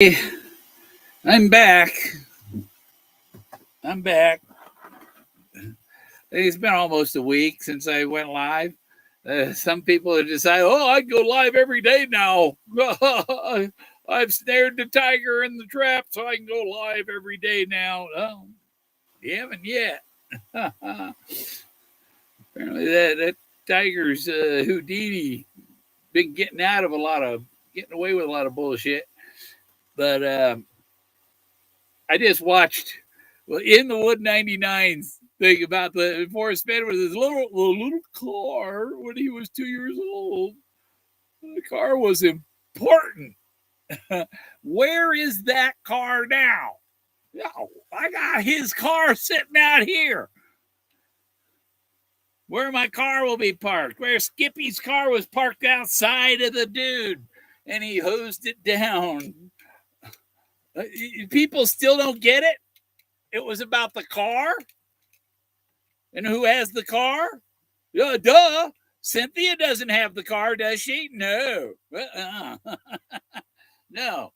Hey, I'm back. I'm back. It's been almost a week since I went live. Some people have decided, I go live every day now. I've snared the tiger in the trap, so I can go live every day now. Oh, you haven't yet. Apparently, that tiger's Houdini been getting away with a lot of bullshit. But I just watched in the Wood 99's thing about the Forrest Fenn with his little car when he was 2 years old. The car was important. Where is that car now? No, I got his car sitting out here. Where my car will be parked. Where Skippy's car was parked outside of the dude, and he hosed it down. People still don't get it. It was about the car. And who has the car? Duh. Cynthia doesn't have the car, does she? No. No.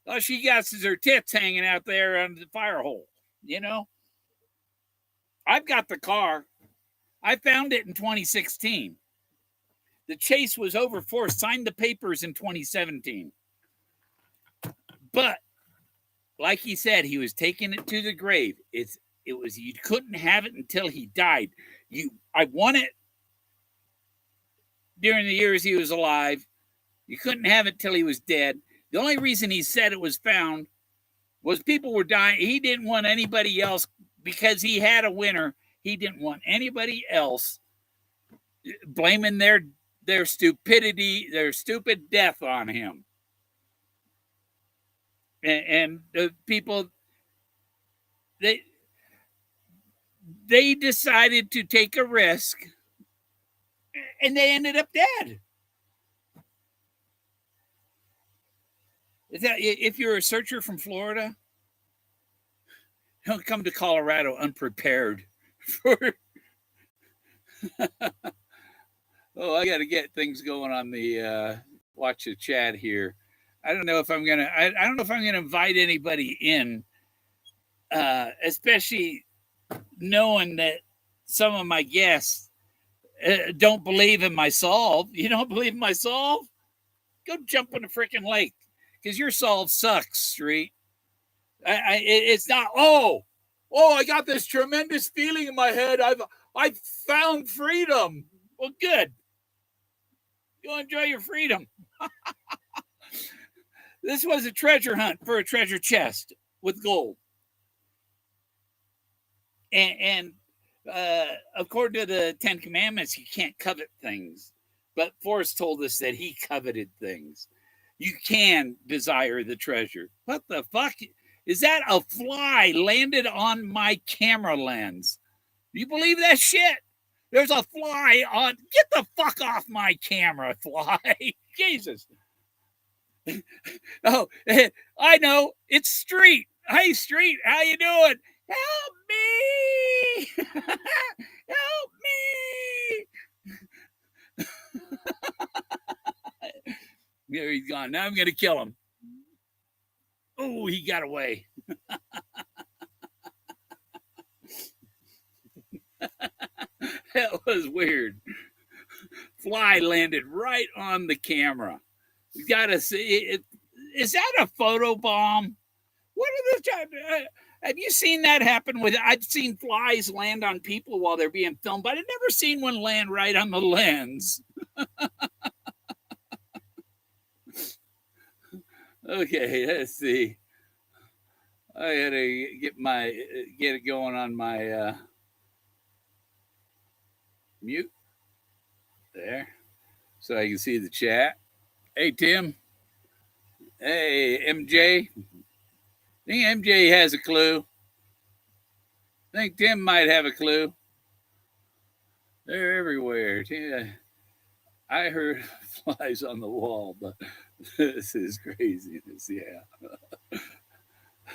All she got is her tits hanging out there on the fire hole. I've got the car. I found it in 2016. The chase was over. Forrest signed the papers in 2017. But like he said, he was taking it to the grave. It was you couldn't have it until he died. I won it during the years he was alive. You couldn't have it till he was dead. The only reason he said it was found was people were dying. He didn't want anybody else, because he had a winner. He didn't want anybody else blaming their stupidity, their stupid death on him. And the people, they decided to take a risk, and they ended up dead. If you're a searcher from Florida, don't come to Colorado unprepared for. I got to get things going on the watch the chat here. I don't know if I'm gonna. I don't know if I'm gonna invite anybody in, especially knowing that some of my guests don't believe in my solve. You don't believe in my solve? Go jump in the freaking lake, because your solve sucks, Street. It's not. I got this tremendous feeling in my head. I've found freedom. Well, good. You'll enjoy your freedom. This was a treasure hunt for a treasure chest with gold. And according to the 10 Commandments, you can't covet things. But Forrest told us that he coveted things. You can desire the treasure. What the fuck? Is that a fly landed on my camera lens? Do you believe that shit? There's a fly on. Get the fuck off my camera, fly. Jesus. Oh, I know. It's Street. Hey, Street, how you doing? Help me! Help me! There he's gone. Now I'm going to kill him. Oh, he got away. That was weird. Fly landed right on the camera. You got to see it. Is that a photo bomb? What are the? Have you seen that happen with? I've seen flies land on people while they're being filmed, but I've never seen one land right on the lens. Okay, let's see. I gotta get it going on my mute there, so I can see the chat. Hey, Tim. Hey, MJ. I think MJ has a clue. I think Tim might have a clue. They're everywhere. I heard flies on the wall, but this is craziness. Yeah.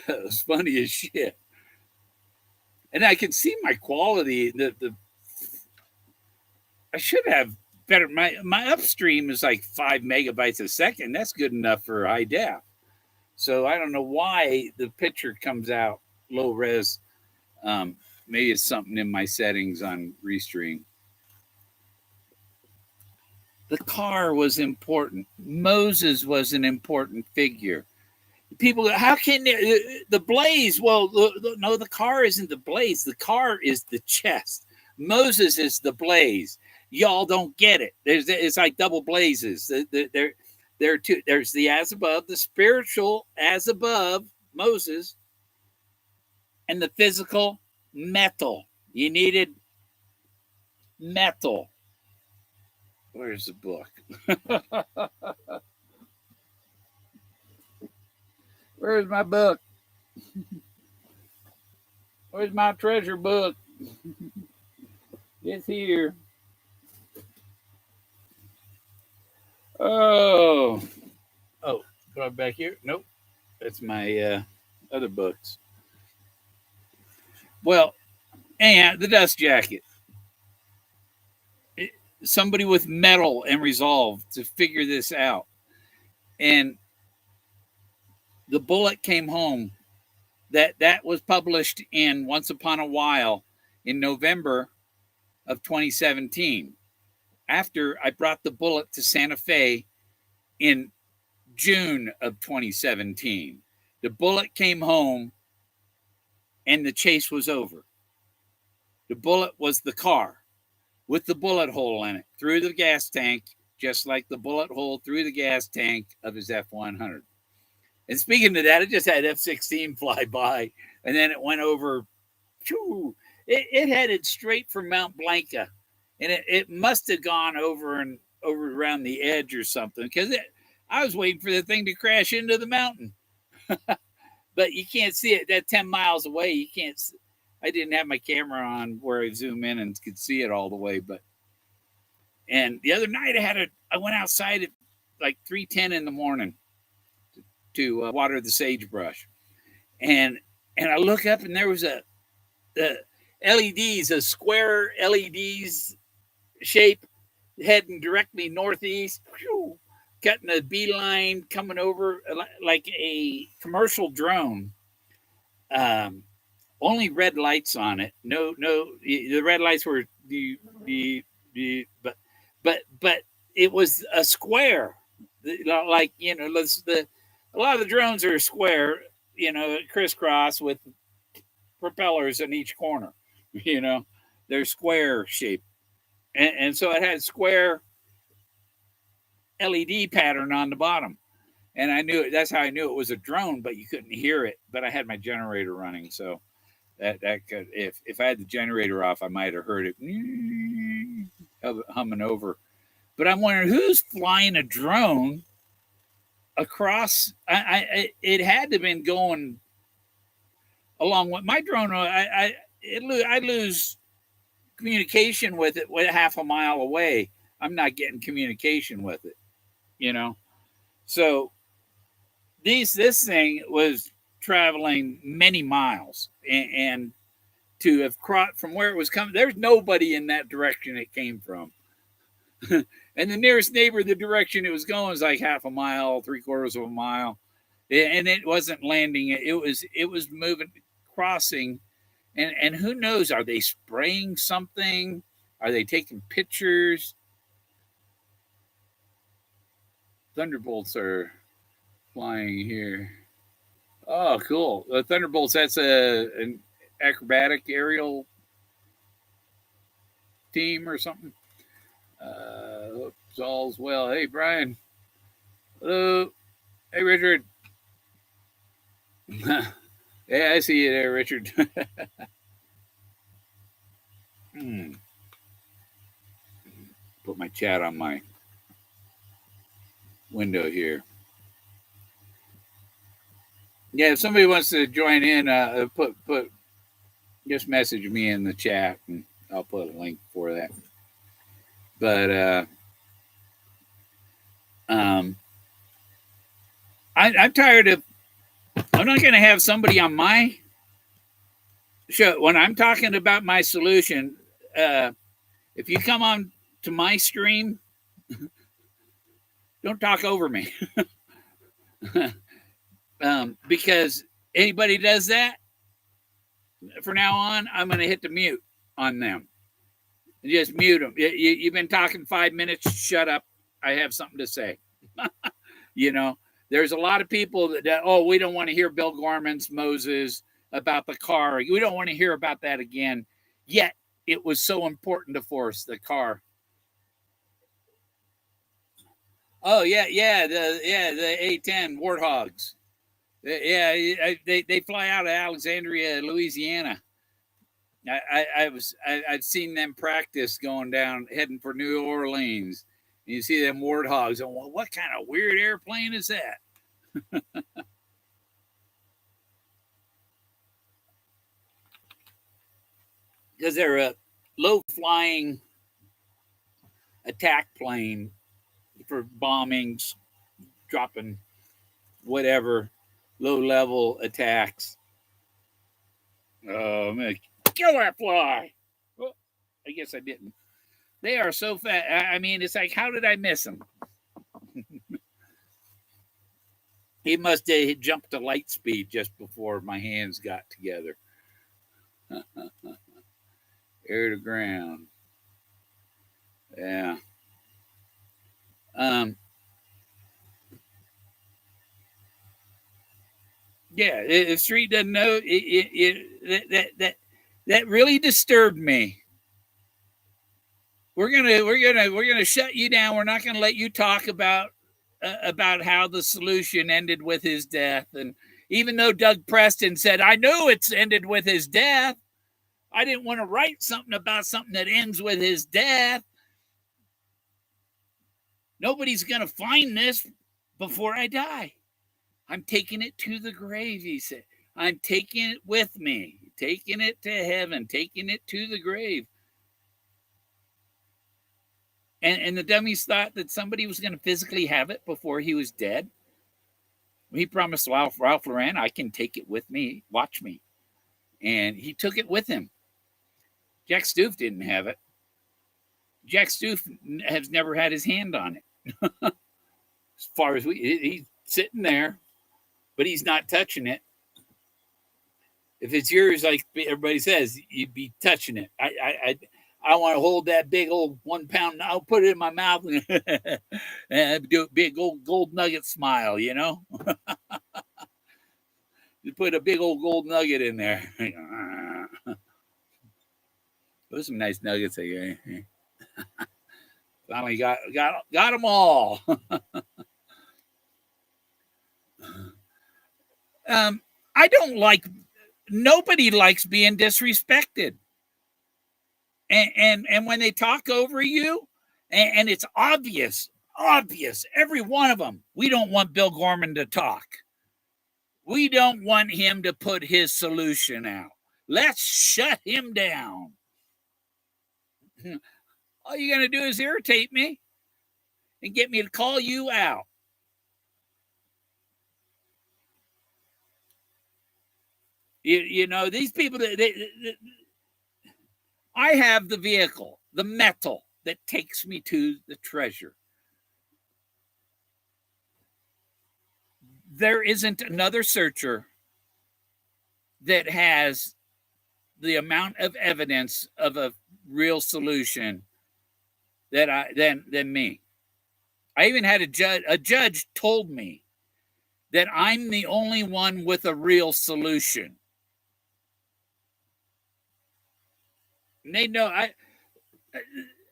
That was funny as shit. And I can see my quality. I should have better. My upstream is like 5 megabytes a second. That's good enough for high def. So I don't know why the picture comes out low res. Um, Maybe it's something in my settings on Restream. The car was important. Moses was an important figure. People go, how can the blaze? Well, no, the car isn't the blaze. The car is the chest. Moses is the blaze. Y'all don't get it. It's like double blazes. There are two. There's the as above, the spiritual as above, Moses, and the physical metal. You needed metal. Where's the book? Where's my book? Where's my treasure book? It's here. Oh, put it back here. Nope, that's my other books. Well, and the dust jacket. Somebody with metal and resolve to figure this out, and the bullet came home. That was published in Once Upon a While in November of 2017. After I brought the bullet to Santa Fe in June of 2017. The bullet came home and the chase was over. The bullet was the car with the bullet hole in it through the gas tank, just like the bullet hole through the gas tank of his F-100. And speaking of that, it just had F-16 fly by, and then it went over. It headed straight for Mount Blanca, and it must have gone over around the edge or something, because I was waiting for the thing to crash into the mountain. But you can't see it. That 10 miles away, you can't. I didn't have my camera on where I zoom in and could see it all the way. And the other night I went outside at like 3:10 in the morning to water the sagebrush, and I look up and there was the LEDs, a square LEDs shape heading directly northeast, cutting a beeline, coming over like a commercial drone. Only red lights on it. No, the red lights were but it was a square, like a lot of the drones are square, crisscross with propellers in each corner. They're square shaped, and so it had square LED pattern on the bottom. And I knew it. That's how I knew it was a drone, but you couldn't hear it. But I had my generator running, so that could, if I had the generator off, I might have heard it humming over. But I'm wondering who's flying a drone across. It had to have been going along with my drone. I lose communication with it half a mile away. I'm not getting communication with it. So this thing was traveling many miles, and to have crossed from where it was coming, there's nobody in that direction it came from. And the nearest neighbor, the direction it was going, was like half a mile, 3/4 of a mile, and it wasn't landing. It was moving, crossing, and who knows? Are they spraying something? Are they taking pictures? Thunderbolts are flying here. Oh, cool. The Thunderbolts, that's an acrobatic aerial team or something. Hopes all's well. Hey, Brian. Hello. Hey, Richard. Yeah, I see you there, Richard. Put my chat on my window here. Yeah, if somebody wants to join in, just message me in the chat and I'll put a link for that. But I'm tired of. I'm not going to have somebody on my show when I'm talking about my solution. If you come on to my stream, don't talk over me. Because anybody does that, from now on, I'm going to hit the mute on them. Just mute them. You've been talking 5 minutes. Shut up. I have something to say. You know, there's a lot of people that, oh, we don't want to hear Bill Gorman's Moses about the car. We don't want to hear about that again. Yet it was so important to Forrest, the car. Oh yeah, the A-10 Warthogs. Yeah, they fly out of Alexandria, Louisiana. I've seen them practice going down, heading for New Orleans. You see them Warthogs, and well, what kind of weird airplane is that? Because they're a low flying attack plane for bombings, dropping whatever low level attacks. Oh, I'm gonna kill that fly. Well, I guess I didn't. They are so fat. I mean, it's like, how did I miss them? He must have jumped to light speed just before my hands got together. Air to ground. Yeah. Yeah. If Street doesn't know, that really disturbed me. We're gonna shut you down. We're not gonna let you talk about how the solution ended with his death. And even though Doug Preston said, I knew it's ended with his death, I didn't want to write something about something that ends with his death. Nobody's going to find this before I die. I'm taking it to the grave, he said. I'm taking it with me, taking it to heaven, taking it to the grave. And the dummies thought that somebody was going to physically have it before he was dead. He promised Ralph Lauren, I can take it with me. Watch me. And he took it with him. Jack Stoof didn't have it. Jack Stoof has never had his hand on it. As far as he's sitting there, but he's not touching it. If it's yours, like everybody says, you'd be touching it. I want to hold that big old 1 pound. I'll put it in my mouth and do a big old gold nugget smile, you know? You put a big old gold nugget in there. Those are some nice nuggets. Finally got them all. I don't like. Nobody likes being disrespected. And when they talk over you, and it's obvious, every one of them. We don't want Bill Gorman to talk. We don't want him to put his solution out. Let's shut him down. All you're going to do is irritate me and get me to call you out. You know, these people, I have the vehicle, the metal that takes me to the treasure. There isn't another searcher that has the amount of evidence of a real solution than me. I even had a judge told me that I'm the only one with a real solution. And they know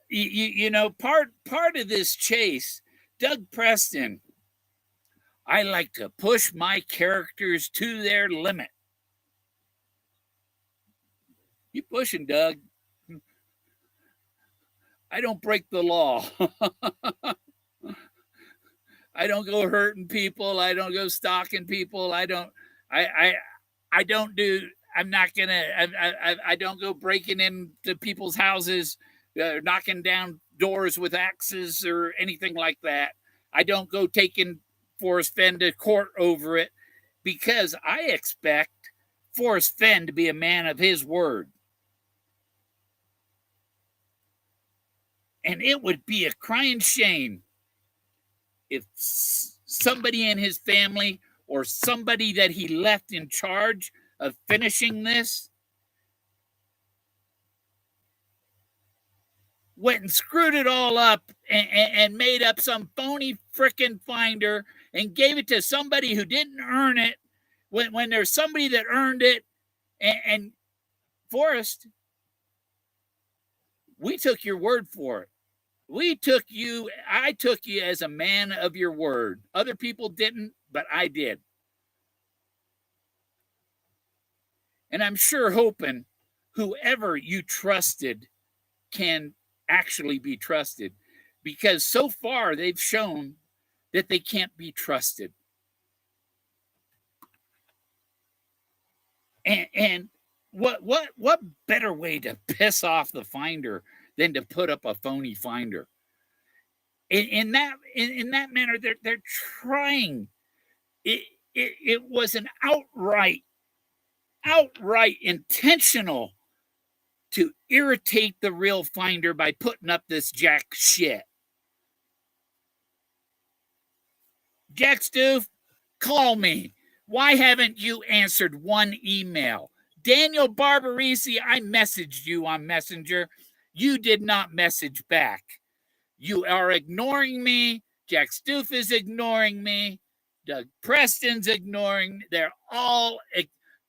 you know, part of this chase, Doug Preston, I like to push my characters to their limit. You pushing, Doug. I don't break the law. I don't go hurting people. I don't go stalking people. I don't do. I'm not gonna. I don't go breaking into people's houses, knocking down doors with axes or anything like that. I don't go taking Forrest Fenn to court over it, because I expect Forrest Fenn to be a man of his word. And it would be a crying shame if somebody in his family or somebody that he left in charge of finishing this went and screwed it all up and made up some phony frickin' finder and gave it to somebody who didn't earn it when there's somebody that earned it. And Forrest, we took your word for it. I took you as a man of your word. Other people didn't, but I did. And I'm sure hoping whoever you trusted can actually be trusted, because so far they've shown that they can't be trusted. And what better way to piss off the finder than to put up a phony finder? In that manner, they're trying. It was an outright intentional to irritate the real finder by putting up this jack shit. Jack Stoof, call me. Why haven't you answered one email? Daniel Barbarisi, I messaged you on Messenger. You did not message back. You are ignoring me. Jack Stoof is ignoring me. Doug Preston's ignoring me. They're all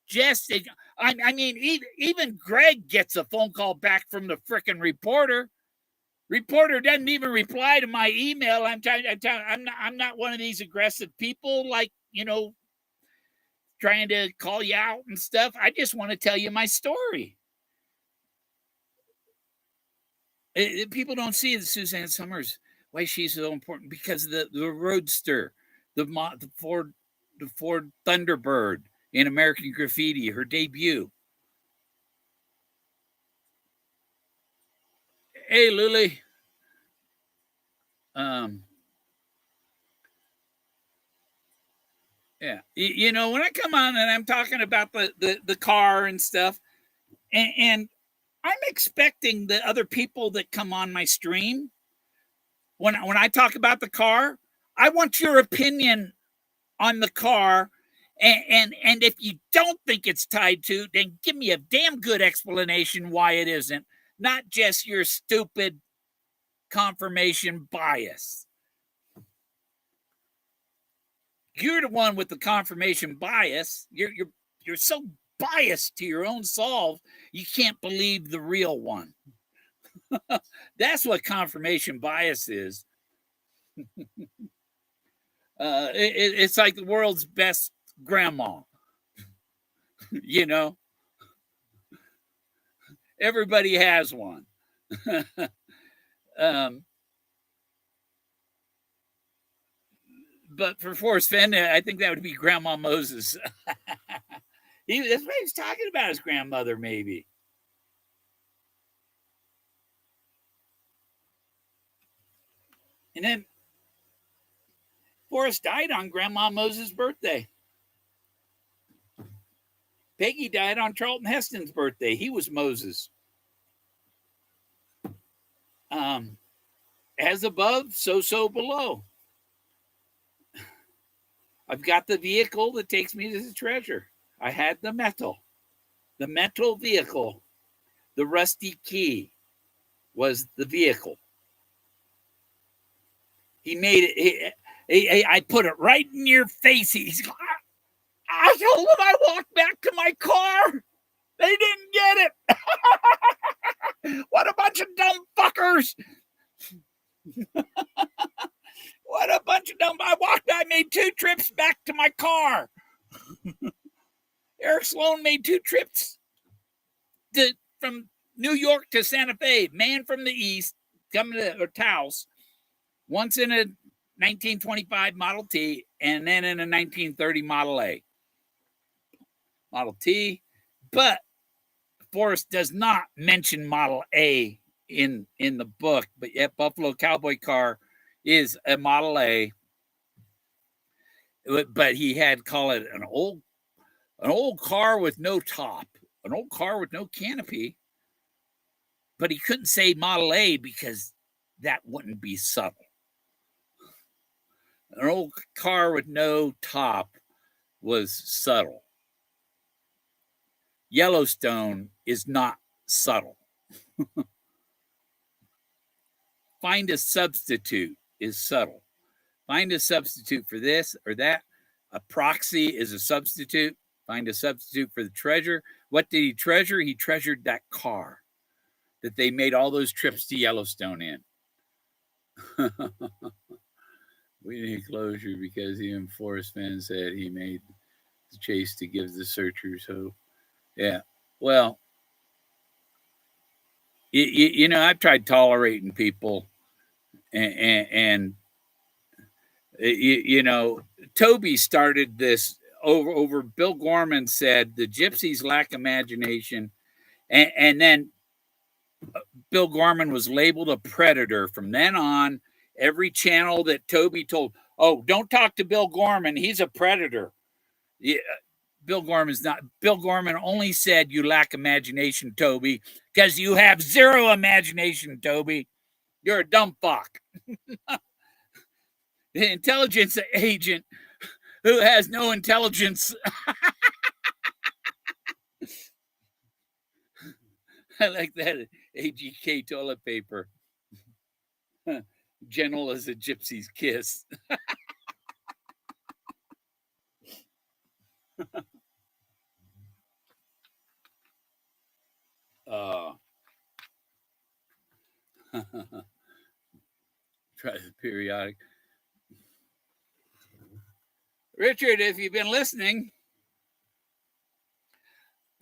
just, I mean, even Greg gets a phone call back from the frickin' reporter. Reporter doesn't even reply to my email. I'm not one of these aggressive people, like, trying to call you out and stuff. I just want to tell you my story. People don't see the Suzanne Summers, why she's so important, because of the Roadster, the Ford Thunderbird in American Graffiti, her debut. Hey, Lily. Yeah, when I come on and I'm talking about the car and stuff, and I'm expecting the other people that come on my stream, when I talk about the car, I want your opinion on the car. And if you don't think it's tied to, then give me a damn good explanation why it isn't, not just your stupid confirmation bias. You're the one with the confirmation bias. You're so biased to your own solve, you can't believe the real one. That's what confirmation bias is. It's like the world's best grandma. Everybody has one. But for Forrest Fenn, I think that would be Grandma Moses. That's what he's talking about, his grandmother, maybe. And then Forrest died on Grandma Moses' birthday. Peggy died on Charlton Heston's birthday. He was Moses. As above, so below. I've got the vehicle that takes me to the treasure. I had the metal vehicle. The rusty key was the vehicle. He made it. I put it right in your face. He's like, I told him I walked back to my car. They didn't get it. What a bunch of dumb fuckers. What a bunch of dumb. I made 2 trips back to my car. Eric Sloan made 2 trips from New York to Santa Fe. Man from the East coming to Taos. Once in a 1925 Model T and then in a 1930 Model A. Model T. But Forrest does not mention Model A in the book. But yet Buffalo Cowboy car is a Model A. But he had call it an old car with no top, an old car with no canopy. But he couldn't say Model A because that wouldn't be subtle. An old car with no top, was subtle. Yellowstone is not subtle. Find a substitute is subtle. Find a substitute for this or that. A proxy is a substitute. Find a substitute for the treasure. What did he treasure? He treasured that car that they made all those trips to Yellowstone in. We need closure because even Forrest Fenn said he made the chase to give the searchers hope. Yeah. Well, you know, I've tried tolerating people, and you know, Toby started this over. Bill Gorman said the gypsies lack imagination, and then Bill Gorman was labeled a predator. From then on, every channel that Toby told, "Oh, don't talk to Bill Gorman. He's a predator." Yeah, Bill Gorman's not. Bill Gorman only said you lack imagination, Toby, because you have zero imagination, Toby. You're a dumb fuck. The intelligence agent who has no intelligence. I like that. AGK toilet paper. Gentle as a gypsy's kiss. Try the periodic. Richard, if you've been listening,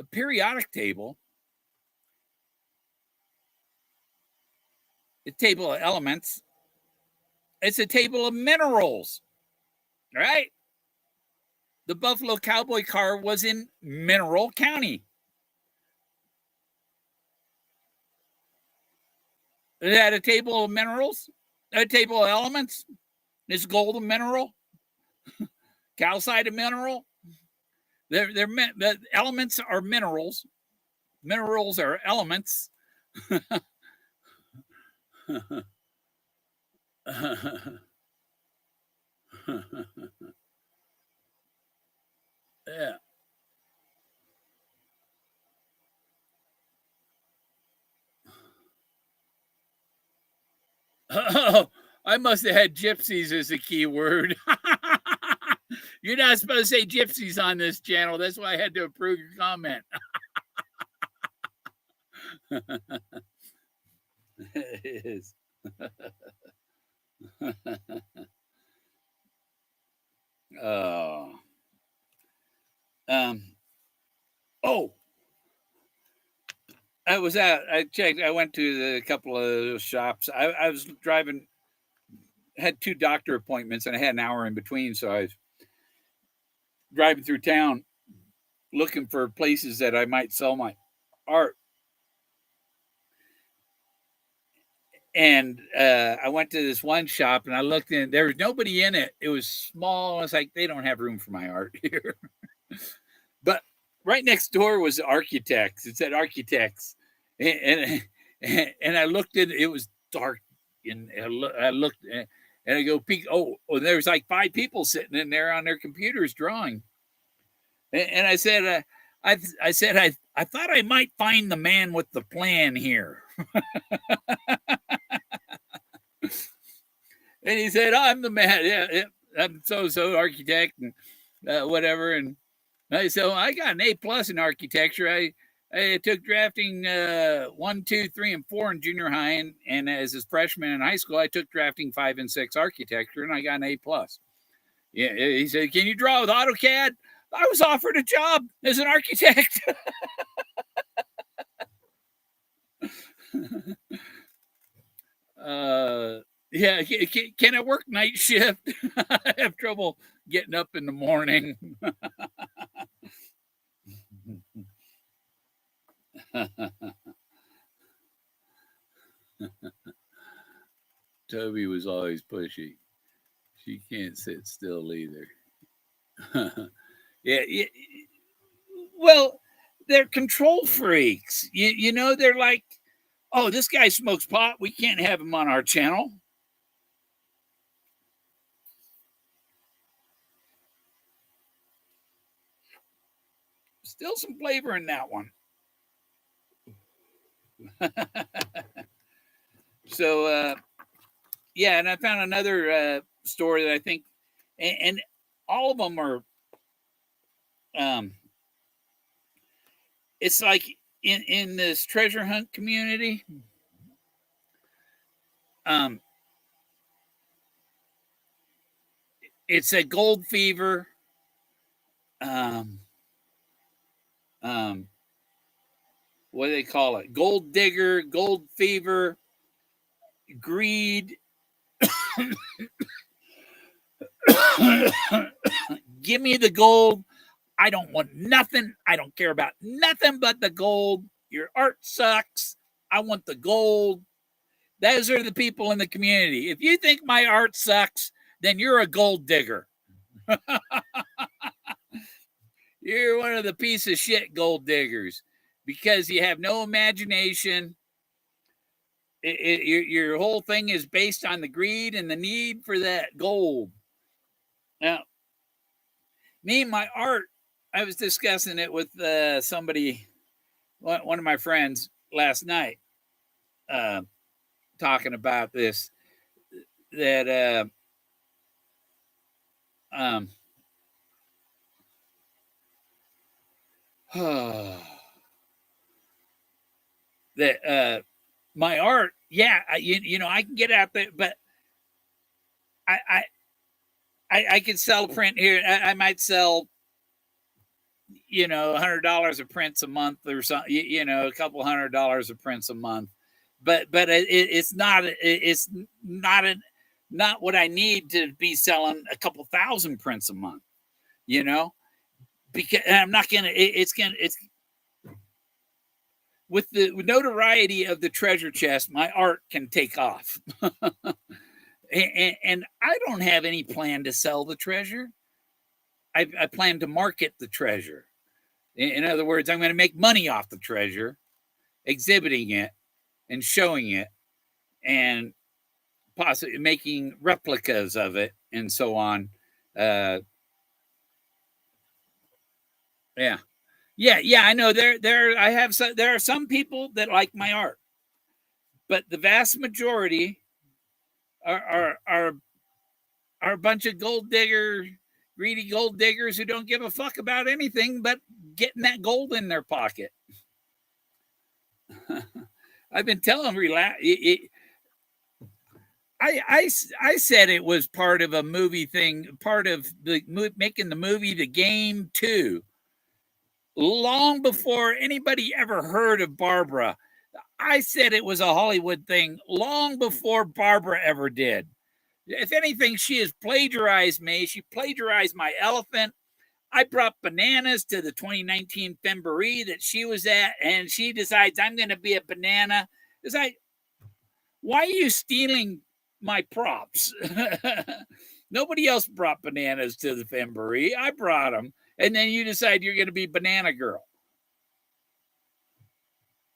a periodic table, a table of elements, it's a table of minerals, right? The Buffalo Cowboy car was in Mineral County. It had a table of minerals, a table of elements. It's gold a mineral, calcite a mineral. The elements are minerals. Minerals are elements. Yeah. Oh, I must have had gypsies as a key word. You're not supposed to say gypsies on this channel. That's why I had to approve your comment. It is. Oh. Oh. I checked. I went to a couple of shops. I was driving, had 2 doctor appointments, and I had an hour in between. So I was driving through town looking for places that I might sell my art. And I went to this one shop and I looked in. There was nobody in it. It was small. I was like, they don't have room for my art here. But right next door was Architects. It said Architects, and I looked in. It was dark, and I looked and I go peek. Oh, there was like 5 people sitting in there on their computers drawing. And I said, I said I thought I might find the man with the plan here. And he said, I'm the man. Yeah, I'm so architect and whatever. And so I got an A+ in architecture. I took drafting 1, 2, 3, and 4 in junior high, and as a freshman in high school, I took drafting 5 and 6 architecture, and I got an A+. Yeah, he said, "Can you draw with AutoCAD?" I was offered a job as an architect. Yeah, can I work night shift? I have trouble getting up in the morning. Toby was always pushy. She can't sit still either. Yeah, well, they're control freaks. You know, they're like, oh, this guy smokes pot. We can't have him on our channel. Still some flavor in that one. So, yeah, and I found another story that I think, and all of them are, it's like in this treasure hunt community, it's a gold fever, what do they call it? Gold digger, gold fever, greed. Give me the gold. I don't want nothing. I don't care about nothing but the gold. Your art sucks. I want the gold. Those are the people in the community. If you think my art sucks, then you're a gold digger. You're one of the piece of shit gold diggers because you have no imagination. Your whole thing is based on the greed and the need for that gold. Now, me and my art, I was discussing it with somebody, one of my friends last night, talking about this, that that my art, yeah, you know, I can get out there, but I can sell print here. I might sell, you know, $100 of prints a month or something, you know, a couple $100 of prints a month, but it's not not what I need to be selling a couple thousand prints a month, you know, because I'm not gonna. It's with the notoriety of the treasure chest, my art can take off. And I don't have any plan to sell the treasure. I plan to market the treasure. In other words, I'm going to make money off the treasure, exhibiting it and showing it, and possibly making replicas of it, and so on. Yeah, yeah. I know there are some people that like my art, but the vast majority are a bunch of greedy gold diggers who don't give a fuck about anything but getting that gold in their pocket. I've been telling relax. I said it was part of a movie thing, part of the making the movie The Game 2, long before anybody ever heard of Barbara. I said it was a Hollywood thing long before Barbara ever did. If anything, she has plagiarized me. She plagiarized my elephant. I brought bananas to the 2019 Femboree that she was at, and she decides I'm going to be a banana. It's like, why are you stealing my props? Nobody else brought bananas to the Femboree. I brought them, and then you decide you're going to be Banana Girl.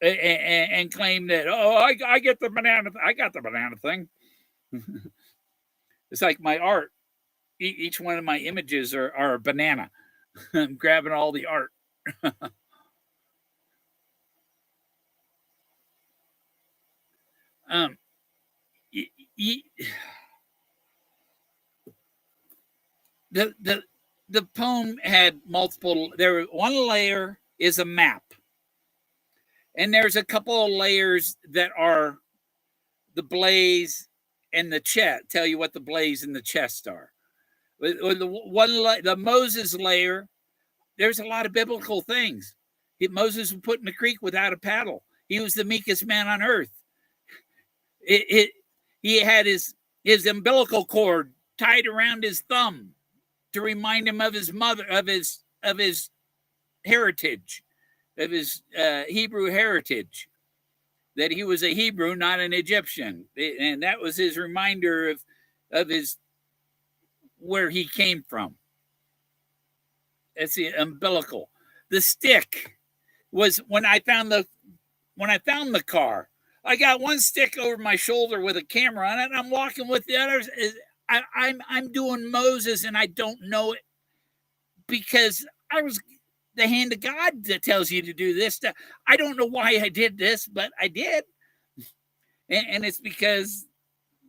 And claim that, oh, I get the banana. I got the banana thing. It's like my art. Each one of my images are a banana. I'm grabbing all the art. um, the poem had multiple. One layer is a map, and there's a couple of layers that are the blaze and the chest. Tell you what the blaze and the chest are. The Moses layer, there's a lot of biblical things. Moses was put in the creek without a paddle. He was the meekest man on earth. He had his umbilical cord tied around his thumb to remind him of his mother, of his heritage, of his Hebrew heritage, that he was a Hebrew, not an Egyptian, and that was his reminder of his where he came from. That's the umbilical. The stick was when I found the car. I got one stick over my shoulder with a camera on it, and I'm walking with the others. I'm doing Moses, and I don't know it because the hand of God that tells you to do this stuff. I don't know why I did this, but I did. And it's because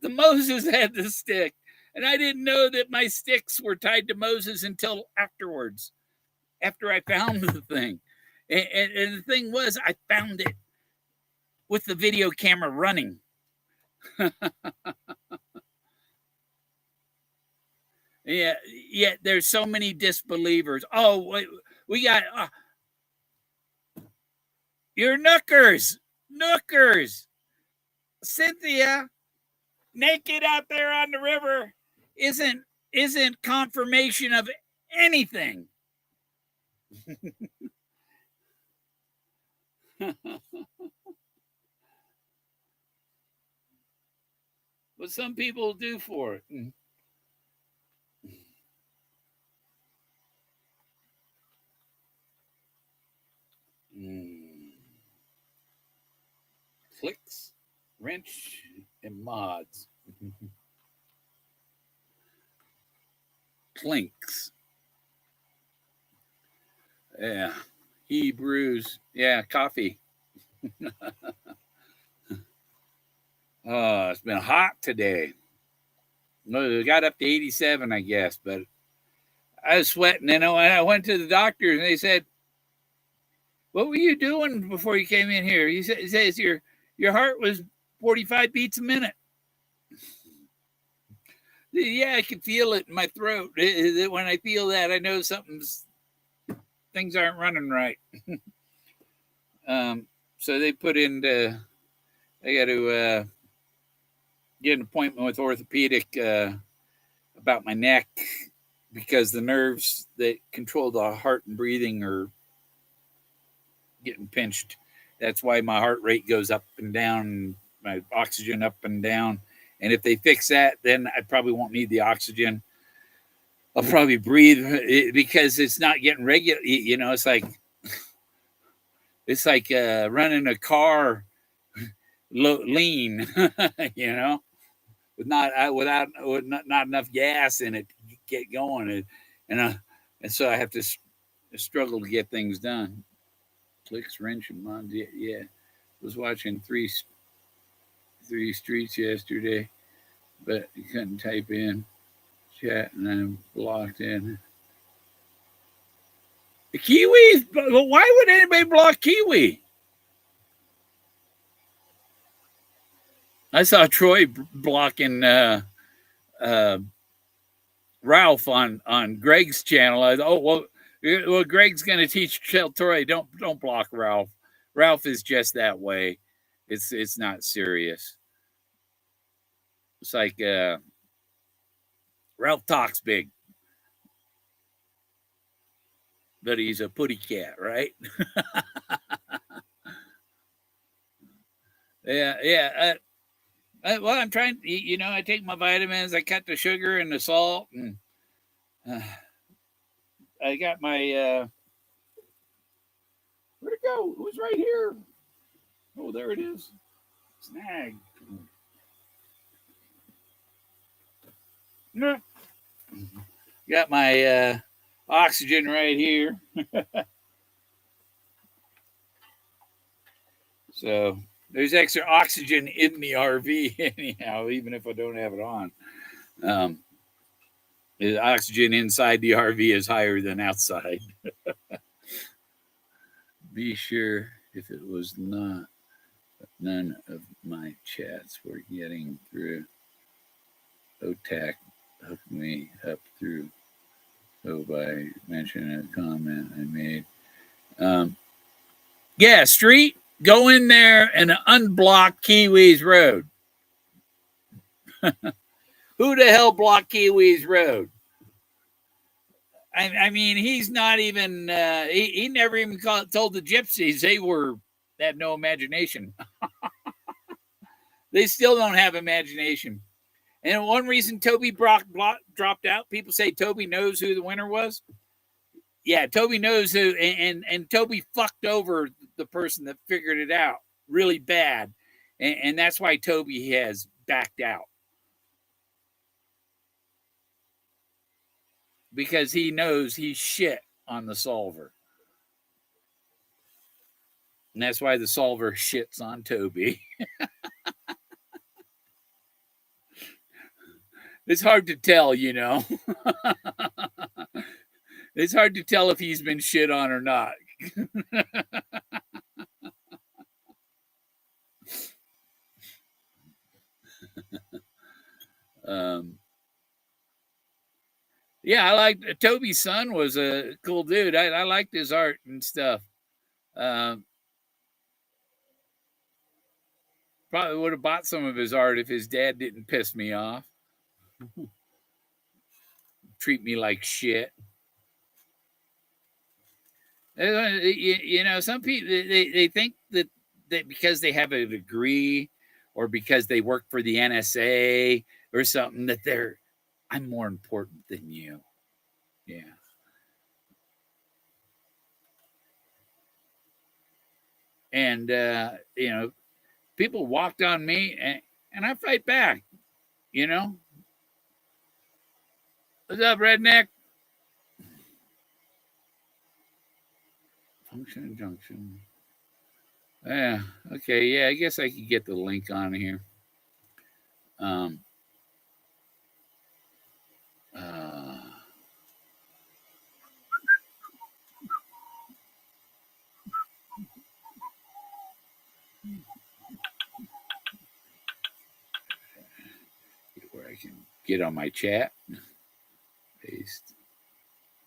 the Moses had the stick. And I didn't know that my sticks were tied to Moses until afterwards, after I found the thing. And the thing was, I found it with the video camera running. Yeah, there's so many disbelievers. Oh, wait, we got your Nookers. Cynthia, naked out there on the river isn't confirmation of anything. What some people do for it. Clicks, wrench, and mods. Clinks. Yeah. Hebrews. Yeah, coffee. Oh, it's been hot today. It got up to 87, I guess, but I was sweating. And I went to the doctor, and they said, "What were you doing before you came in here?" He says your heart was 45 beats a minute. Yeah, I can feel it in my throat. When I feel that, I know things aren't running right. So they put in I got to get an appointment with orthopedic about my neck because the nerves that control the heart and breathing are getting pinched. That's why my heart rate goes up and down, my oxygen up and down. And if they fix that, then I probably won't need the oxygen. I'll probably breathe because it's not getting regular. You know, it's like running a car lean. You know, without not enough gas in it to get going, and so I have to struggle to get things done. Clicks, wrench, and mods. Yeah. Was watching three streets yesterday, but you couldn't type in chat, and I'm blocked in. The Kiwis? Why would anybody block Kiwi? I saw Troy blocking Ralph on Greg's channel. I thought, well, Greg's going to teach Troy don't block Ralph. Ralph is just that way. It's not serious. It's like Ralph talks big, but he's a putty cat, right? Yeah. Well, I'm trying. You know, I take my vitamins. I cut the sugar and the salt, and I got my. Where'd it go? It was right here. Oh, there it is. Snag. Got my oxygen right here. So there's extra oxygen in the RV anyhow, even if I don't have it on. The oxygen inside the RV is higher than outside. Be sure if it was not, none of my chats were getting through. OTAC hooked me up through. So by mentioning a comment I made. Yeah, street, go in there and unblock Kiwis Road. Who the hell blocked Kiwis Road? I mean, he's not even, he never even told the gypsies they had no imagination. They still don't have imagination. And one reason Toby dropped out, people say Toby knows who the winner was. Yeah, Toby knows who, and Toby fucked over the person that figured it out really bad. And that's why Toby has backed out. Because he knows he's shit on the solver. And that's why the solver shits on Toby. It's hard to tell, you know. It's hard to tell if he's been shit on or not. um, yeah, I liked Toby's son was a cool dude. I liked his art and stuff. Um, Probably would have bought some of his art if his dad didn't piss me off, treat me like shit. You know, some people they think that because they have a degree or because they work for the NSA or something that I'm more important than you. Yeah. And you know, people walked on me and I fight back, you know. What's up, redneck? Function junction. Yeah. Okay. Yeah. I guess I could get the link on here. Um. Uh, where I can get on my chat. Paste.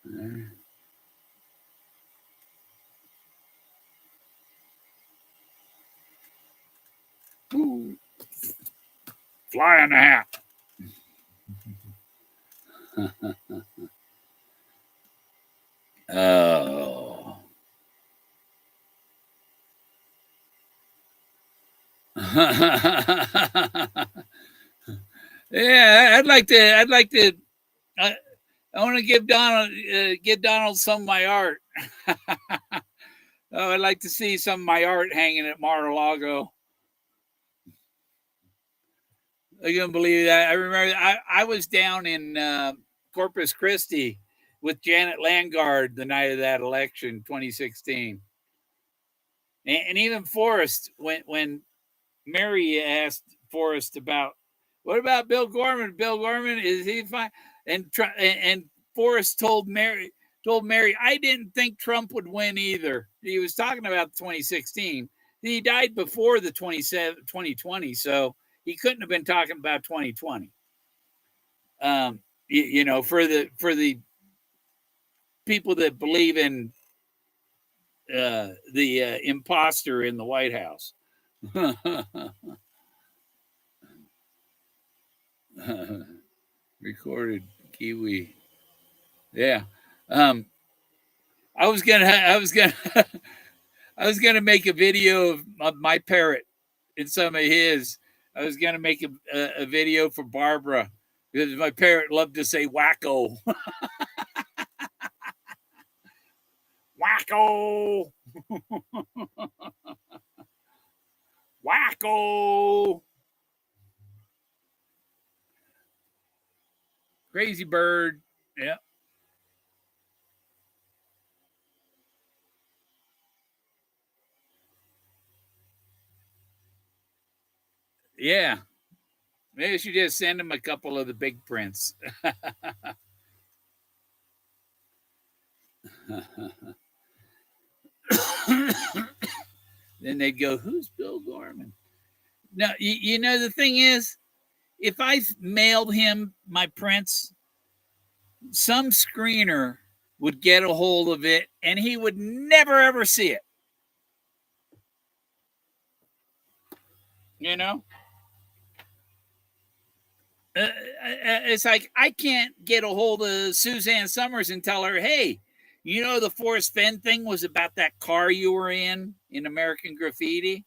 There. Ooh. Fly in the hat. Oh. Yeah, I'd like to. I, I want to give Donald some of my art. Oh, I'd like to see some of my art hanging at Mar-a-Lago. I couldn't believe that. I remember I was down in Corpus Christi with Janet Landgard the night of that election, 2016, and even Forrest when Mary asked Forrest about what about Bill Gorman? Bill Gorman, is he fine? And Forrest told Mary, I didn't think Trump would win either. He was talking about 2016. He died before the 2020, so he couldn't have been talking about 2020. You know, for the people that believe in the imposter in the White House. Recorded Kiwi. Yeah. Um, I was gonna, I was gonna make a video of my parrot and some of his. I was gonna make a video for Barbara because my parrot loved to say wacko, wacko, wacko, crazy bird. Yeah, yeah. Maybe she just send him a couple of the big prints. Then they'd go, "Who's Bill Gorman?" No, you know the thing is, if I mailed him my prints, some screener would get a hold of it, and he would never ever see it. You know, it's like I can't get a hold of Suzanne Summers and tell her, "Hey, you know the Forrest Fenn thing was about that car you were in American Graffiti.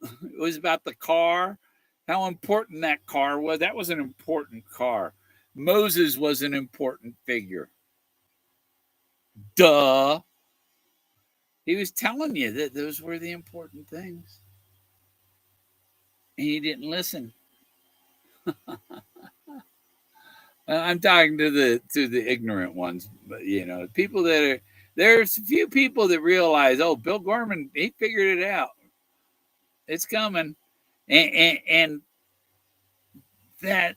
It was about the car, how important that car was. That was an important car. Moses was an important figure. Duh. He was telling you that those were the important things, and you didn't listen. I'm talking to the ignorant ones, but you know, people that there's a few people that realize, oh, Bill Gorman, he figured it out. It's coming. And that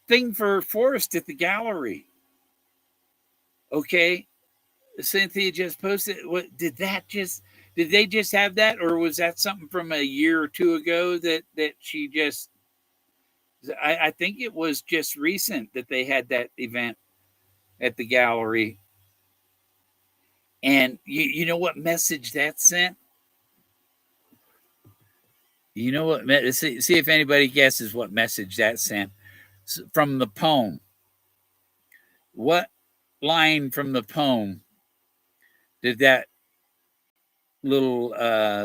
thing for Forrest at the gallery, okay, Cynthia just posted. What did that just? Did they just have that, or was that something from a year or two ago that she just? I think it was just recent that they had that event at the gallery. And you know what message that sent? You know what? See if anybody guesses what message that sent from the poem. What line from the poem did that little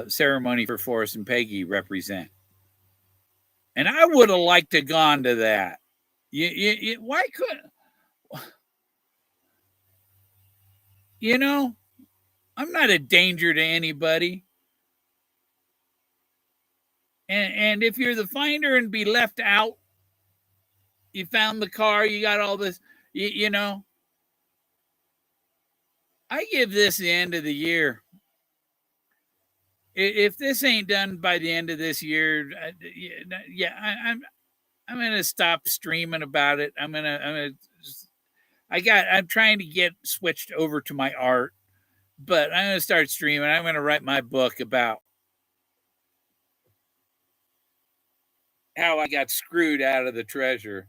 ceremony for Forrest and Peggy represent? And I would have liked to gone to that. Why couldn't you know? I'm not a danger to anybody. And if you're the finder and be left out, you found the car, you got all this, you know. I give this the end of the year. If this ain't done by the end of this year, I'm gonna stop streaming about it. I'm trying to get switched over to my art, but I'm gonna start streaming. I'm gonna write my book about how I got screwed out of the treasure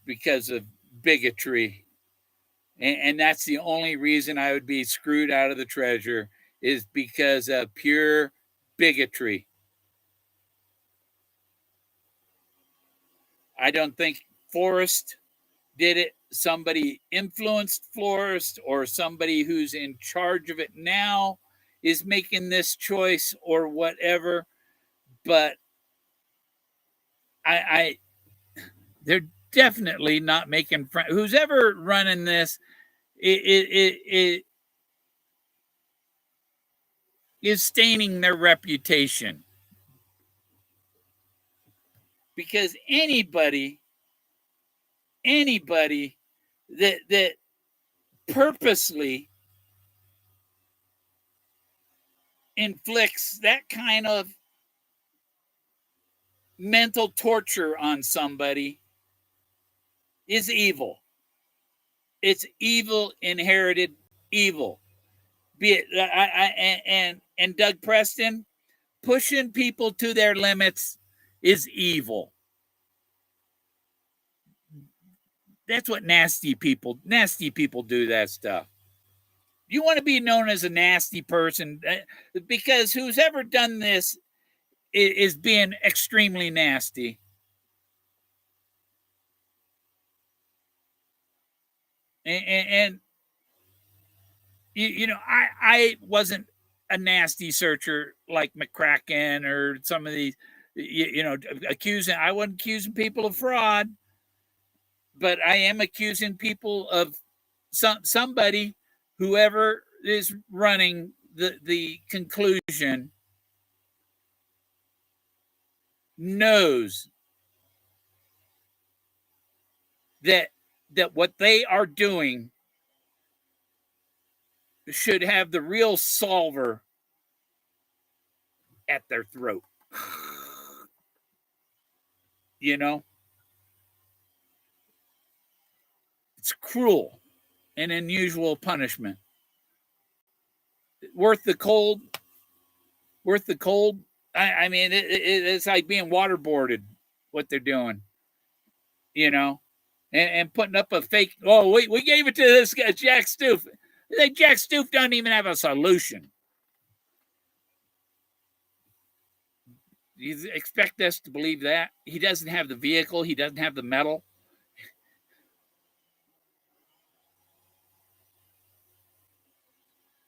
because of bigotry. And that's the only reason I would be screwed out of the treasure is because of pure bigotry. I don't think Forrest did it. Somebody influenced Forrest, or somebody who's in charge of it now is making this choice or whatever. But I they're definitely not making friends. Who's ever running this, it is staining their reputation, because anybody that purposely inflicts that kind of mental torture on somebody is evil. It's evil, inherited evil. Be it and Doug Preston, pushing people to their limits is evil. That's what nasty people do that stuff. You want to be known as a nasty person, because who's ever done this is being extremely nasty. And you know, I wasn't a nasty searcher like McCracken or some of these, you know, I wasn't accusing people of fraud, but I am accusing people of somebody, whoever is running the conclusion, knows that what they are doing should have the real solver at their throat. You know, it's cruel and unusual punishment. Worth the cold. Worth the cold. I mean, it's like being waterboarded, what they're doing. You know, and putting up a fake. Oh, we gave it to this guy, Jack Stoof. Jack Stoof doesn't even have a solution. You expect us to believe that? He doesn't have the vehicle. He doesn't have the metal.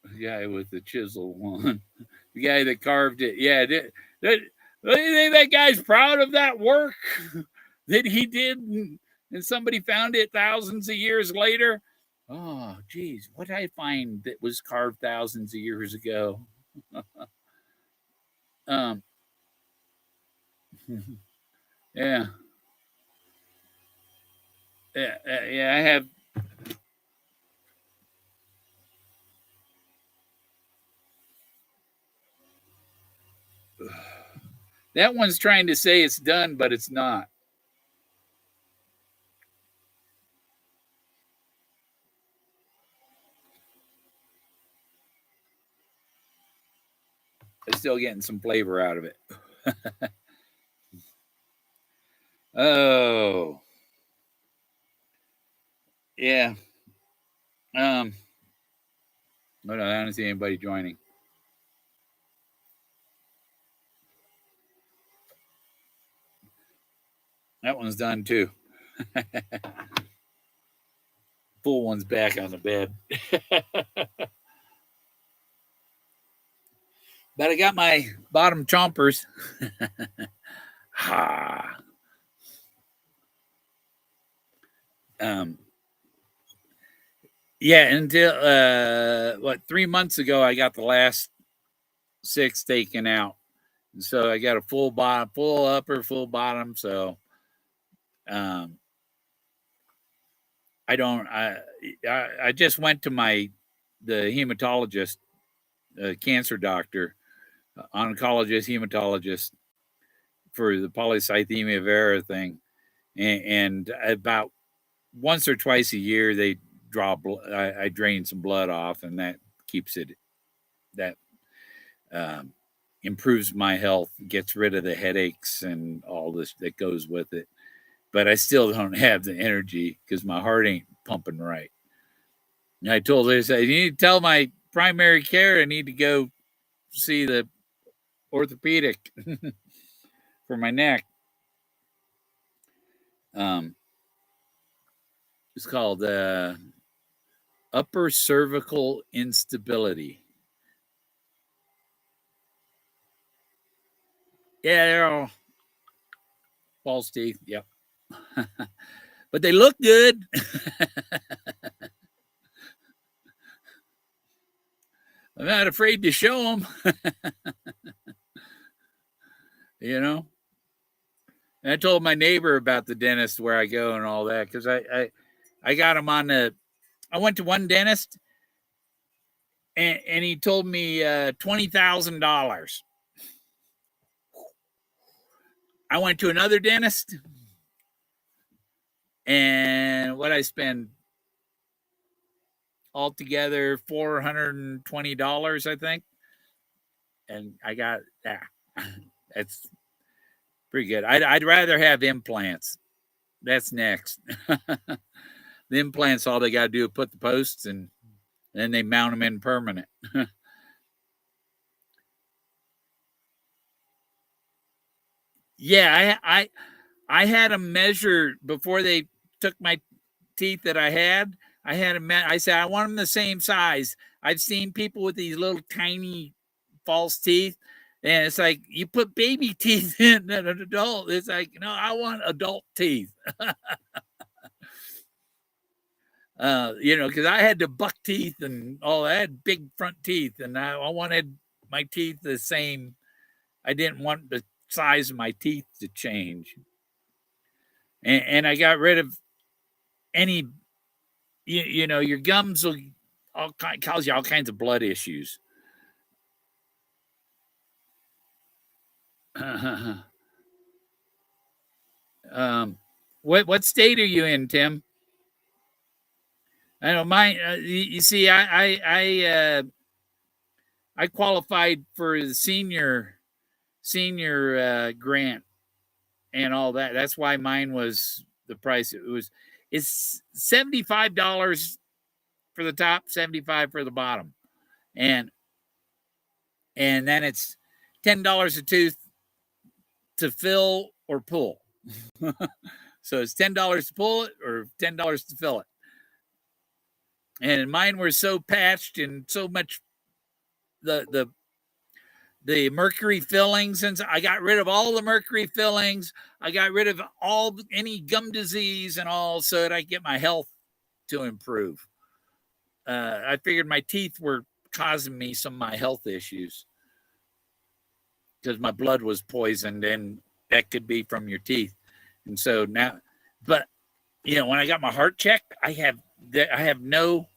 The guy with the chisel one. The guy that carved it. Yeah. Do you think that guy's proud of that work that he did, and somebody found it thousands of years later? Oh, geez. What did I find that was carved thousands of years ago? um, yeah. Yeah, I have That one's trying to say it's done, but it's not. It's still getting some flavor out of it. Oh, yeah. Um, no, no, I don't see anybody joining. That one's done too. Full one's back on the bed. But I got my bottom chompers. Ha. um, yeah, until 3 months ago, I got the last 6 taken out. And so I got a full bottom, full upper, full bottom. So um, I don't. I just went to the hematologist, cancer doctor, oncologist, hematologist for the polycythemia vera thing, and about once or twice a year they draw. I drain some blood off, and that keeps it. That um, improves my health, gets rid of the headaches and all this that goes with it. But I still don't have the energy because my heart ain't pumping right. And I told her, I said, you need to tell my primary care I need to go see the orthopedic for my neck. Um, it's called upper cervical instability. Yeah, they're all false teeth. Yep. But they look good. I'm not afraid to show them, you know. And I told my neighbor about the dentist where I go and all that because I got him on the. I went to one dentist and he told me $20,000. I went to another dentist and what I spend altogether $420, I think, and I got that's pretty good. I'd rather have implants. That's next. The implants, all they got to do is put the posts and then they mount them in permanent. Yeah, I had them measure before they took my teeth that I had. I had them. I said I want them the same size. I've seen people with these little tiny false teeth, and it's like you put baby teeth in an adult. It's like no, I want adult teeth. Because I had the buck teeth and all. I had big front teeth, and I wanted my teeth the same. I didn't want the size of my teeth to change, and I got rid of any. Your gums will cause you all kinds of blood issues. um, what state are you in, Tim? I know mine. You see, I qualified for the senior grant and all that. That's why mine was the price. It's $75 for the top, 75 for the bottom, and then it's $10 a tooth to fill or pull. So it's $10 to pull it or $10 to fill it. And mine were so patched and so much the mercury fillings, and I got rid of all the mercury fillings. I got rid of any gum disease and all, so that I get my health to improve. I figured my teeth were causing me some of my health issues because my blood was poisoned, and that could be from your teeth. And so now, but when I got my heart checked, I have no.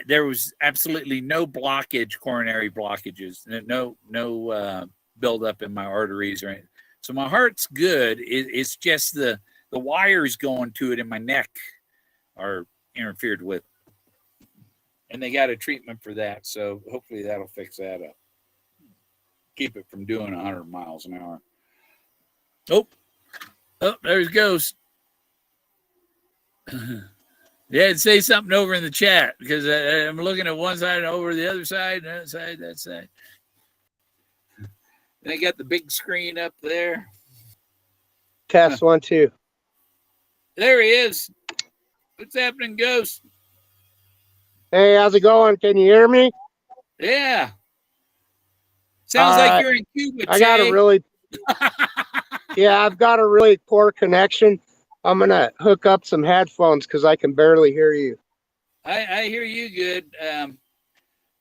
There was absolutely no blockage, coronary blockages, no buildup in my arteries or anything. So my heart's good. It's just the wires going to it in my neck are interfered with. And they got a treatment for that. So hopefully that'll fix that up. Keep it from doing 100 miles an hour. Oh, there it goes. Yeah, say something over in the chat because I'm looking at one side and over the other side, that side, that side. They got the big screen up there. Test 1, 2. There he is. What's happening, Ghost? Hey, how's it going? Can you hear me? Yeah. Sounds like you're in Cuba, I got a really, I've got a really poor connection. I'm going to hook up some headphones because I can barely hear you. I hear you good.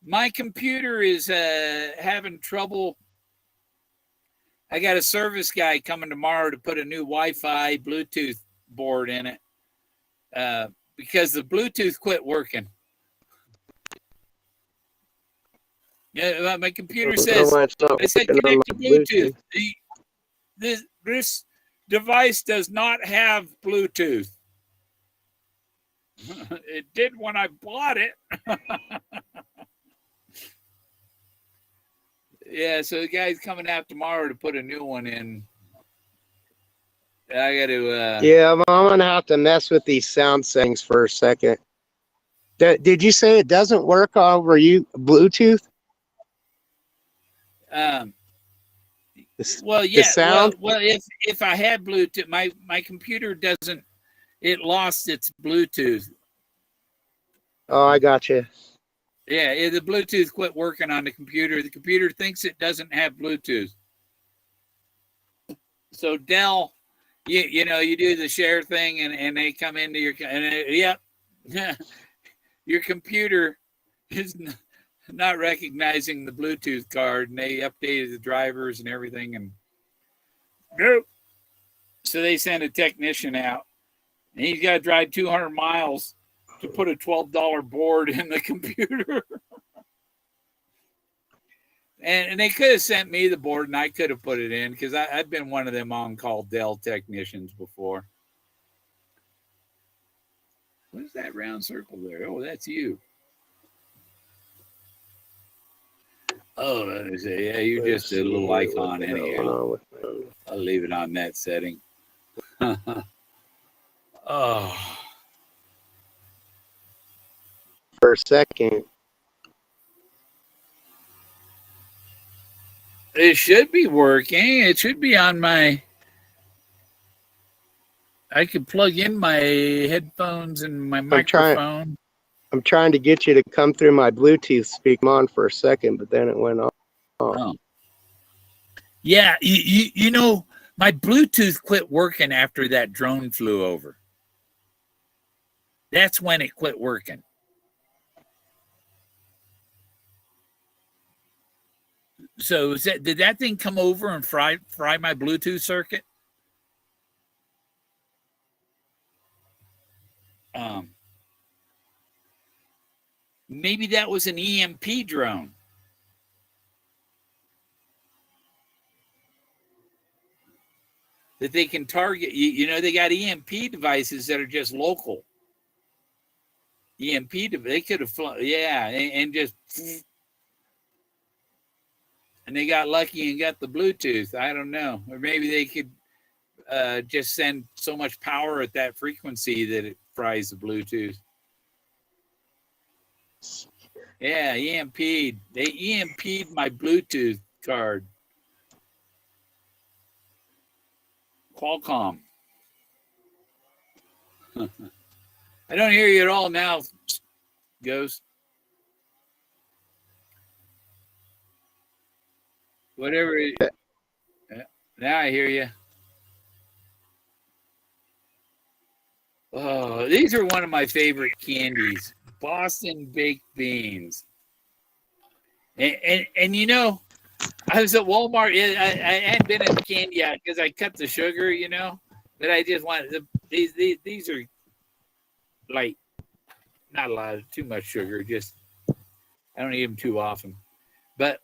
My computer is having trouble. I got a service guy coming tomorrow to put a new Wi-Fi Bluetooth board in it because the Bluetooth quit working. Yeah, my computer says, I said connect to Bluetooth. This device does not have Bluetooth. It did when I bought it. Yeah, so the guy's coming out tomorrow to put a new one in. I got to. Yeah, I'm going to have to mess with these sound settings for a second. Did you say it doesn't work over Bluetooth? Well, yeah. Sound? Well, if I had Bluetooth, my computer doesn't. It lost its Bluetooth. Oh, I got you. Yeah, the Bluetooth quit working on the computer. The computer thinks it doesn't have Bluetooth. So Dell, you know, you do the share thing, and they come into your yep, your computer is not recognizing the Bluetooth card, and they updated the drivers and everything, and nope. So they send a technician out, and he's got to drive 200 miles to put a $12 board in the computer. And they could have sent me the board, and I could have put it in because I've been one of them on-call Dell technicians before. What is that round circle there? Oh, that's you. Oh, yeah, you're just a little icon anyhow. I'll leave it on that setting. Oh. For a second. It should be working. It should be on my... I could plug in my headphones and my microphone. I'm trying to get you to come through my Bluetooth speaker on for a second, but then it went off. Oh. Yeah, you know, my Bluetooth quit working after that drone flew over. That's when it quit working. So did that thing come over and fry my Bluetooth circuit? Maybe that was an EMP drone. That they can target. You know, they got EMP devices that are just local. EMP, they could have flown, yeah, and just... And they got lucky and got the Bluetooth. I don't know. Or maybe they could just send so much power at that frequency that it fries the Bluetooth. Yeah, EMP'd. They EMP'd my Bluetooth card. Qualcomm. I don't hear you at all now, Ghost. Whatever. Now I hear you. Oh, these are one of my favorite candies. Boston baked beans. And you know, I was at Walmart. I hadn't been at the candy yet because I cut the sugar, you know. But I just wanted these are like not a lot of too much sugar. Just I don't eat them too often. But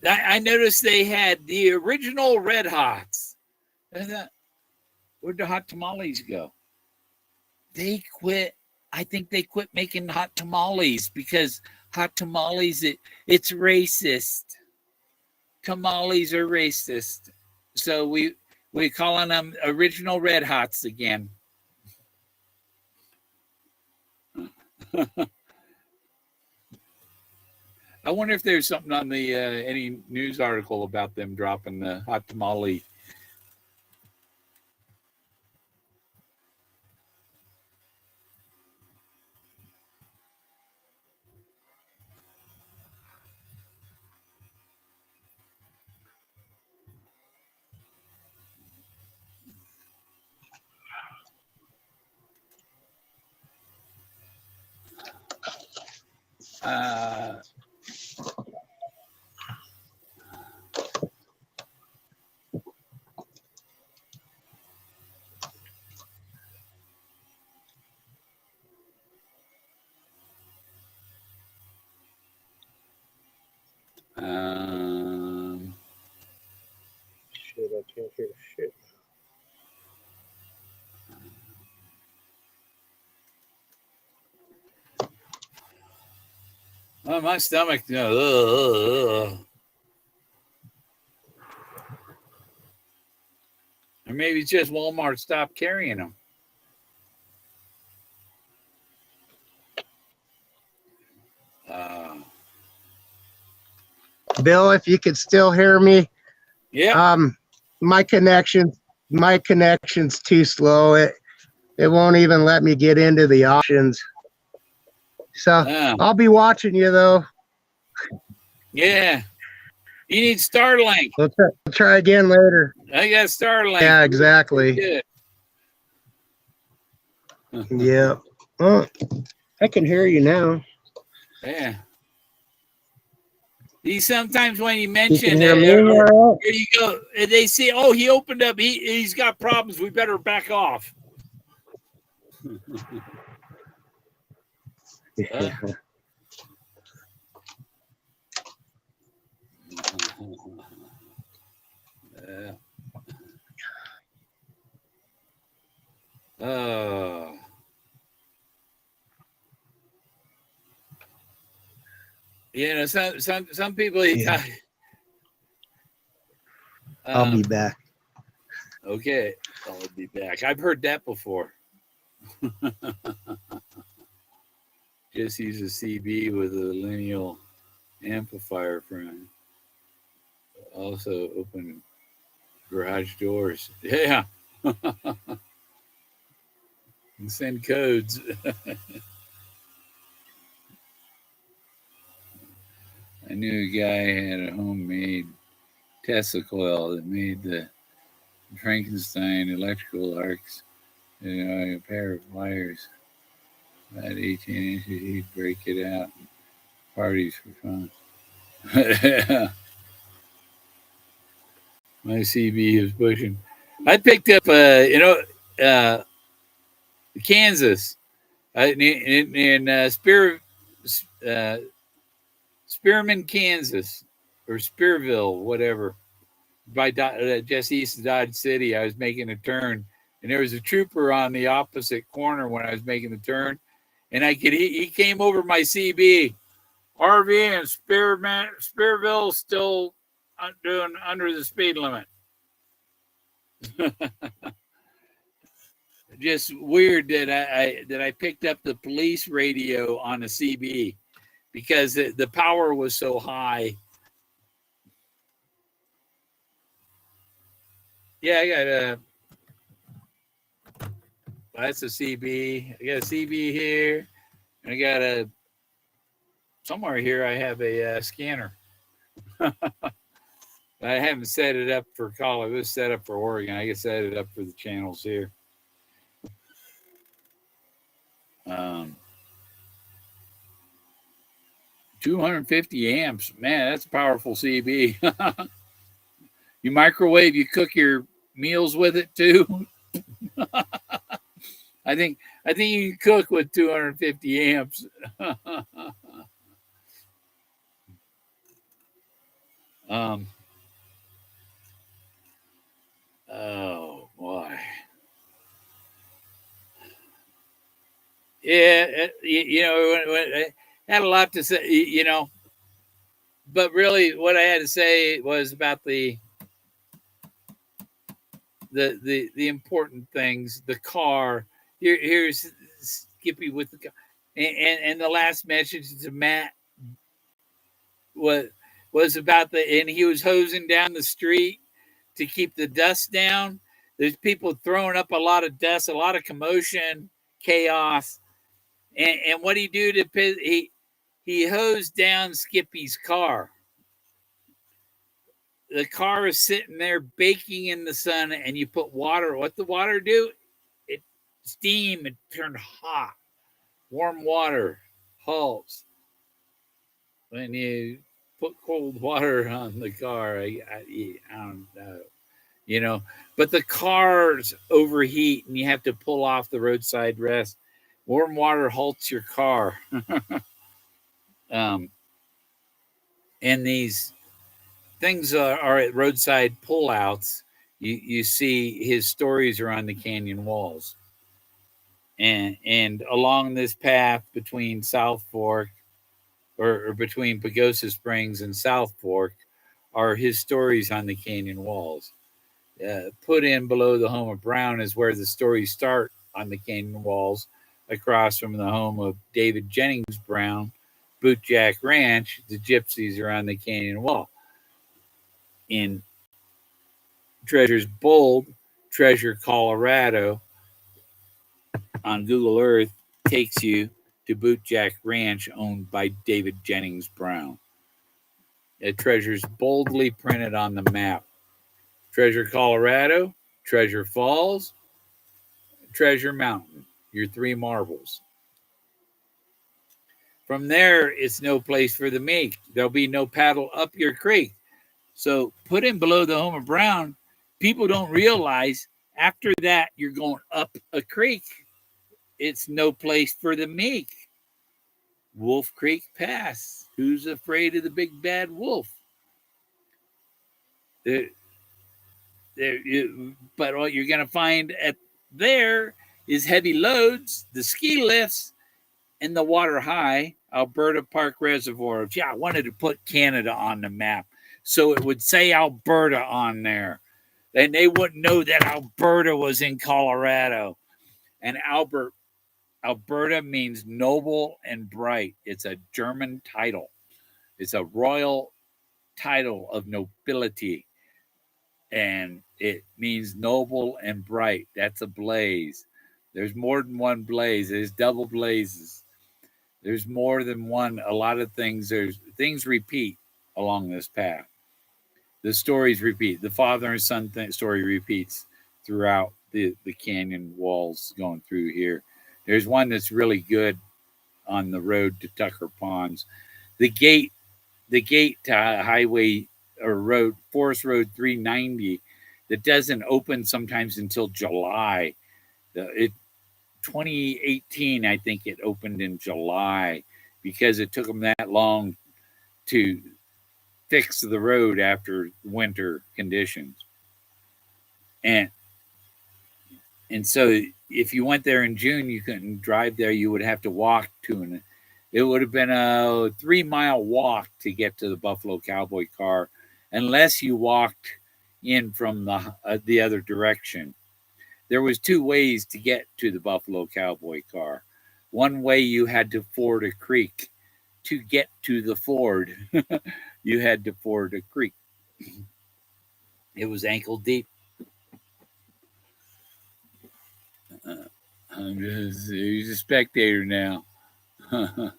I noticed they had the original Red Hots. I thought, where'd the hot tamales go? They quit. I think they quit making hot tamales because hot tamales, it's racist. Tamales are racist. So we calling them original Red Hots again. I wonder if there's something on the any news article about them dropping the hot tamale. Uh, um, Shit, I can't hear shit. oh, my stomach. Or maybe it's just Walmart stopped carrying them. Bill, if you could still hear me, Yeah. my connection's too slow. It won't even let me get into the options. So I'll be watching you though. Yeah. You need Starlink. We'll try again later. I got Starlink. Yeah, exactly. Yeah. Oh, I can hear you now. Yeah. Sometimes when you mention you here you go, they say, "Oh, he opened up. He's got problems. We better back off." Yeah. Oh. You know, some people. Yeah. I'll be back. Okay, I'll be back. I've heard that before. Just use a CB with a lineal amplifier front. Also open garage doors. Yeah. And send codes. I knew a guy had a homemade Tesla coil that made the Frankenstein electrical arcs. You know, a pair of wires about 18 inches. He'd break it out. Parties for fun. My CB is pushing. I picked up, Kansas, in Spearman, Kansas, or Spearville, whatever, by just east of Dodge City. I was making a turn, and there was a trooper on the opposite corner when I was making the turn, and he came over my CB. RV and Spearville still doing under the speed limit. Just weird that I picked up the police radio on a CB because the power was so high. Yeah, I got that's a CB. I got a CB here. And I got somewhere here I have a scanner. I haven't set it up for call. It was set up for Oregon. I can set it up for the channels here. 250 amps. Man, that's a powerful CB. You microwave, you cook your meals with it too. I think you can cook with 250 amps. Um, oh boy, yeah, I had a lot to say, but really, what I had to say was about the important things. The car. Here's Skippy with the car, and the last message to Matt was about and he was hosing down the street to keep the dust down. There's people throwing up a lot of dust, a lot of commotion, chaos, and what do you do to he hosed down Skippy's car. The car is sitting there baking in the sun, and you put water. What the water do? It steam. It turned hot. Warm water halts when you put cold water on the car. I don't know, But the cars overheat, and you have to pull off the roadside rest. Warm water halts your car. um, and these things are at roadside pullouts. You see his stories are on the canyon walls, and along this path between South Fork or between Pagosa Springs and South Fork are his stories on the canyon walls. Put in below the home of Brown is where the stories start on the canyon walls, across from the home of David Jennings Brown, Bootjack Ranch. The gypsies are on the canyon wall. In Treasures Bold, Treasure Colorado on Google Earth takes you to Bootjack Ranch, owned by David Jennings Brown. Treasures boldly printed on the map. Treasure Colorado, Treasure Falls, Treasure Mountain, your three marbles. From there, it's no place for the meek. There'll be no paddle up your creek. So put in below the home of Brown, people don't realize after that you're going up a creek. It's no place for the meek. Wolf Creek Pass. Who's afraid of the big bad wolf? There, but what you're going to find at there is heavy loads, the ski lifts, and the water high Alberta Park Reservoir. Yeah, I wanted to put Canada on the map so it would say Alberta on there. And they wouldn't know that Alberta was in Colorado. And Alberta means noble and bright. It's a German title. It's a royal title of nobility. And it means noble and bright. That's a blaze. There's more than one blaze. There's double blazes. There's more than one. A lot of things. Things repeat along this path. The stories repeat. The father and son story repeats throughout the canyon walls going through here. There's one that's really good on the road to Tucker Ponds. The gate to highway or road, Forest Road 390, that doesn't open sometimes until July. 2018, I think it opened in July because it took them that long to fix the road after winter conditions. And so if you went there in June, you couldn't drive there. You would have to walk to an. It would have been a 3-mile walk to get to the Buffalo Cowboy car, unless you walked in from the other direction. There was two ways to get to the Buffalo Cowboy car. One way you had to ford a creek. To get to the ford, you had to ford a creek. It was ankle deep. He's a spectator now. A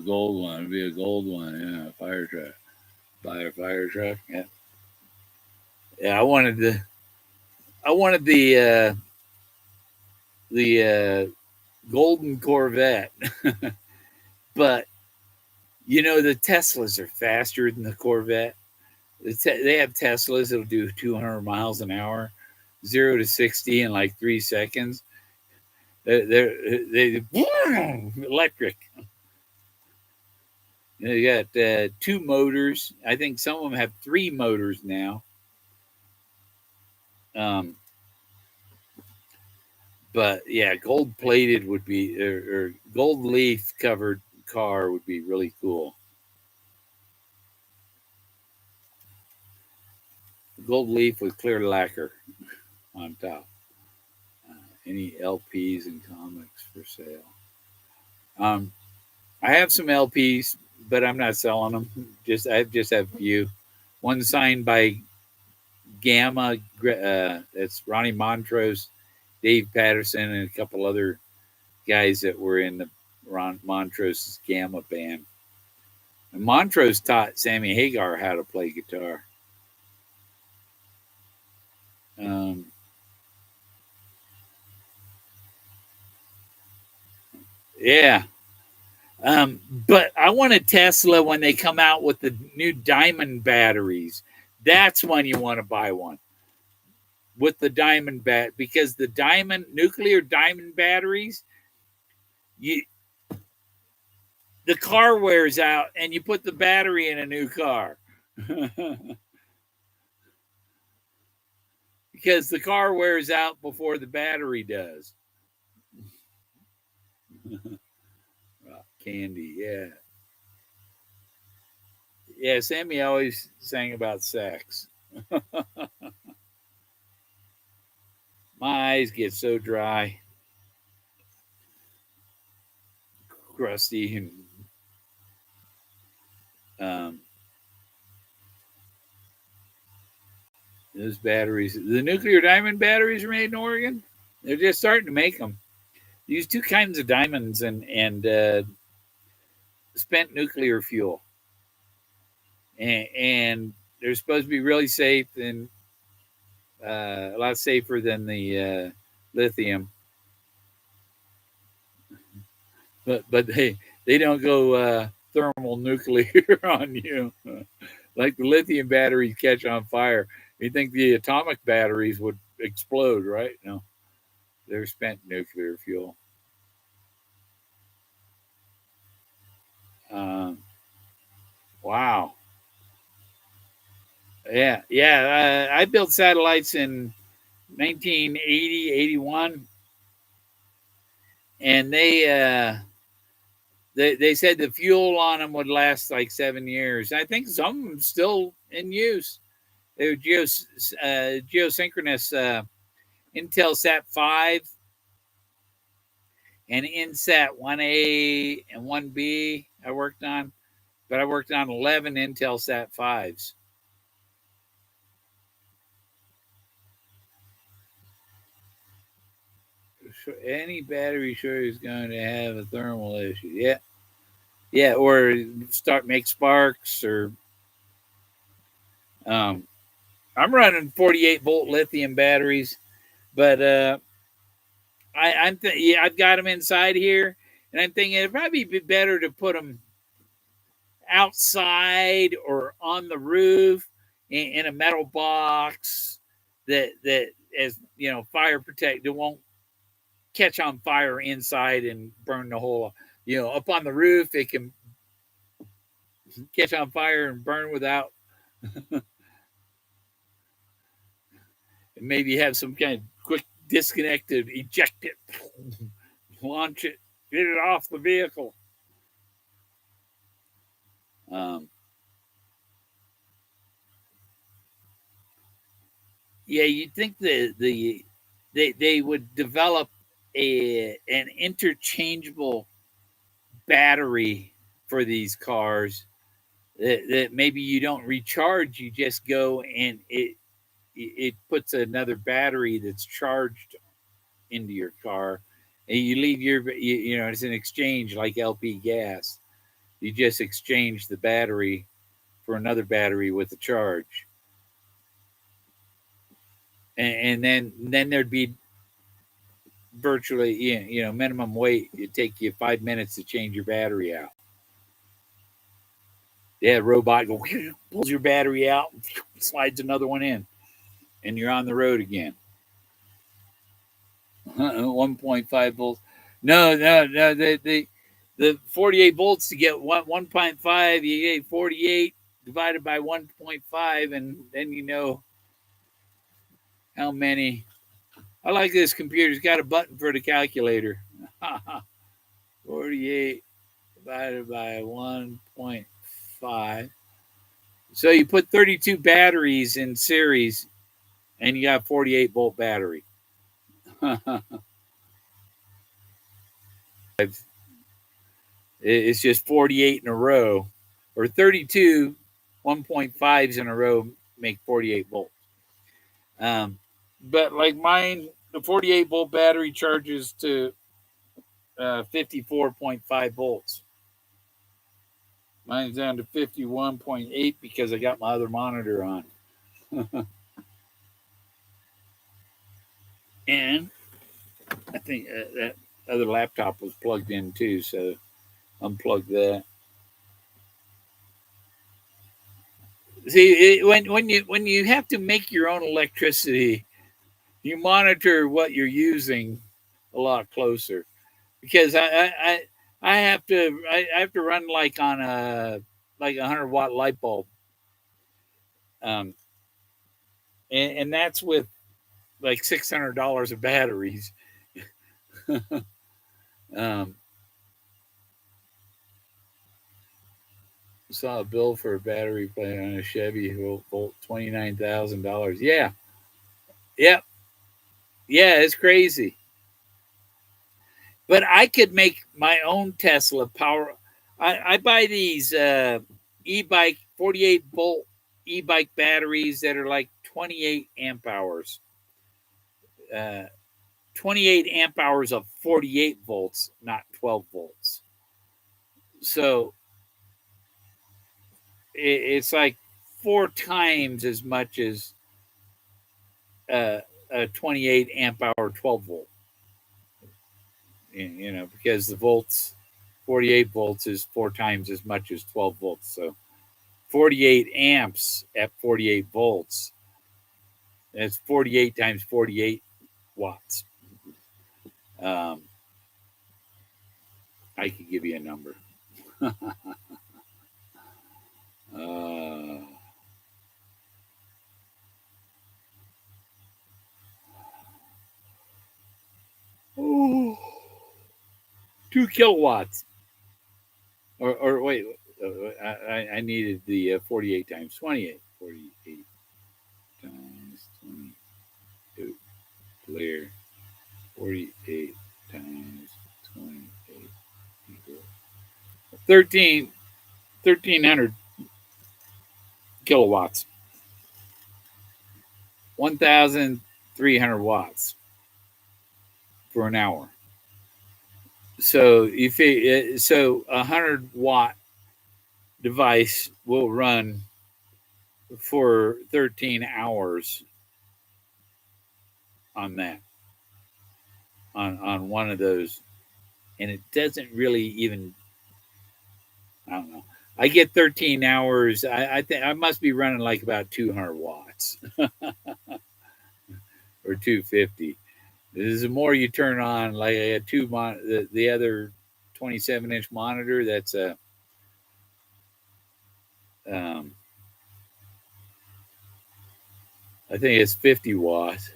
gold one. It'd be a gold one. Yeah, fire truck. Buy a fire truck. Yeah. Yeah, I wanted the golden Corvette, but the Teslas are faster than the Corvette. They have Teslas that'll do 200 miles an hour, 0 to 60 in like 3 seconds. They electric. They got 2 motors. I think some of them have 3 motors now. Um, but yeah, gold plated would be, or gold leaf covered car would be really cool. Gold leaf with clear lacquer on top. Any LPs and comics for sale? Um, I have some LPs, but I'm not selling them. I just have a few. One signed by Gamma. That's Ronnie Montrose, Dave Patterson, and a couple other guys that were in the Ron Montrose's Gamma band. And Montrose taught Sammy Hagar how to play guitar. Um, yeah. But I want a Tesla when they come out with the new diamond batteries. That's when you want to buy one with the diamond because the diamond nuclear diamond batteries, you the car wears out and you put the battery in a new car. Because the car wears out before the battery does. Candy, yeah. Yeah, Sammy always sang about sex. My eyes get so dry, crusty, and um, those batteries. The nuclear diamond batteries are made in Oregon. They're just starting to make them. Use 2 kinds of diamonds and spent nuclear fuel, and they're supposed to be really safe and a lot safer than the lithium. But they don't go thermal nuclear on you like the lithium batteries catch on fire. You think the atomic batteries would explode, right? No, they're spent nuclear fuel. Um, wow. Yeah. I built satellites in 1980, 81, and they said the fuel on them would last like 7 years. I think some of them still in use. They were geosynchronous Intelsat 5 and InSat 1A and 1B. I worked on, but I worked on 11 Intelsat 5s. Any battery sure is going to have a thermal issue. Yeah, or make sparks or. Um, I'm running 48-volt lithium batteries, but I've got them inside here, and I'm thinking it'd probably be better to put them outside or on the roof in a metal box that as fire protect. It won't catch on fire inside and burn the whole. Up on the roof, it can catch on fire and burn without. Maybe have some kind of quick disconnect to eject it, launch it, get it off the vehicle. Um, yeah, you'd think they would develop an interchangeable battery for these cars that maybe you don't recharge, you just go and it puts another battery that's charged into your car, and you leave it's an exchange like LP gas. You just exchange the battery for another battery with a charge, and then there'd be virtually minimum wait. It'd take you 5 minutes to change your battery out. Yeah, robot pulls your battery out, slides another one in, and you're on the road again. 1.5 volts. No. the 48 volts to get 1.5, you get 48 divided by 1.5, and then you know how many. I like this computer. It's got a button for the calculator. 48 divided by 1.5. So you put 32 batteries in series, and you got 48-volt battery. It's just 48 in a row, or 32 1.5s in a row make 48 volt. But like mine, the 48-volt battery charges to 54.5 volts. Mine's down to 51.8 because I got my other monitor on. And I think that other laptop was plugged in too, so unplug that. See, when you have to make your own electricity, you monitor what you're using a lot closer, because I have to run like on a 100-watt light bulb, um, and that's with like $600 of batteries. um, Saw a bill for a battery plate on a Chevy Volt, $29,000. Yeah, yep, yeah, it's crazy. But I could make my own Tesla power. I buy these e-bike 48-volt e-bike batteries that are like 28 amp hours. Uh, 28 amp hours of 48 volts, not 12 volts. So it's like 4 times as much as a 28 amp hour 12 volt. You know, because the volts, 48 volts is 4 times as much as 12 volts. So 48 amps at 48 volts. It's 48 times 48 watts. Um, I could give you a number. uh, oh, 2 kilowatts. Or wait, I needed the 48 times 28. 48 times 22. Clear. 48 times 28 equals 1,300 kilowatts. 1,300 watts for an hour. So if so, 100-watt device will run for 13 hours on that, on one of those, and it doesn't really even. I don't know. I get 13 hours. I think I must be running like about 200 watts or 250. This is the more you turn on, like I had the other 27-inch monitor. That's a um, I think it's 50 watts.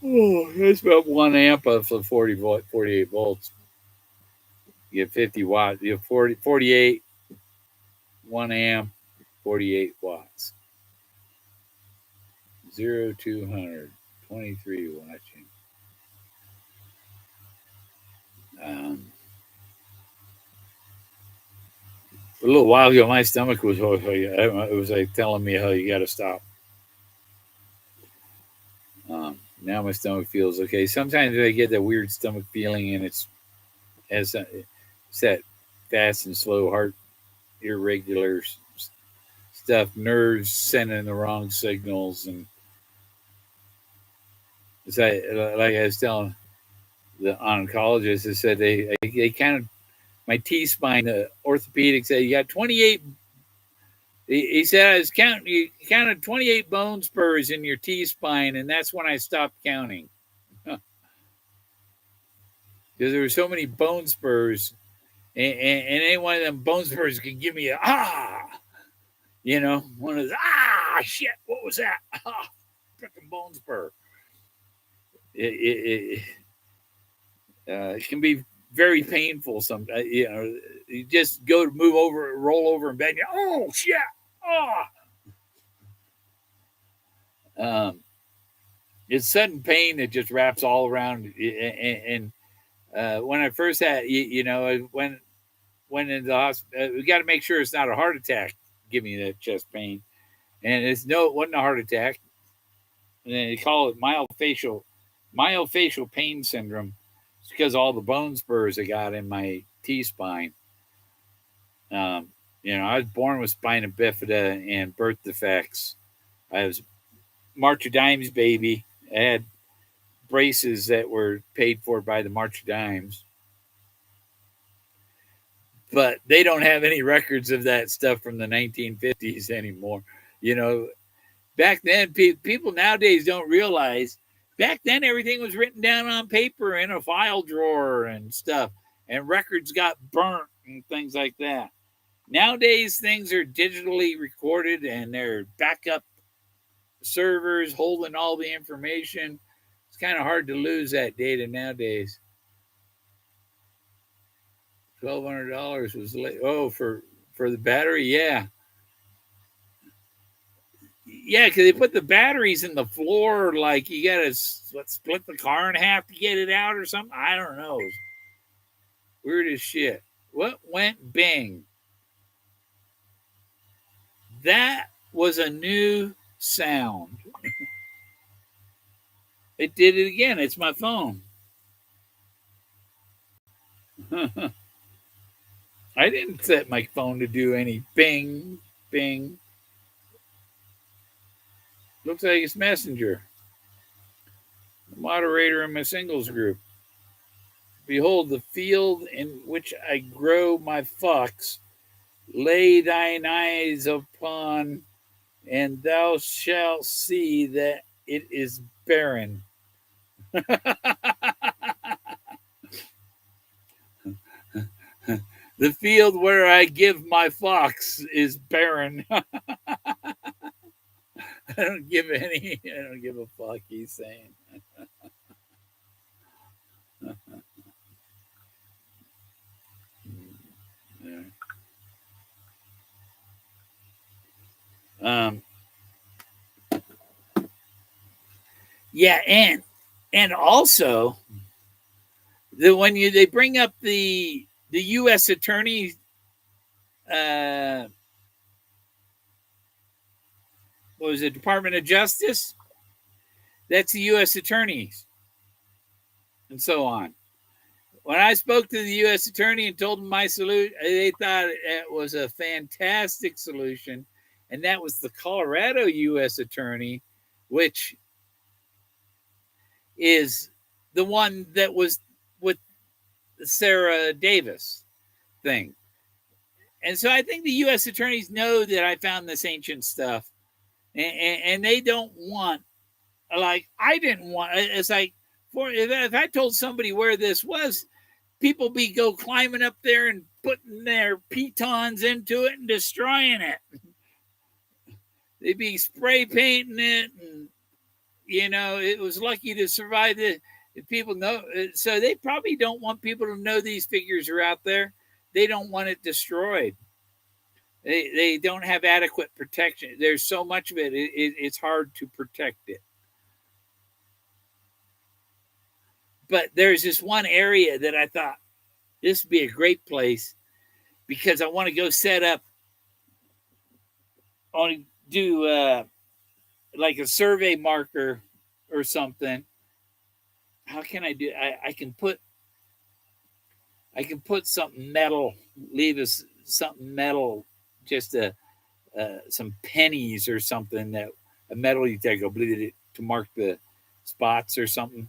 Oh, that's about 1 amp of the 48 volts. You get 50 watts. You have 48, 1 amp, 48 watts. 0-200, 23 watching. Um, a little while ago, my stomach was it was like telling me how you got to stop. Now my stomach feels okay. Sometimes I get that weird stomach feeling, and it's that fast and slow heart irregular stuff, nerves sending the wrong signals, and it's like I was telling the oncologist, I said they kind of my T spine. The orthopedic said you got 28. He said I was counting. You counted 28 bone spurs in your T spine, and that's when I stopped counting. because there were so many bone spurs, and any one of them bone spurs could give me a one of those shit. What was that? Freaking bone spur. It can be very painful sometimes. You just go to move over, roll over in bed, and oh shit, um, it's sudden pain that just wraps all around. And when I first had, when in the hospital, we got to make sure it's not a heart attack giving you that chest pain, and it wasn't a heart attack. And they call it myofascial pain syndrome. It's because all the bone spurs I got in my T spine. I was born with spina bifida and birth defects. I was March of Dimes baby. I had braces that were paid for by the March of Dimes, but they don't have any records of that stuff from the 1950s anymore. Back then, people nowadays don't realize back then everything was written down on paper in a file drawer and stuff, and records got burnt and things like that. Nowadays, things are digitally recorded and they're backup servers holding all the information. It's kind of hard to lose that data nowadays. $1,200 was late. Oh, for the battery, yeah. Yeah, because they put the batteries in the floor, like you gotta split the car in half to get it out or something. I don't know. Weird as shit. What went bing? That was a new sound. It did it again. It's my phone. I didn't set my phone to do any bing, bing. Looks like it's Messenger. The moderator in my singles group. Behold the field in which I grow my fox. Lay thine eyes upon, and thou shalt see that it is barren. The field where I give my fox is barren. I don't give a fuck, he's saying. Um, yeah, and also when they bring up the U.S. attorney, what was it, Department of Justice? That's the U.S. attorneys, and so on. When I spoke to the U.S. attorney and told them my solution, they thought it was a fantastic solution, and that was the Colorado U.S. attorney, which is the one that was with the Sarah Davis thing. And so I think the U.S. attorneys know that I found this ancient stuff, and they don't want, like, I didn't want. It's like, if I told somebody where this was, people go climbing up there and putting their pitons into it and destroying it. They'd be spray painting it, and it was lucky to survive it. If people know, so they probably don't want people to know these figures are out there. They don't want it destroyed. They don't have adequate protection. There's so much of it, it's hard to protect it. But there's this one area that I thought this would be a great place because I want to go set up. I want to do like a survey marker or something. How can I do? I can put something metal. Leave us something metal, just some pennies or something, that a metal detector to mark the spots or something.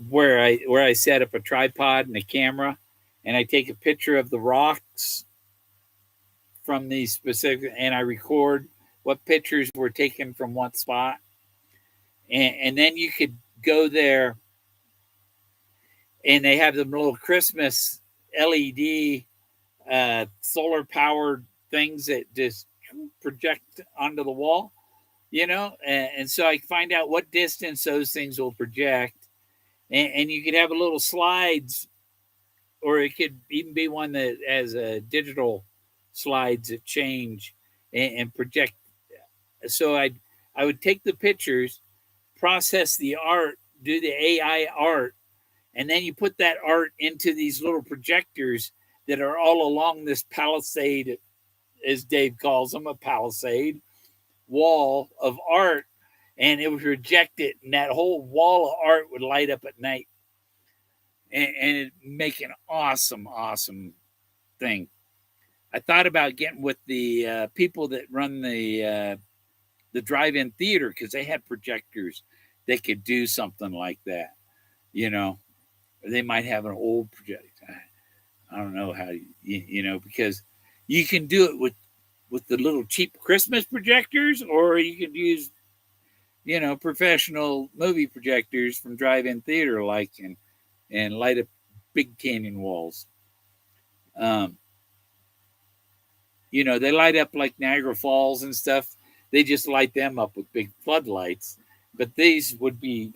Where I set up a tripod and a camera, and I take a picture of the rocks from these specific, and I record what pictures were taken from what spot, and then you could go there and they have them little Christmas LED solar powered things that just project onto the wall, and so I find out what distance those things will project, and you could have a little slides, or it could even be one that has a digital slides that change and project. So I would take the pictures, process the art, do the AI art, and then you put that art into these little projectors that are all along this palisade, as Dave calls them, a palisade wall of art, and it would project it, and that whole wall of art would light up at night, and it'd make an awesome, awesome thing. I thought about getting with the people that run the drive-in theater, because they had projectors that could do something like that. You know, they might have an old projector. I don't know how because you can do it with the little cheap Christmas projectors, or you could use professional movie projectors from drive-in theater, like and light up big canyon walls. Um, they light up like Niagara Falls and stuff. They just light them up with big floodlights, but these would be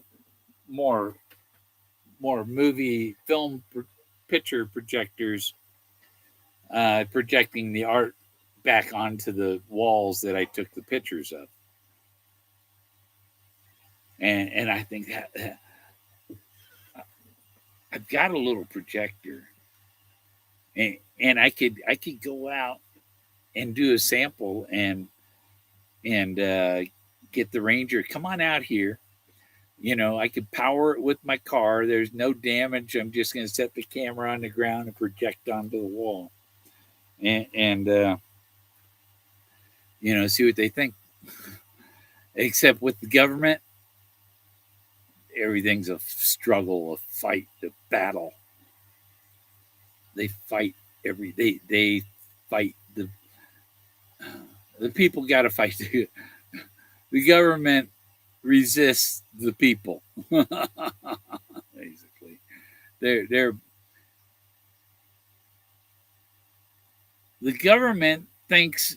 more movie film picture projectors, projecting the art back onto the walls that I took the pictures of. And I think that I've got a little projector, and I could go out and do a sample and get the ranger come on out here. I could power it with my car. There's no damage. I'm just going to set the camera on the ground and project onto the wall, and see what they think. Except with the government, everything's a struggle, a fight, a battle. They fight they fight the people got to fight. The government resists the people. Basically, they're the government thinks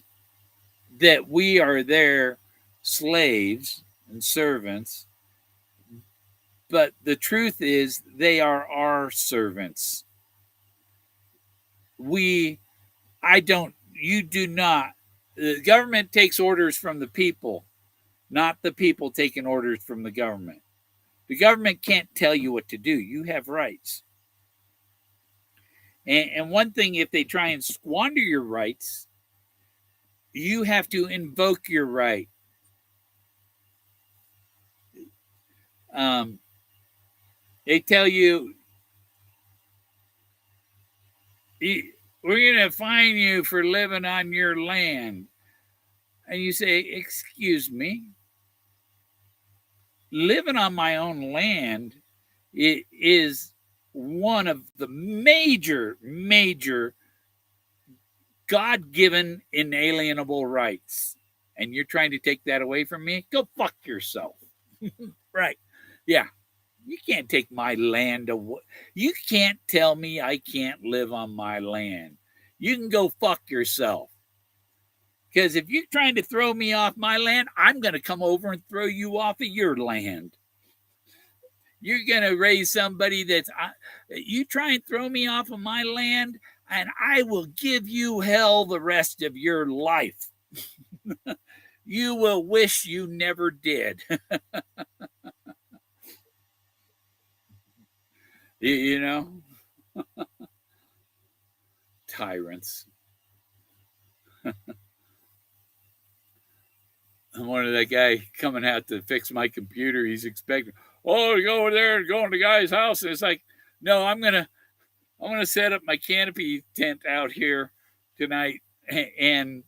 that we are their slaves and servants, but the truth is they are our servants. You do not. The government takes orders from the people, not the people taking orders from the government. The government can't tell you what to do. You have rights. And one thing, if they try and squander your rights, you have to invoke your right. They tell you, we're going to fine you for living on your land. And you say, excuse me? Living on my own land, it is one of the major God-given inalienable rights. And you're trying to take that away from me? Go fuck yourself. Right. Yeah. You can't take my land away. You can't tell me I can't live on my land. You can go fuck yourself. Because if you're trying to throw me off my land, I'm going to come over and throw you off of your land. You're going to raise somebody you try and throw me off of my land, and I will give you hell the rest of your life. You will wish you never did. You know? Tyrants. I'm one of that guy coming out to fix my computer. He's expecting, oh, you go over there and go in the guy's house. And it's like, no, I'm gonna set up my canopy tent out here tonight, and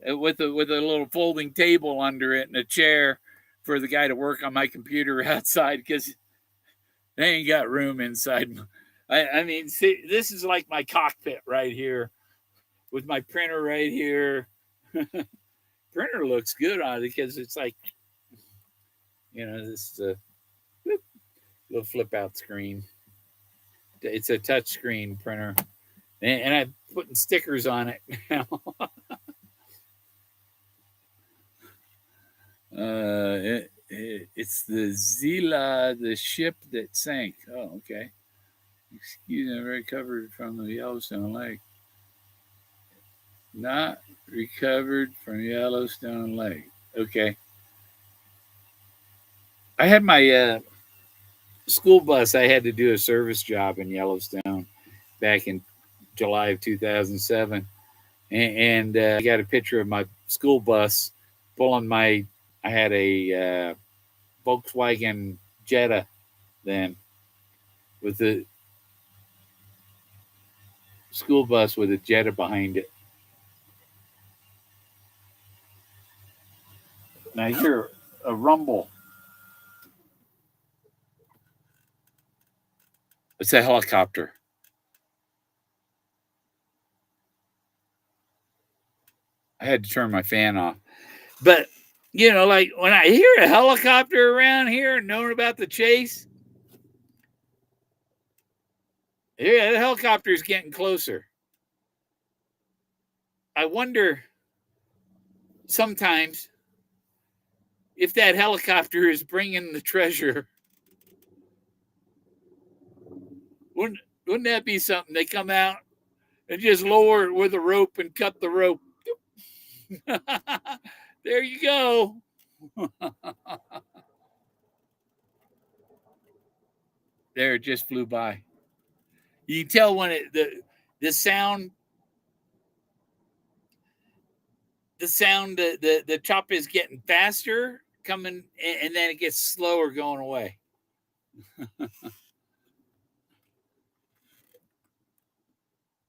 with a little folding table under it and a chair for the guy to work on my computer outside, because they ain't got room inside. I mean, see, this is like my cockpit right here with my printer right here. Printer looks good on it because it's like, this little flip out screen. It's a touch screen printer, and I'm putting stickers on it now. It's the Zila, the ship that sank. Oh, okay. Excuse me, recovered from the Yellowstone Lake. Not recovered from Yellowstone Lake. Okay. I had my school bus. I had to do a service job in Yellowstone back in July of 2007. And I got a picture of my school bus pulling my, I had a Volkswagen Jetta then with the school bus with a Jetta behind it. Now I hear a rumble. It's a helicopter. I had to turn my fan off. But, like when I hear a helicopter around here, knowing about the chase, yeah, the helicopter's getting closer. I wonder sometimes if that helicopter is bringing the treasure. Wouldn't that be something? They come out and just lower it with a rope and cut the rope. There you go. There, it just flew by. You can tell when the sound the chop is getting faster coming, and then it gets slower going away.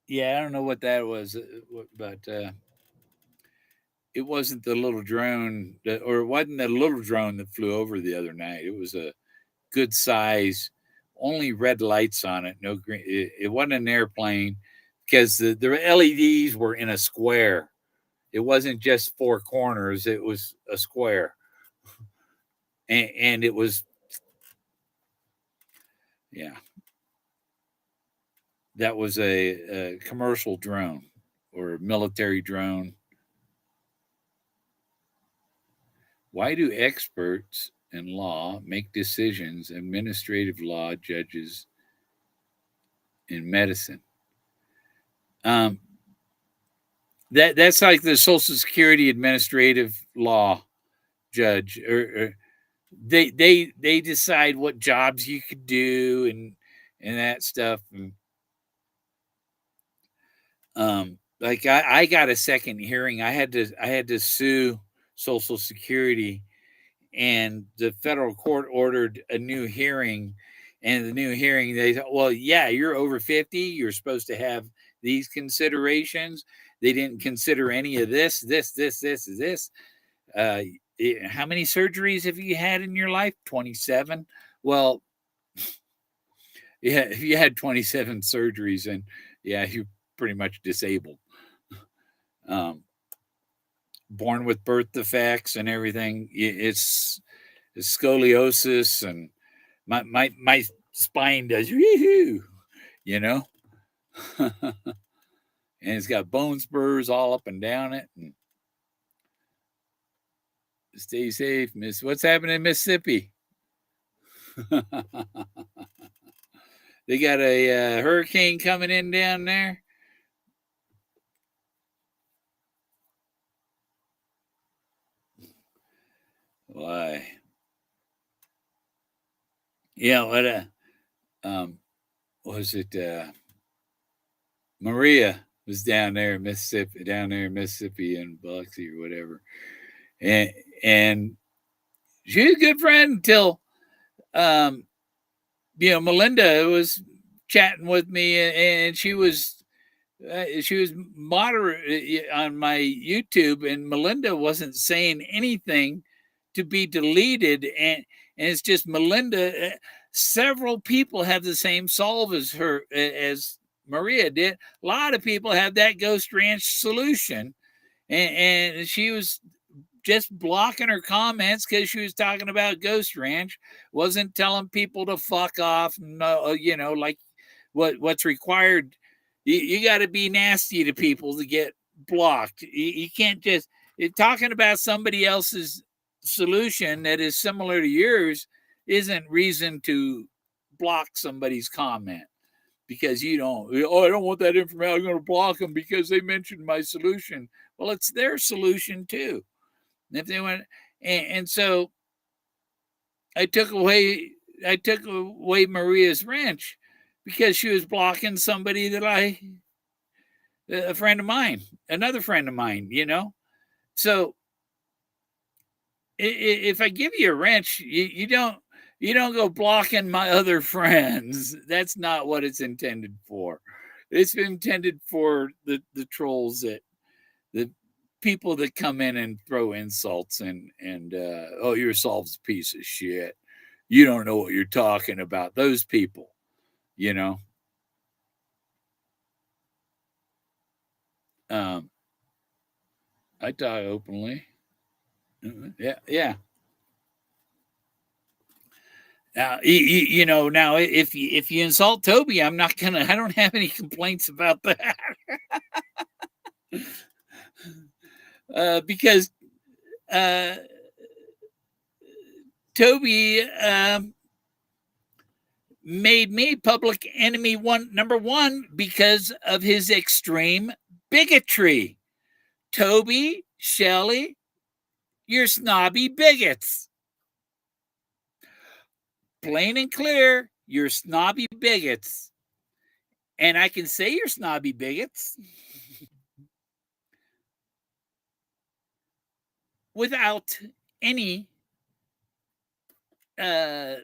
Yeah, I don't know what that was, but it wasn't the little drone, or it wasn't the little drone that flew over the other night. It was a good size, only red lights on it, no green. It wasn't an airplane because the LEDs were in a square. It wasn't just four corners; it was a square, and it was, yeah, that was a commercial drone or military drone. Why do experts in law make decisions, administrative law judges in medicine? That's like the Social Security administrative law judge, or they decide what jobs you could do and that stuff. And like I got a second hearing. I had to sue Social Security, and the federal court ordered a new hearing. And the new hearing, they thought, well, yeah, you're over 50. You're supposed to have these considerations. They didn't consider any of this. How many surgeries have you had in your life? 27. Well, yeah, if you had 27 surgeries, and yeah, you're pretty much disabled. Born with birth defects and everything. It's scoliosis, and my spine does wee-hoo, and it's got bone spurs all up and down it. And stay safe, Miss. What's happening in Mississippi? They got a hurricane coming in down there. Why? Yeah, what was it? Maria was down there in Mississippi in Biloxi or whatever, and she was a good friend until Melinda was chatting with me, and she was moderate on my YouTube, and Melinda wasn't saying anything to be deleted, and it's just Melinda. Several people have the same solve as her, as Maria did. A lot of people have that Ghost Ranch solution, and she was just blocking her comments because she was talking about Ghost Ranch, wasn't telling people to fuck off. No, like what's required. You got to be nasty to people to get blocked. You can't just talking about somebody else's solution that is similar to yours isn't reason to block somebody's comment because you don't. Oh, I don't want that information. I'm going to block them because they mentioned my solution. Well, it's their solution too. If they want, and so I took away Maria's wrench because she was blocking somebody that a friend of mine, another friend of mine, So if I give you a wrench, you don't go blocking my other friends. That's not what it's intended for. It's intended for the trolls, that the people that come in and throw insults and oh, your solve's a piece of shit. You don't know what you're talking about. Those people, I talk openly. Yeah. Now, now if you insult Toby, I don't have any complaints about that. Because Toby made me public enemy number one because of his extreme bigotry. Toby, Shelley, you're snobby bigots. Plain and clear, you're snobby bigots. And I can say you're snobby bigots without any I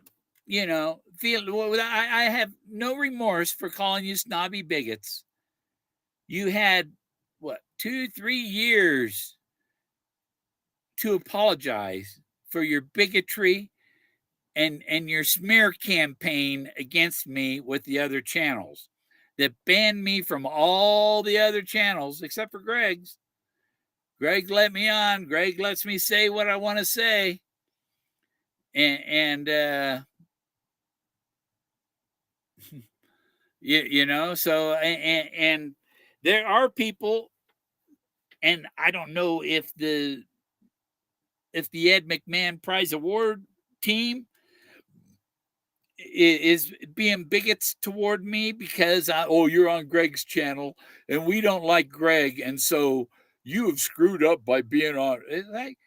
have no remorse for calling you snobby bigots. You had 2-3 years to apologize for your bigotry and your smear campaign against me with the other channels that banned me from all the other channels except for Greg's. Greg let me on. Greg lets me say what I want to say. And so and there are people, and I don't know if the Ed McMahon Prize Award team is being bigots toward me because you're on Greg's channel and we don't like Greg, and so you have screwed up by being on. Like,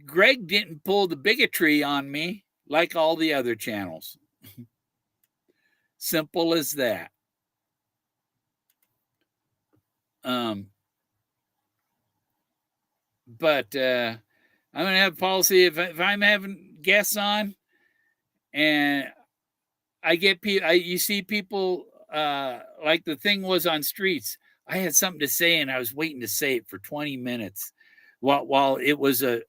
Greg didn't pull the bigotry on me like all the other channels. Simple as that. But I'm going to have a policy if I'm having guests on and I get people, you see people like the thing was on Streets. I had something to say and I was waiting to say it for 20 minutes while it was a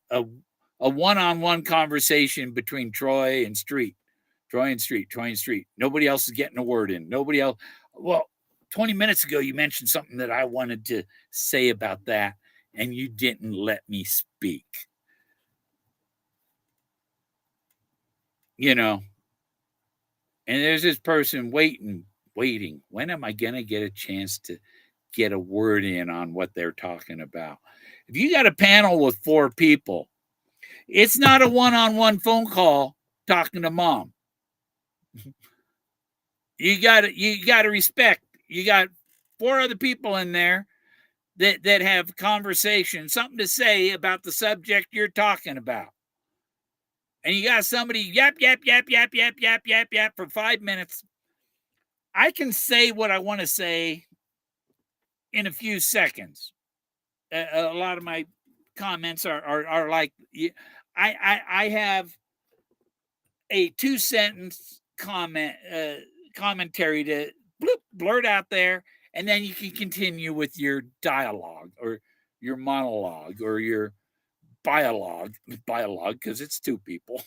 one-on-one conversation between Troy and Street. Nobody else is getting a word in. Nobody else. Well, 20 minutes ago, you mentioned something that I wanted to say about that, and you didn't let me speak. And there's this person waiting. When am I going to get a chance to get a word in on what they're talking about? If you got a panel with 4 people, it's not a one-on-one phone call talking to mom. You got to respect. You got 4 other people in there that have conversation, something to say about the subject you're talking about. And you got somebody yap for 5 minutes. I can say what I want to say in a few seconds. A lot of my comments are like, I have a 2-sentence commentary to blurt out there, and then you can continue with your dialogue or your monologue or your biologue because it's 2 people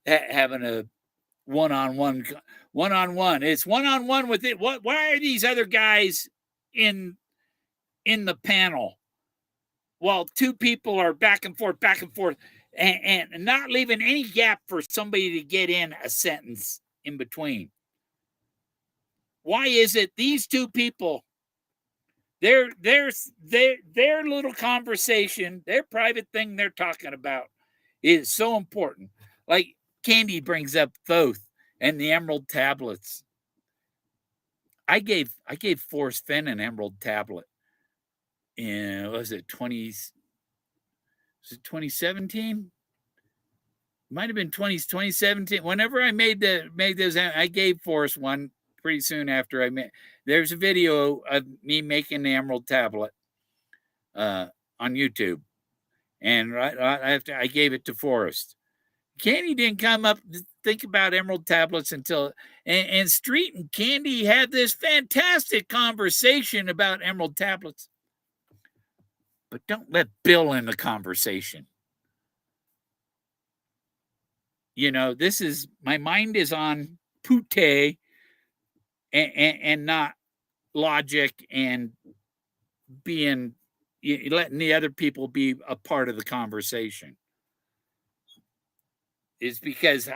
having a one-on-one. It's one-on-one with it. Why are these other guys in the panel while two people are back and forth, and not leaving any gap for somebody to get in a sentence in between. Why is it these two people, their little conversation, their private thing they're talking about is so important? Like Candy brings up Thoth and the emerald tablets. I gave Forrest Fenn an emerald tablet in, was it 2017? Might have been 2017. Whenever I made those, I gave Forrest one pretty soon after I made. There's a video of me making the emerald tablet on YouTube, and right after I gave it to Forrest. Candy didn't come up to think about emerald tablets until, and Street and Candy had this fantastic conversation about emerald tablets. But don't let Bill in the conversation. You know, this is, my mind is on pute and not logic and being, letting the other people be a part of the conversation. Is because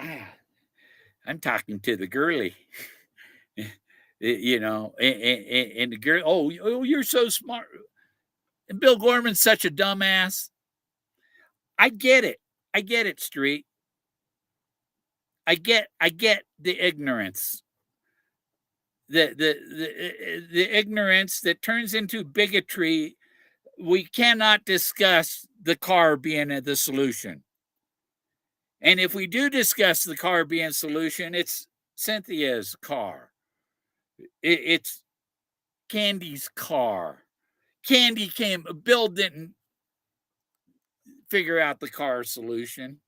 I'm talking to the girly, you know, and the girl, oh, you're so smart. And Bill Gorman's such a dumbass. I get it, Street. I get the ignorance. The ignorance that turns into bigotry. We cannot discuss the car being the solution. And if we do discuss the car being solution, it's Cynthia's car. It's Candy's car. Bill didn't figure out the car solution.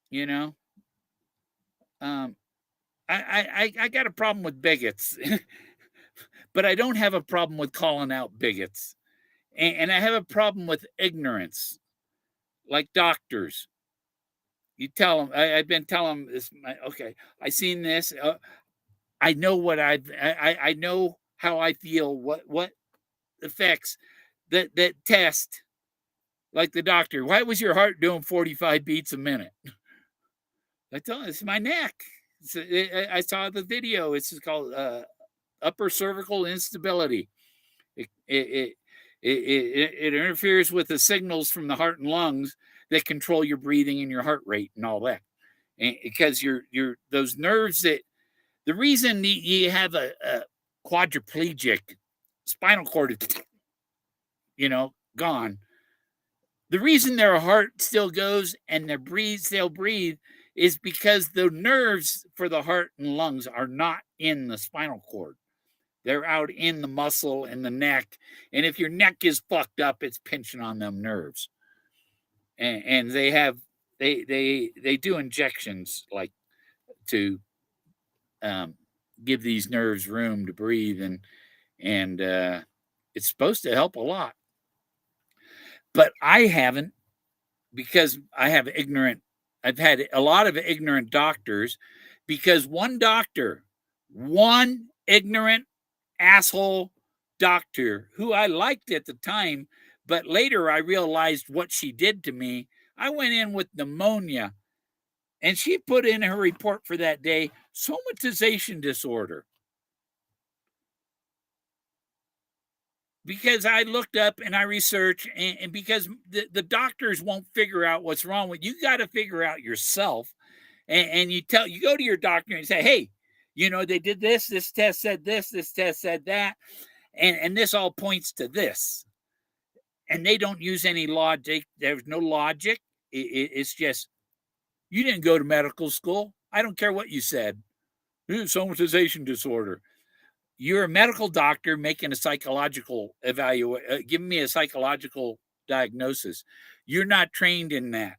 You know? I got a problem with bigots, but I don't have a problem with calling out bigots. And I have a problem with ignorance, like doctors. You tell them, I've been telling them this, okay, I seen this. I know what I know how I feel, what affects that test. Like the doctor, why was your heart doing 45 beats a minute? I tell him, it's my neck. I saw the video. It's called upper cervical instability. It interferes with the signals from the heart and lungs that control your breathing and your heart rate and all that. And because you're those nerves that, the reason you have a quadriplegic spinal cord, gone. The reason their heart still goes and they'll breathe is because the nerves for the heart and lungs are not in the spinal cord. They're out in the muscle and the neck. And if your neck is fucked up, it's pinching on them nerves. And they do injections like to give these nerves room to breathe, and it's supposed to help a lot. But I haven't, because I've had a lot of ignorant doctors, because one ignorant asshole doctor who I liked at the time, but later I realized what she did to me. I went in with pneumonia, and she put in her report for that day, somatization disorder. Because I looked up and I researched, and because the doctors won't figure out what's wrong with you, got to figure out yourself. And you go to your doctor and say, hey, they did this test said this test said that, and this all points to this. And they don't use any logic. There's no logic. It's just, you didn't go to medical school. I don't care what you said. Somatization disorder. You're a medical doctor making a psychological evaluation, giving me a psychological diagnosis. You're not trained in that.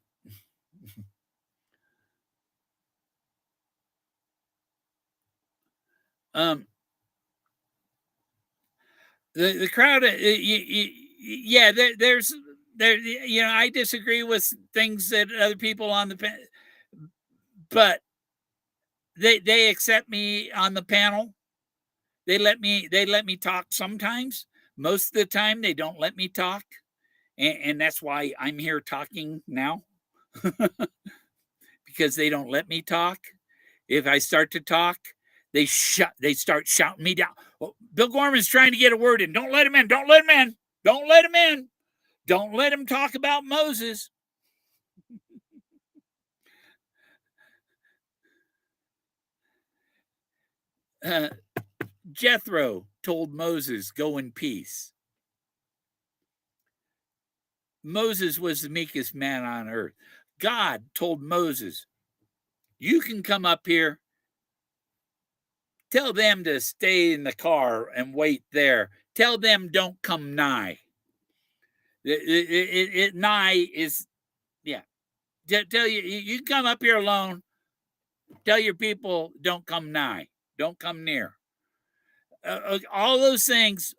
The crowd, yeah, there's I disagree with things that other people on the but they accept me on the panel. They let me talk sometimes. most of the time they don't let me talk, and that's why I'm here talking now. Because they don't let me talk. If I start to talk, they start shouting me down. Oh, Bill Gorman's trying to get a word in. Don't let him in. Don't let him in. Don't let him in. Don't let him talk about Moses. Jethro told Moses, "Go in peace." Moses was the meekest man on earth. God told Moses, "You can come up here. Tell them to stay in the car and wait there. Tell them don't come nigh." Nigh is, yeah. Tell you come up here alone. Tell your people don't come nigh. Don't come near. All those things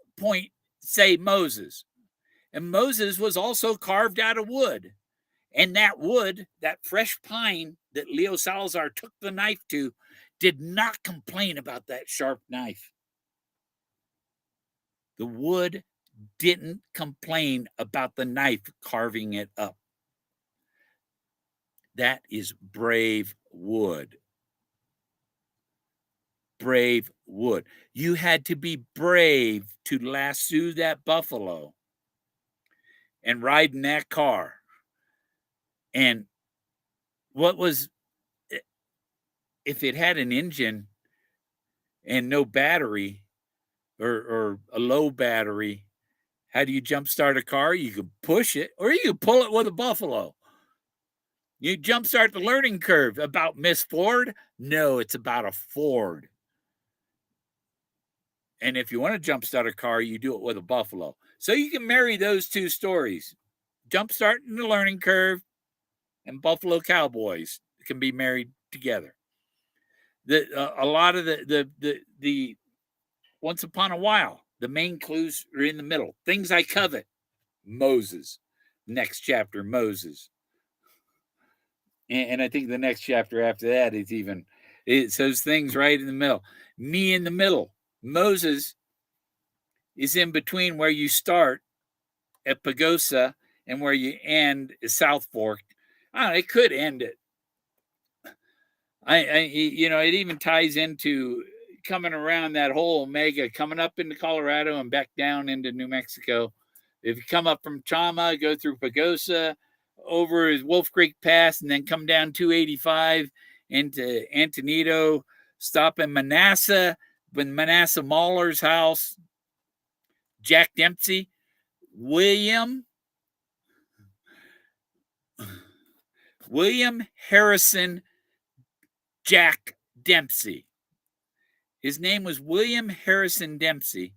say Moses. And Moses was also carved out of wood. And that wood, that fresh pine that Leo Salazar took the knife to, did not complain about that sharp knife. The wood didn't complain about the knife carving it up. That is brave wood. Brave wood. You had to be brave to lasso that buffalo and ride in that car. And what was, if it had an engine and no battery or a low battery, how do you jump start a car? You could push it or you could pull it with a buffalo. You jump start the learning curve. About Miss Ford? No, it's about a Ford. And if you want to jump start a car, you do it with a buffalo. So you can marry those two stories. Jump starting the learning curve and buffalo cowboys can be married together. A lot of the once upon a while, the main clues are in the middle. Things I covet. Moses. Next chapter, Moses. And I think the next chapter after that is even, it says things right in the middle. Me in the middle. Moses is in between where you start at Pagosa and where you end is South Fork. I don't know, it could end it. It even ties into coming around that whole Omega, coming up into Colorado and back down into New Mexico. If you come up from Chama, go through Pagosa, over Wolf Creek Pass, and then come down 285 into Antonito, stop in Manassas, when Manassas Mahler's house, Jack Dempsey, William Harrison Jack Dempsey. His name was William Harrison Dempsey,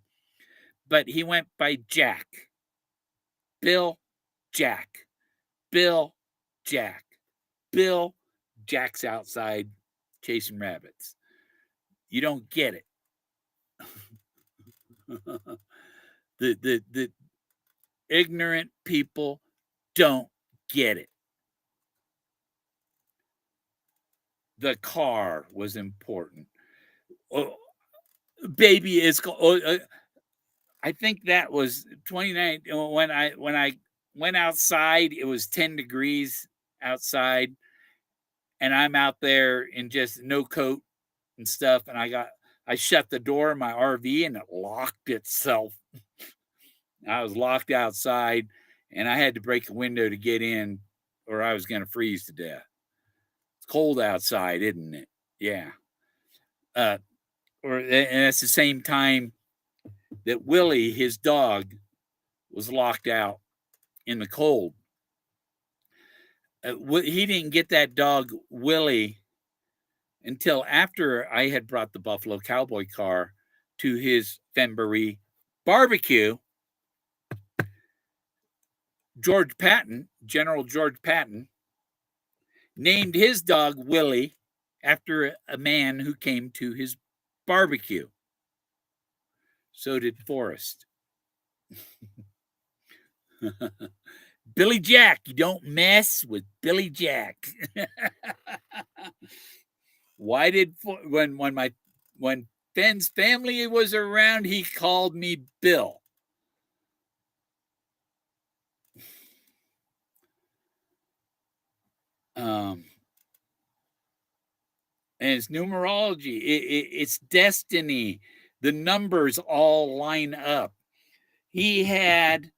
but he went by Jack. Bill Jack. Bill Jack. Bill Jack's outside chasing rabbits. You don't get it. the ignorant people don't get it. The car was important. Oh, baby is. I think that was 29 when I went outside. It was 10 degrees outside, and I'm out there in just no coat and stuff. And I shut the door of my RV, and it locked itself. I was locked outside, and I had to break a window to get in, or I was going to freeze to death. It's cold outside, isn't it? Yeah. And that's the same time that Willie, his dog, was locked out in the cold. He didn't get that dog, Willie, until after I had brought the Buffalo Cowboy car to his Fenbury barbecue. General George Patton, named his dog Willie after a man who came to his barbecue. So did Forrest. Billy Jack. You don't mess with Billy Jack. Why did when Fenn's family was around, he called me Bill? And it's numerology. It's destiny. The numbers all line up. He had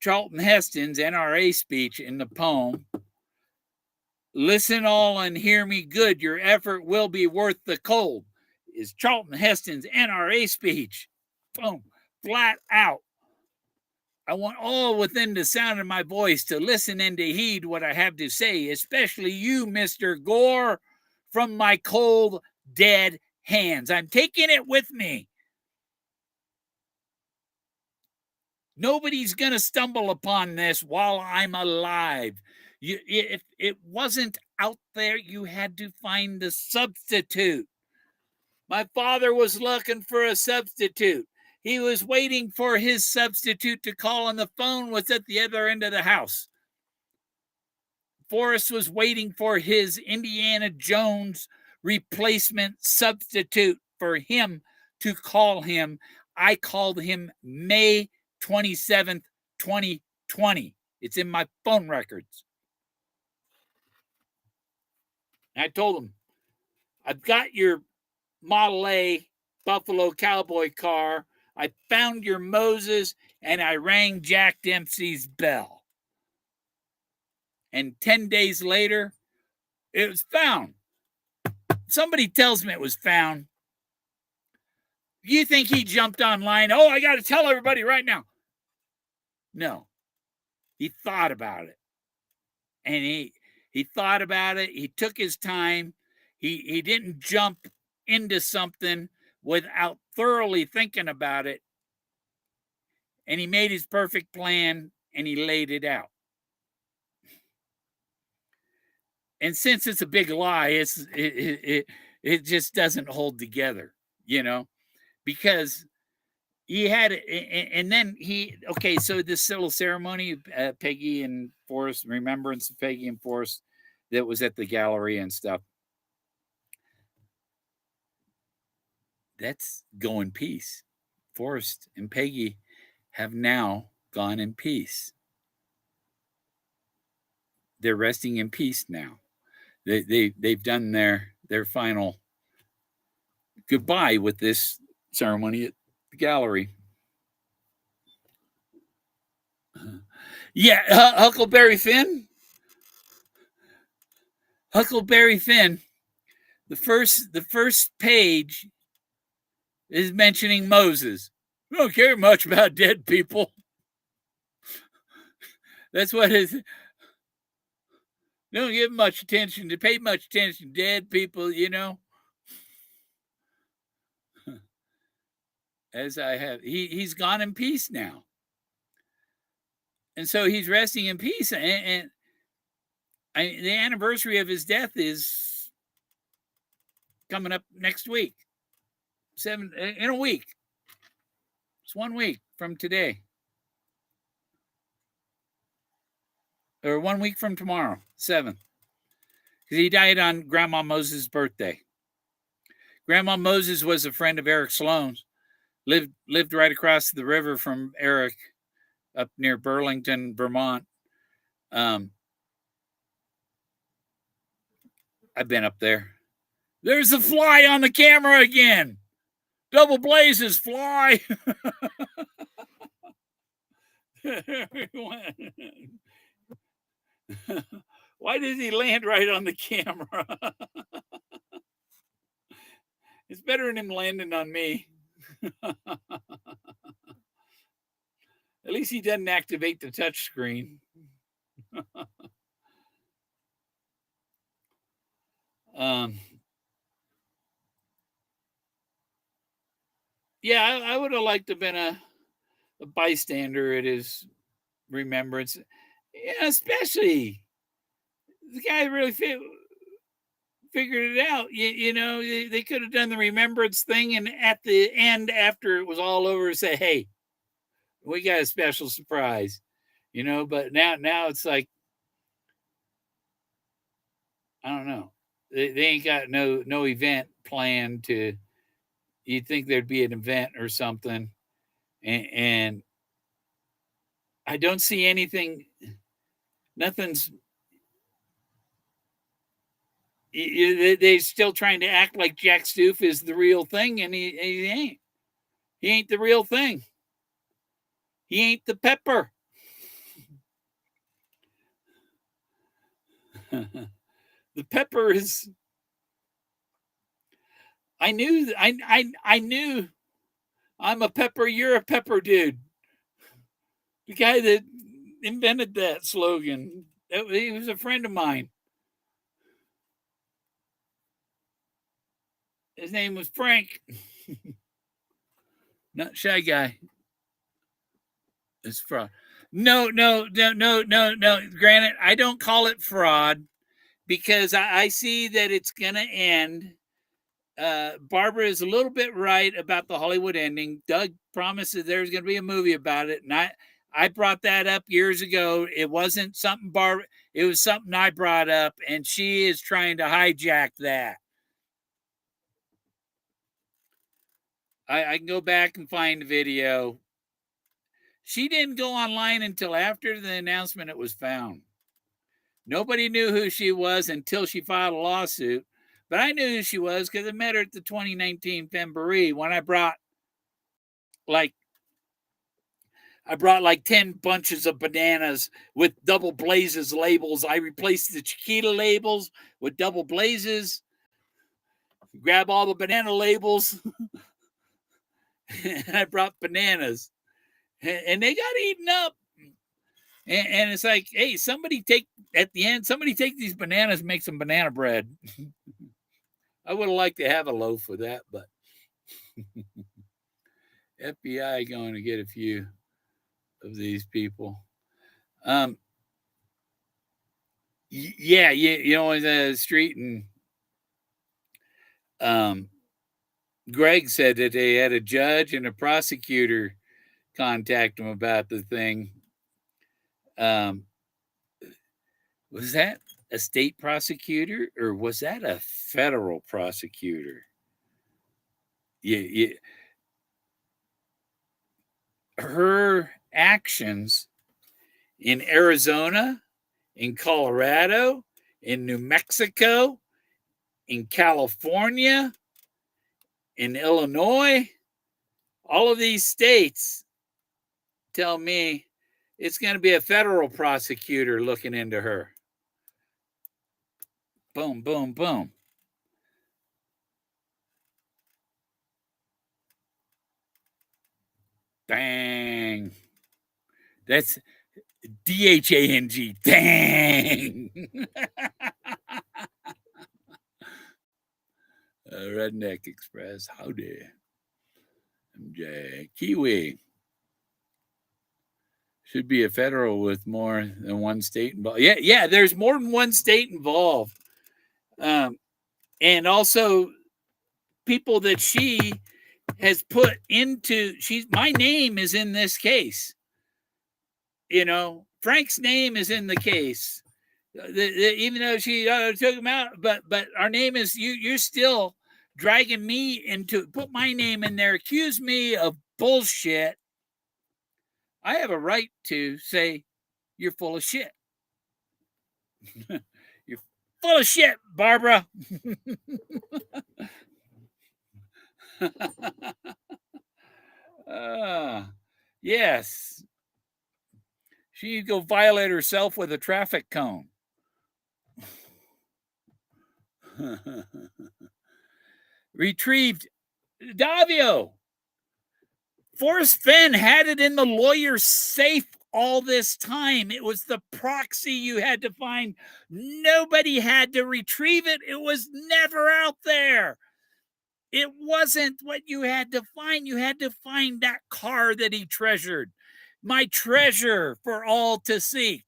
Charlton Heston's NRA speech in the poem. Listen all and hear me good. Your effort will be worth the cold. Is Charlton Heston's NRA speech. Boom. Flat out. I want all within the sound of my voice to listen and to heed what I have to say, especially you, Mr. Gore, from my cold, dead hands. I'm taking it with me. Nobody's going to stumble upon this while I'm alive. If it wasn't out there, you had to find the substitute. My father was looking for a substitute. He was waiting for his substitute to call on the phone, was at the other end of the house. Forrest was waiting for his Indiana Jones replacement substitute for him to call him. I called him May 27th, 2020. It's in my phone records. And I told him, I've got your Model A Buffalo Cowboy car. I found your Moses, and I rang Jack Dempsey's bell. And 10 days later, it was found. Somebody tells me it was found. You think he jumped online? Oh, I got to tell everybody right now. No, he thought about it. And he thought about it. He took his time. He didn't jump into something without thoroughly thinking about it. And he made his perfect plan and he laid it out. And since it's a big lie, it just doesn't hold together, because he had it. And then so this little ceremony, Peggy and Forrest, remembrance of Peggy and Forrest, that was at the gallery and stuff. That's go in peace. Forrest and Peggy have now gone in peace. They're resting in peace now. They've done their final goodbye with this ceremony at the gallery. Yeah, Huckleberry Finn. Huckleberry Finn. The first page is mentioning Moses. We don't care much about dead people. That's what it is. Don't give much attention to pay much attention to dead people, As I have, he's gone in peace now, and so he's resting in peace. And the anniversary of his death is coming up next week. In a week. It's 1 week from today. Or 1 week from tomorrow, 7th. Because he died on Grandma Moses' birthday. Grandma Moses was a friend of Eric Sloan's. Lived right across the river from Eric, up near Burlington, Vermont. I've been up there. There's a fly on the camera again. Double blazes, fly. Why did he land right on the camera? It's better than him landing on me. At least he doesn't activate the touch screen. Yeah, I would have liked to have been a bystander at his remembrance. Yeah, especially the guy really figured it out. They could have done the remembrance thing, and at the end, after it was all over, say, "Hey, we got a special surprise," But now it's like, I don't know. They ain't got no event planned to. You'd think there'd be an event or something, and I don't see anything. Nothing's They're still trying to act like Jack Stoof is the real thing, and he ain't. He ain't the real thing. He ain't the pepper. The pepper is. I knew. I'm a pepper. You're a pepper, dude. The guy that invented that slogan. He was a friend of mine. His name was Frank. Not Shy Guy. It's fraud. No. Granted, I don't call it fraud because I see that it's going to end. Barbara is a little bit right about the Hollywood ending. Doug promises there's going to be a movie about it. And I brought that up years ago. It wasn't something Barbara, it was something I brought up, and she is trying to hijack that. I can go back and find the video. She didn't go online until after the announcement it was found. Nobody knew who she was until she filed a lawsuit. But I knew who she was because I met her at the 2019 Femboree when I brought like 10 bunches of bananas with double blazes labels. I replaced the Chiquita labels with double blazes. Grab all the banana labels. And I brought bananas. And they got eaten up. And it's like, hey, somebody take these bananas and make some banana bread. I would have liked to have a loaf of that, but FBI going to get a few of these people. Yeah, you know, in the street, and Greg said that they had a judge and a prosecutor contact him about the thing. Was that a state prosecutor or was that a federal prosecutor? Yeah. Her actions in Arizona, in Colorado, in New Mexico, in California, in Illinois, all of these states tell me it's going to be a federal prosecutor looking into her. Boom, boom, boom. Dang. That's DHANG. Dang. Redneck Express. Howdy. MJ. Kiwi. Should be a federal with more than one state involved. Yeah, there's more than one state involved. And also people that she has put into, my name is in this case. You know, Frank's name is in the case. Even though she took him out, but our name is, you're still dragging me into, put my name in there, accuse me of bullshit. I have a right to say you're full of shit. You're full of shit, Barbara. Yes. She'd go violate herself with a traffic cone. Retrieved. Davio. Forrest Fenn had it in the lawyer's safe all this time. It was the proxy you had to find. Nobody had to retrieve it. It was never out there. It wasn't what you had to find. You had to find that car that he treasured. My treasure for all to seek.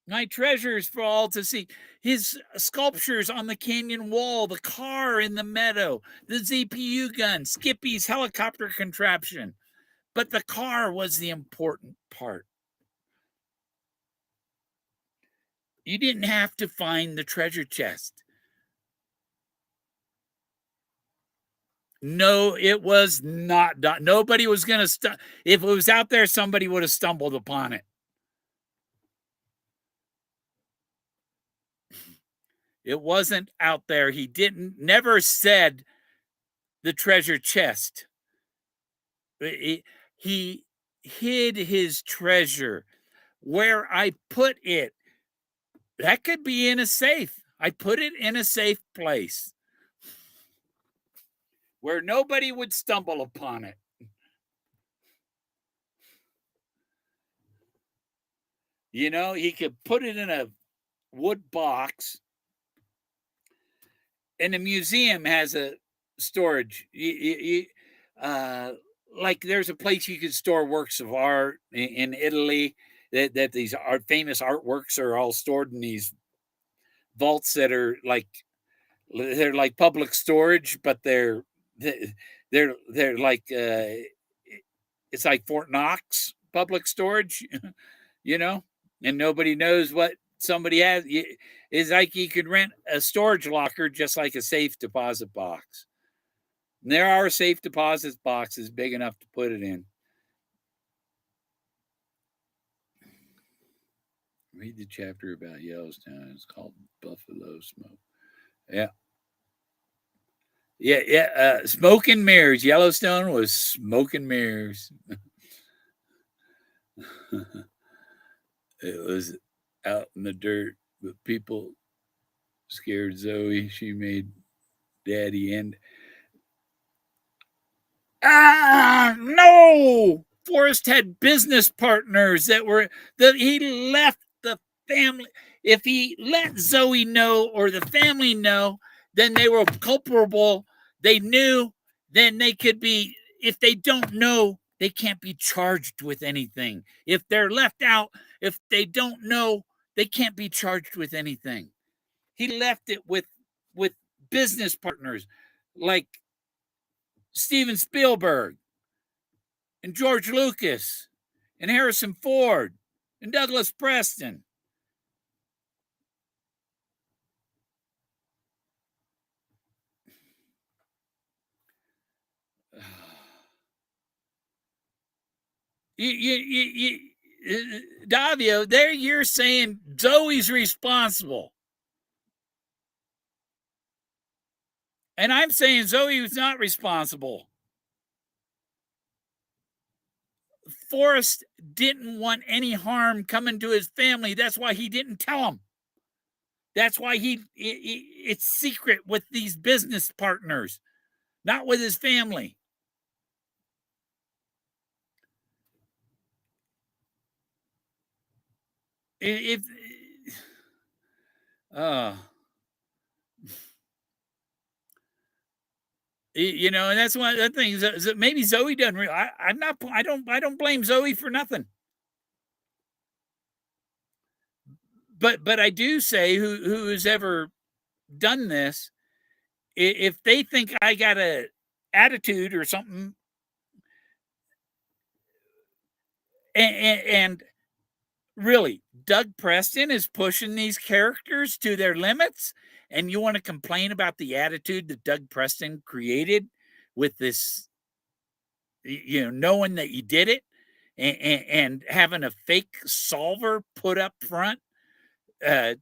My treasures for all to see. His sculptures on the canyon wall, the car in the meadow, the ZPU gun, Skippy's helicopter contraption. But the car was the important part. You didn't have to find the treasure chest. No, it was not. Nobody was going to. If it was out there, somebody would have stumbled upon it. It wasn't out there. He never said the treasure chest. He hid his treasure. Where I put it, that could be in a safe. I put it in a safe place where nobody would stumble upon it. You know, he could put it in a wood box, and the museum has a storage. Like there's a place you can store works of art in Italy that these famous artworks are all stored in these vaults that are they're like public storage, but they're like it's like Fort Knox public storage, you know, and nobody knows what somebody has. It's like you could rent a storage locker just like a safe deposit box. And there are safe deposit boxes big enough to put it in. Read the chapter about Yellowstone. It's called Buffalo Smoke. Yeah. Yeah. Smoke and mirrors. Yellowstone was smoke and mirrors. It was out in the dirt, but people scared Zoe. She made Daddy end. No! Forrest had business partners that he left the family. If he let Zoe know or the family know, then they were culpable. They knew, then they could be, if they don't know, they can't be charged with anything. If they're left out, if they don't know, they can't be charged with anything. He left it with business partners like Steven Spielberg and George Lucas and Harrison Ford and Douglas Preston. Davio, there you're saying Zoe's responsible. And I'm saying Zoe was not responsible. Forrest didn't want any harm coming to his family. That's why he didn't tell him. That's why it's secret with these business partners, not with his family. If you know, and that's one of the things that maybe Zoe doesn't. I don't blame Zoe for nothing. But I do say who has ever done this, if they think I got a attitude or something, and really, Doug Preston is pushing these characters to their limits, and you want to complain about the attitude that Doug Preston created with this, you know, knowing that you did it and having a fake solver put up front,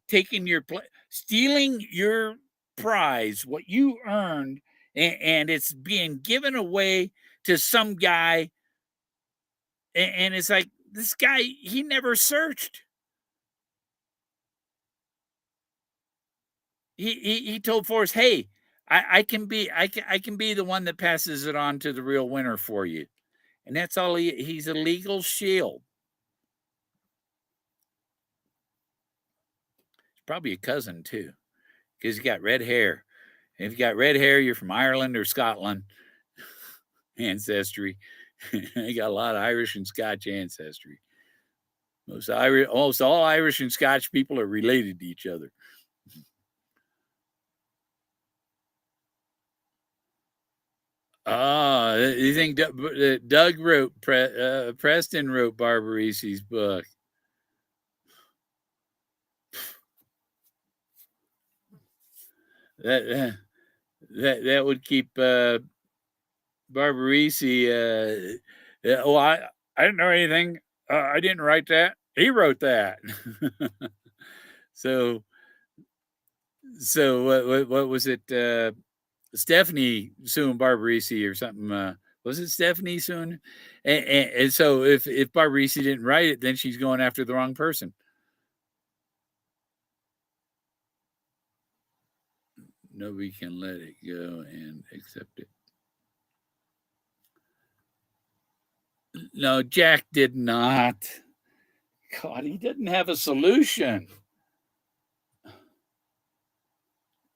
taking your stealing your prize, what you earned, and it's being given away to some guy, and it's like this guy, he never searched. He told Forrest, "Hey, I can be the one that passes it on to the real winner for you," and that's all he's a legal shield. He's probably a cousin too, because he's got red hair. And if you got red hair, you're from Ireland or Scotland ancestry. You got a lot of Irish and Scotch ancestry. Almost all Irish and Scotch people are related to each other. You think Doug wrote Preston wrote Barbarisi's book? That would keep Barbarisi. I didn't know anything. I didn't write that. He wrote that. So So what was it? Stephanie suing Barbarisi or something. Was it Stephanie suing? And so if Barbarisi didn't write it, then she's going after the wrong person. Nobody can let it go and accept it. No, Jack did not. God, he didn't have a solution.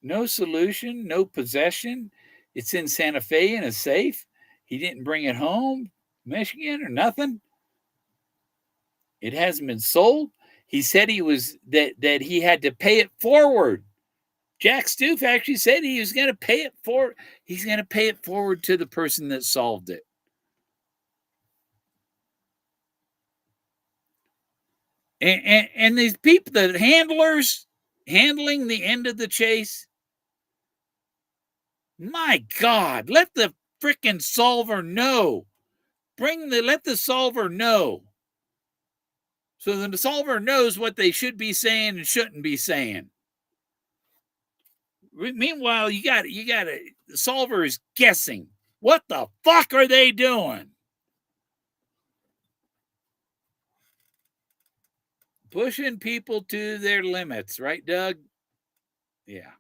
No solution, no possession. It's in Santa Fe in a safe. He didn't bring it home, Michigan, or nothing. It hasn't been sold. He said he was that he had to pay it forward. Jack Stoof actually said he was going to pay it for. He's going to pay it forward to the person that solved it. And these people, the handlers handling the end of the chase. My God, let the frickin' solver know. Let the solver know. So then the solver knows what they should be saying and shouldn't be saying. Meanwhile, the solver is guessing. What the fuck are they doing? Pushing people to their limits, right, Doug? Yeah.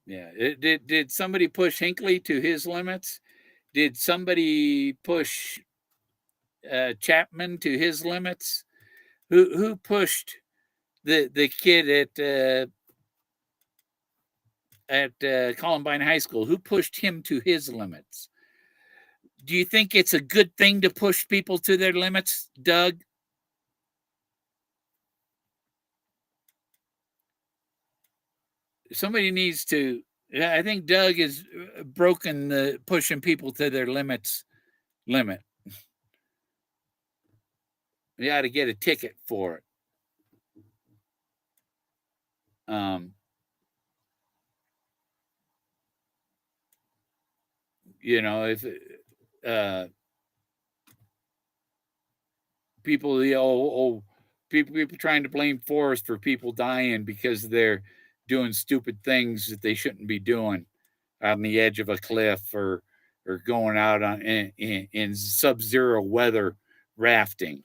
Yeah. Did somebody push Hinckley to his limits? Did somebody push Chapman to his limits? Who pushed the kid at Columbine High School? Who pushed him to his limits? Do you think it's a good thing to push people to their limits, Doug? Somebody needs to. I think Doug has broken the pushing people to their limits limit. You ought to get a ticket for it. If people, people trying to blame Forrest for people dying because they're doing stupid things that they shouldn't be doing on the edge of a cliff or going out in sub-zero weather rafting.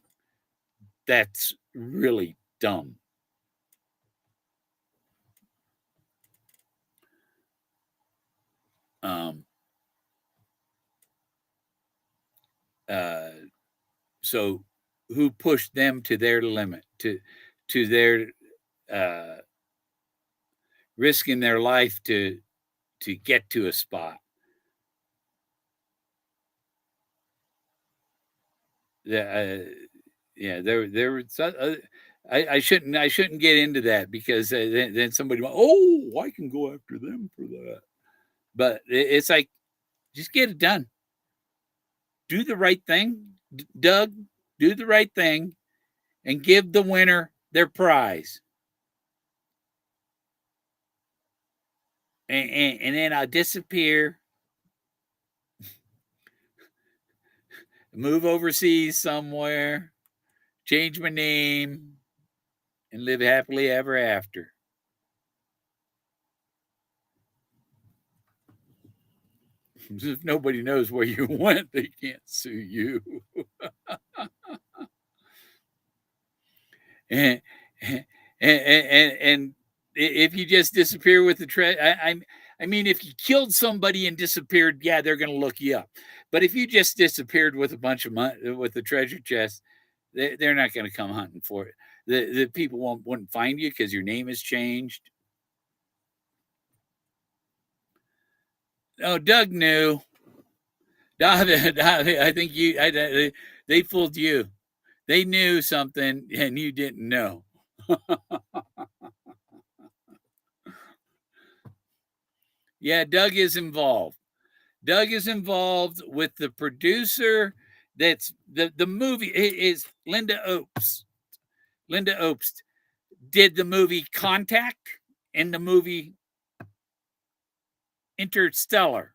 That's really dumb. So who pushed them to their limit, to their risking their life to get to a spot? Yeah, there was. I shouldn't get into that because then somebody, I can go after them for that. But it's like, just get it done. Do the right thing, Doug. Do the right thing, and give the winner their prize. And then I'll disappear, move overseas somewhere, change my name, and live happily ever after. If nobody knows where you went, they can't sue you. and, and if you just disappear with the treasure, I mean, if you killed somebody and disappeared, yeah, they're going to look you up. But if you just disappeared with a bunch of money, with the treasure chest, they're not going to come hunting for it. The people wouldn't find you because your name has changed. Oh, Doug knew. I think they fooled you. They knew something and you didn't know. Yeah, Doug is involved. Doug is involved with the producer. That's the movie is Linda Obst. Linda Obst did the movie Contact and the movie Interstellar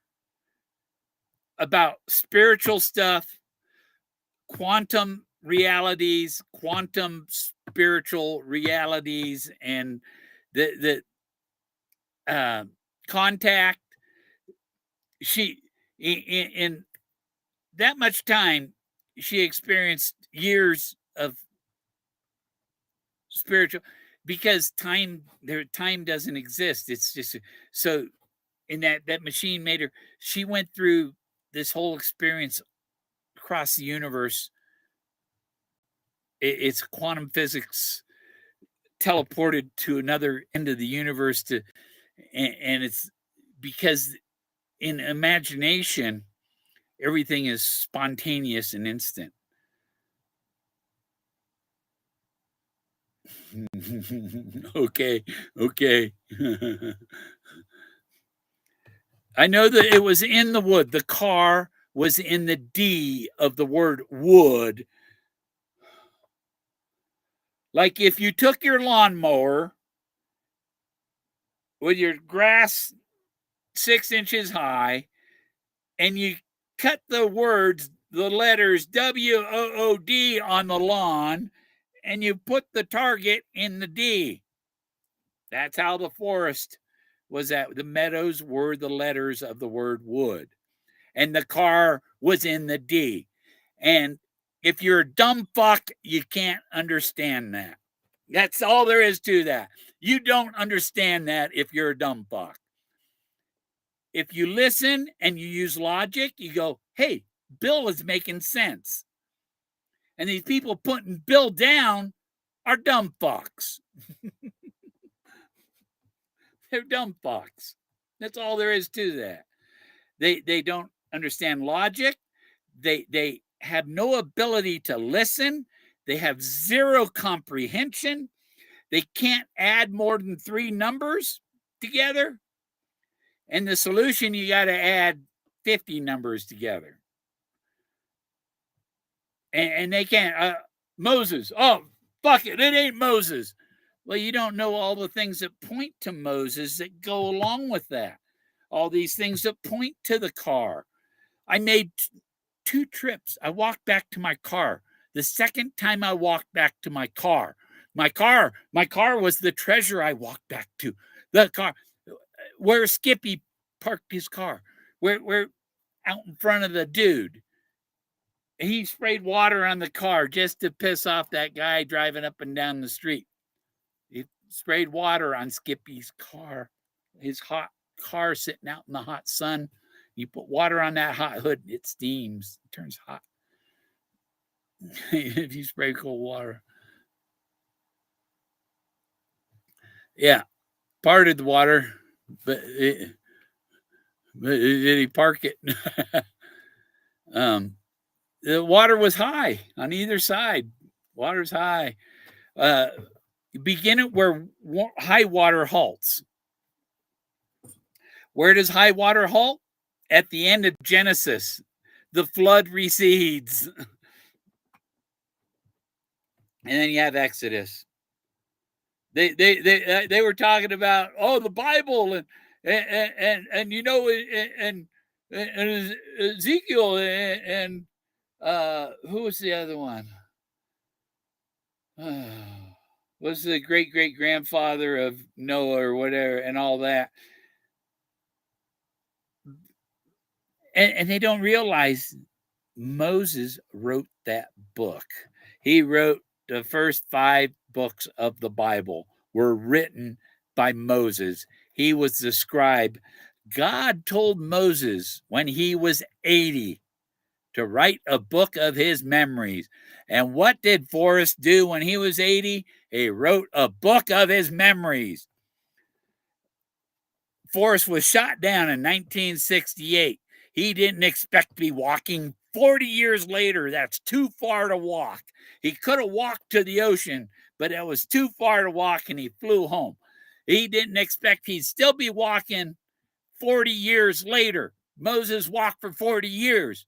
about spiritual stuff, quantum realities, quantum spiritual realities, and the contact. She in that much time, she experienced years of spiritual, because time doesn't exist. It's just so in that machine made her. She went through this whole experience across the universe. It's quantum physics teleported to another end of the universe to, and it's because in imagination everything is spontaneous and instant. Okay. I know that it was in the wood. The car was in the D of the word wood. Like if you took your lawnmower with your grass 6 inches high and you cut the letters WOOD on the lawn, and you put the target in the D. That's how the forest was at. The meadows were the letters of the word wood, and the car was in the D. And if you're a dumb fuck, you can't understand that. That's all there is to that. You don't understand that if you're a dumb fuck. If you listen and you use logic, you go, hey, Bill is making sense. And these people putting Bill down are dumb fucks. They're dumb fucks. That's all there is to that. They don't understand logic. They have no ability to listen. They have zero comprehension. They can't add more than 3 numbers together. And the solution, you got to add 50 numbers together. And they can't. Moses. Oh, fuck it. It ain't Moses. Well, you don't know all the things that point to Moses that go along with that. All these things that point to the car. I made 2 trips. I walked back to my car. The second time I walked back to my car was the treasure I walked back to. The car where Skippy parked his car. Where out in front of the dude. He sprayed water on the car just to piss off that guy driving up and down the street. He sprayed water on Skippy's car, his hot car sitting out in the hot sun. You put water on that hot hood, it steams, it turns hot. If you spray cold water. Yeah, parted the water, but did he park it? The water was high on either side. Water's high. Begin it where high water halts. Where does high water halt? At the end of Genesis. The flood recedes. And then you have Exodus. They were talking about, oh, the Bible and you know, and Ezekiel and who was the other one? Was the great grandfather of Noah or whatever, and all that. And they don't realize Moses wrote that book. He wrote the first 5 books of the Bible were written by Moses. He was the scribe. God told Moses when he was 80 to write a book of his memories. And what did Forrest do when he was 80? He wrote a book of his memories. Forrest was shot down in 1968. He didn't expect to be walking 40 years later. That's too far to walk. He could have walked to the ocean, but it was too far to walk, and he flew home. He didn't expect he'd still be walking 40 years later. Moses walked for 40 years.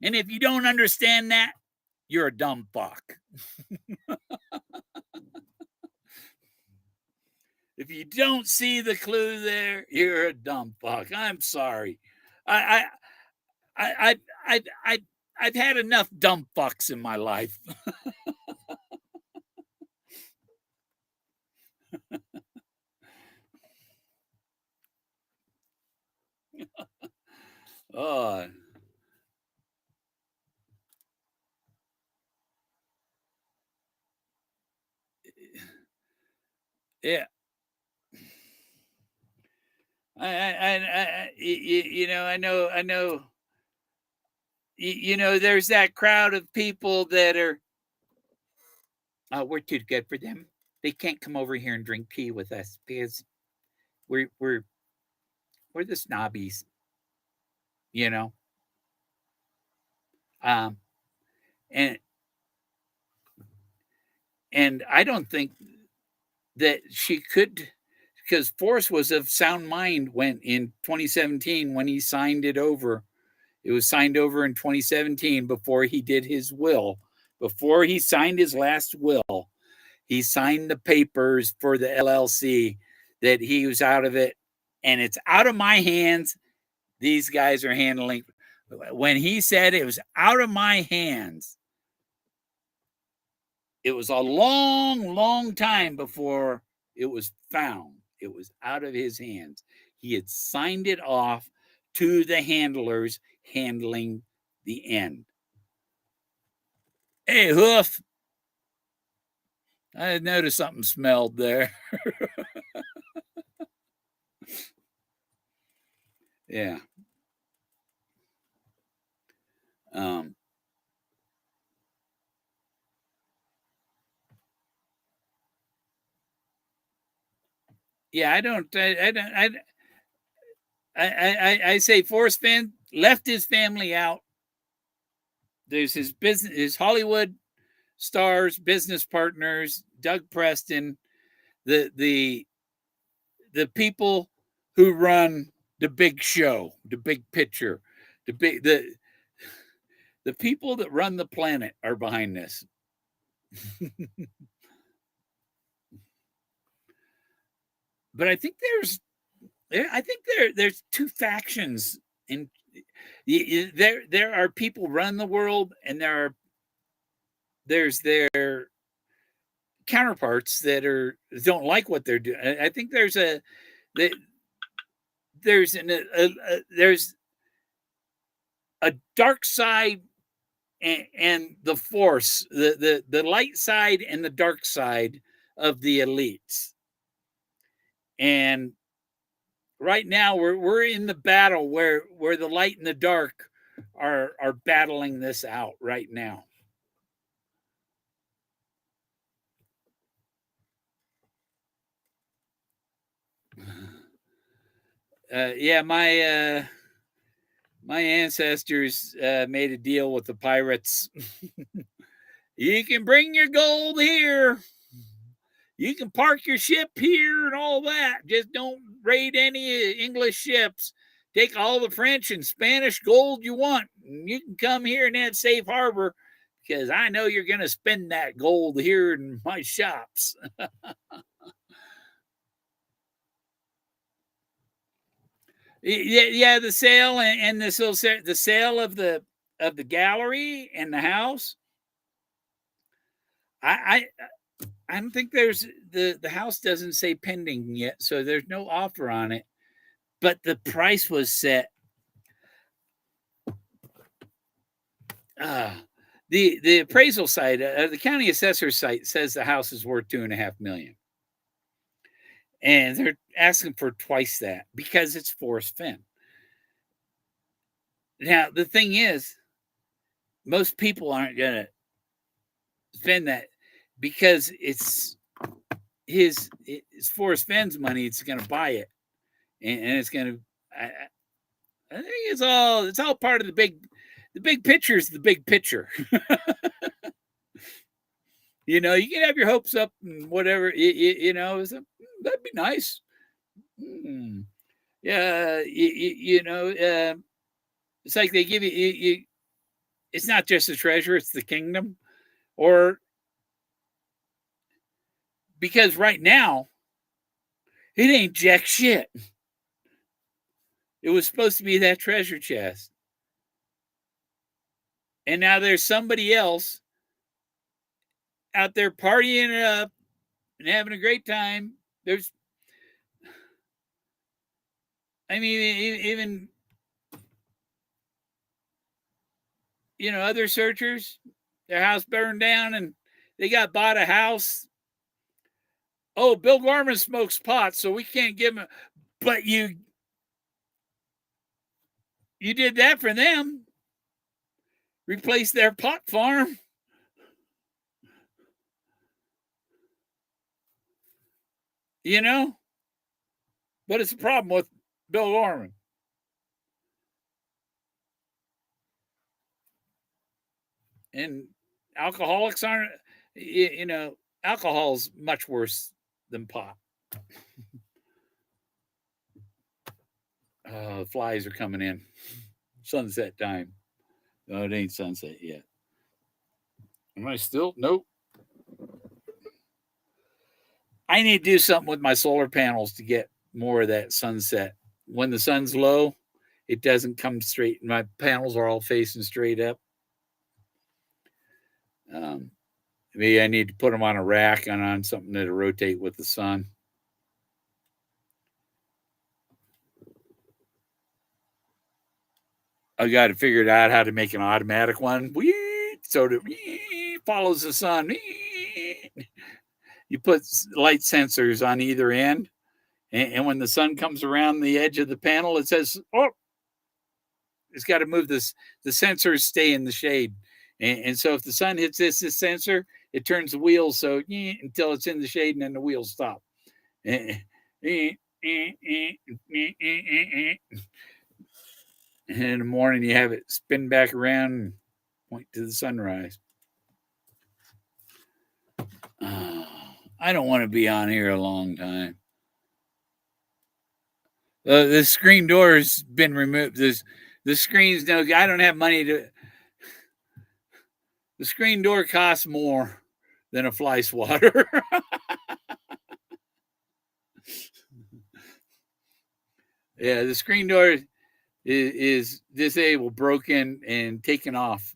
And if you don't understand that, you're a dumb fuck. If you don't see the clue there, you're a dumb fuck. I'm sorry. I I've had enough dumb fucks in my life. Oh, yeah. I know. There's that crowd of people that are, oh, we're too good for them. They can't come over here and drink tea with us because we're we're we're the snobbies, you know. Um, and and I don't think that she could, because Forrest was of sound mind when in 2017 when he signed it over. It was signed over in 2017 before he did his will. Before he signed his last will, he signed the papers for the LLC that he was out of it, and it's out of my hands. These guys are handling. When he said it was out of my hands, it was a long, long time before it was found. It was out of his hands. He had signed it off to the handlers handling the end. Hey, Hoof. I noticed something smelled there. Yeah. Um, yeah, I don't, I don't, I say Forrest Fenn left his family out. There's his business, his Hollywood stars, business partners, Doug Preston, the the people who run the big show, the big picture, the people that run the planet are behind this. But I think there's two factions, and there are people run the world, and there's their counterparts that don't like what they're doing. I think there's a there's there's a dark side and the force, the light side and the dark side of the elites. And right now we're in the battle where the light and the dark are battling this out right now. Yeah, my ancestors made a deal with the pirates. You can bring your gold here. You can park your ship here and all that. Just don't raid any English ships. Take all the French and Spanish gold you want. You can come here in that safe harbor because I know you're going to spend that gold here in my shops. Yeah, the sale and the sale of the gallery and the house. I I don't think there's the house doesn't say pending yet, so there's no offer on it. But the price was set. Uh, the appraisal site, the county assessor site says the house is worth 2.5 million, and they're asking for twice that because it's Forrest Fenn. Now the thing is, most people aren't gonna spend that because it's Forrest Fenn's money. It's gonna buy it, and it's gonna. I think it's all part of the big picture is the big picture. You can have your hopes up and whatever. That'd be nice. Hmm. Yeah, it's like they give you. It's not just the treasure; it's the kingdom. Or because right now it ain't jack shit. It was supposed to be that treasure chest. And now there's somebody else out there partying it up and having a great time. There's, I mean, even, other searchers, their house burned down and they bought a house. Oh, Bill Gorman smokes pot, so we can't give him. But you did that for them. Replace their pot farm. But it's a problem with Bill Gorman. And alcoholics aren't, alcohol's much worse than pot. Flies are coming in. Sunset time. No, it ain't sunset yet. Am I still? Nope. I need to do something with my solar panels to get more of that sunset. When the sun's low, it doesn't come straight. My panels are all facing straight up. Maybe I need to put them on a rack and on something that'll rotate with the sun. I got to figure out how to make an automatic one. So that follows the sun. You put light sensors on either end, and when the sun comes around the edge of the panel, it says, "Oh, it's got to move this." The sensors stay in the shade, and so if the sun hits this sensor, it turns the wheels so until it's in the shade, and then the wheels stop. And in the morning, you have it spin back around and point to the sunrise. I don't want to be on here a long time. The screen door has been removed. The screens, no, I don't have money to. The screen door costs more than a fly swatter. Yeah, the screen door is disabled, broken, and taken off.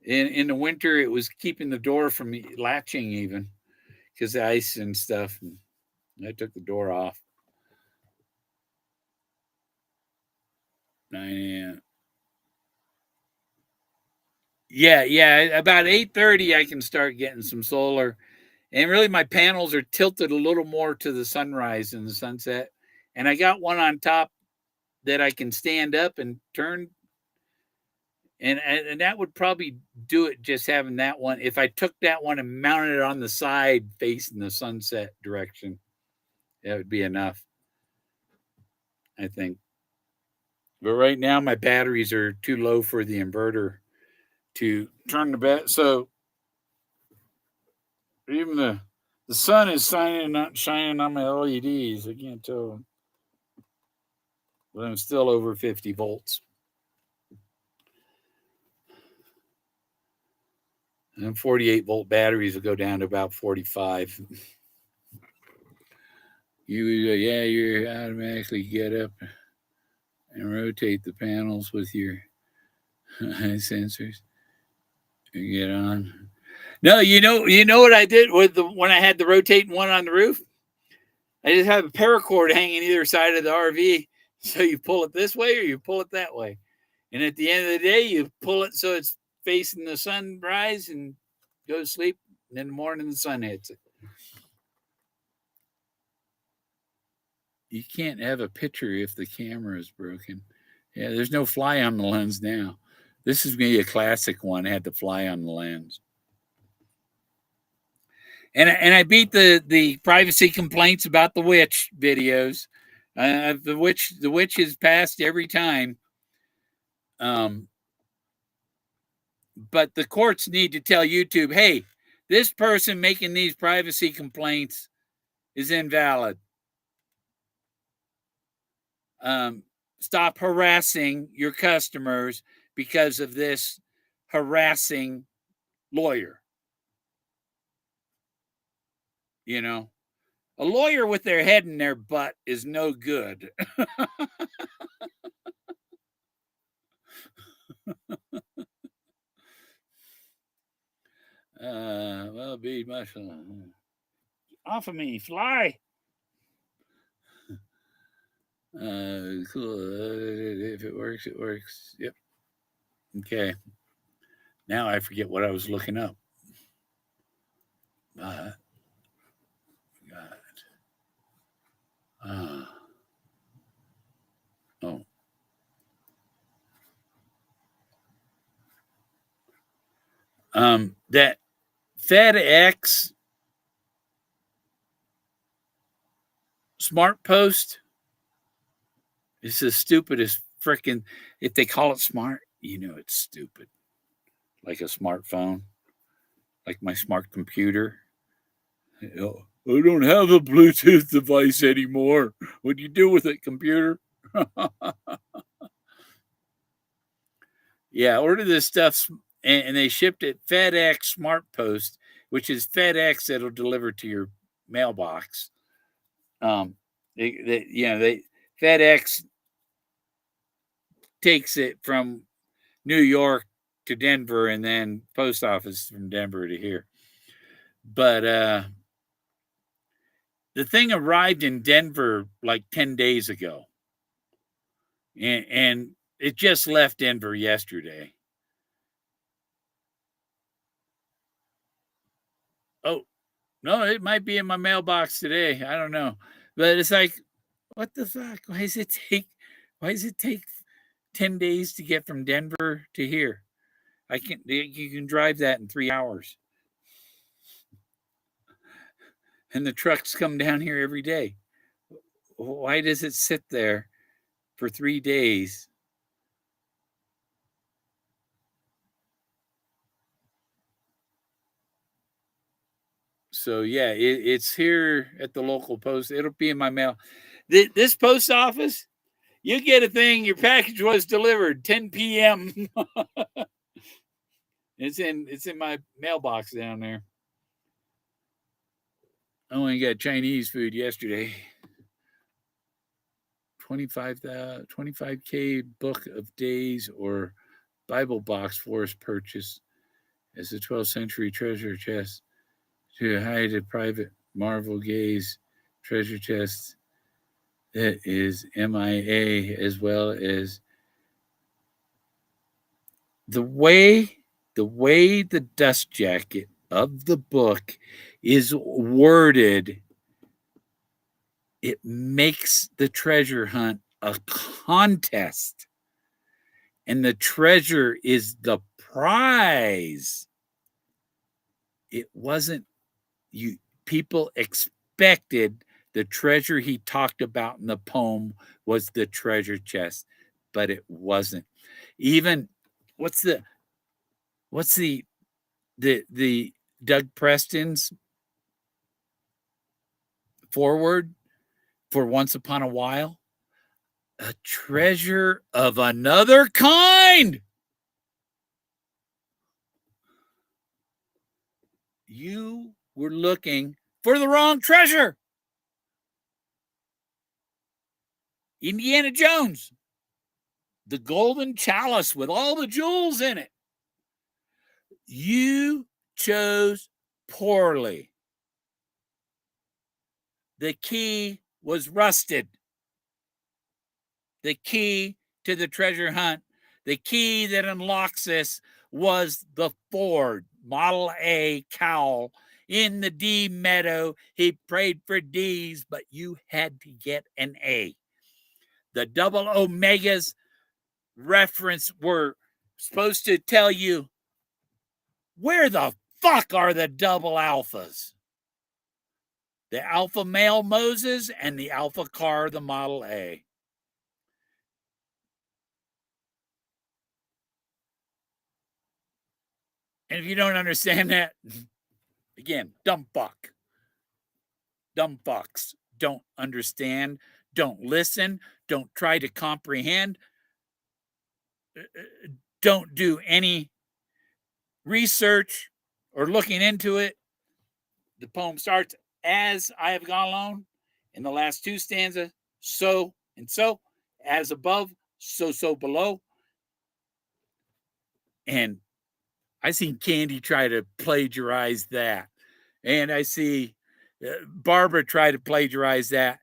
In the winter, it was keeping the door from latching even because of ice and stuff. And I took the door off. 9 a.m. Yeah. About 8:30, I can start getting some solar. And really, my panels are tilted a little more to the sunrise and the sunset. And I got one on top that I can stand up and turn. And that would probably do it, just having that one. If I took that one and mounted it on the side facing the sunset direction, that would be enough, I think. But right now, my batteries are too low for the inverter to turn the so even the sun is shining on my LEDs. I can't tell, but I'm still over 50 volts. And 48-volt batteries will go down to about 45. You automatically get up and rotate the panels with your sensors and get on. No, you know what I did with when I had the rotating one on the roof? I just have a paracord hanging either side of the RV. So you pull it this way or you pull it that way. And at the end of the day, you pull it so it's facing the sunrise and go to sleep. And in the morning, the sun hits it. You can't have a picture if the camera is broken. Yeah, there's no fly on the lens now. This is maybe a classic one. It had the fly on the lens. And I beat the privacy complaints about the witch videos. The witch is passed every time. But the courts need to tell YouTube, hey, this person making these privacy complaints is invalid. Stop harassing your customers because of this harassing lawyer. A lawyer with their head in their butt is no good. Well, be much off of me, fly. Cool. If it works, it works. Yep. Okay. Now I forget what I was looking up. But God. Oh. That FedEx smart post is the stupidest freaking. If they call it smart, it's stupid. Like a smartphone, like my smart computer. I don't have a Bluetooth device anymore. What do you do with it, computer? Yeah, order this stuff, and they shipped it FedEx Smart Post, which is FedEx that'll deliver to your mailbox. They FedEx takes it from New York to Denver, and then post office from Denver to here. But the thing arrived in Denver like 10 days ago, and it just left Denver yesterday. Oh, no, it might be in my mailbox today. I don't know. But it's like, what the fuck? Why does it take 10 days to get from Denver to here? You can drive that in 3 hours. And the trucks come down here every day. Why does it sit there for 3 days? So yeah, it's here at the local post. It'll be in my mail. This post office, you get a thing. Your package was delivered 10 p.m. It's in my mailbox down there. I only got Chinese food yesterday. 25K book of days or Bible box Forrest purchase as a 12th century treasure chest to hide a private marvel gaze treasure chest that is MIA, as well as the way the dust jacket of the book is worded. It makes the treasure hunt a contest, and the treasure is the prize. It wasn't you. People expected the treasure he talked about in the poem was the treasure chest, but it wasn't. Even what's the Doug Preston's forward for Once Upon a While? A treasure of another kind. You were looking for the wrong treasure. Indiana Jones, the golden chalice with all the jewels in it. You chose poorly. The key was rusted. The key to the treasure hunt, the key that unlocks this, was the Ford Model A cowl in the D meadow. He prayed for D's, but you had to get an A. The double omegas reference were supposed to tell you, where the fuck are the double alphas? The alpha male Moses and the alpha car, the Model A. And if you don't understand that, again, dumb fuck. Dumb fucks don't understand, don't listen, don't try to comprehend, don't do any research or looking into it. The poem starts, as I have gone along in the last 2 stanzas, so and so, as above, so below. And I seen Candy try to plagiarize that. And I see Barbara try to plagiarize that.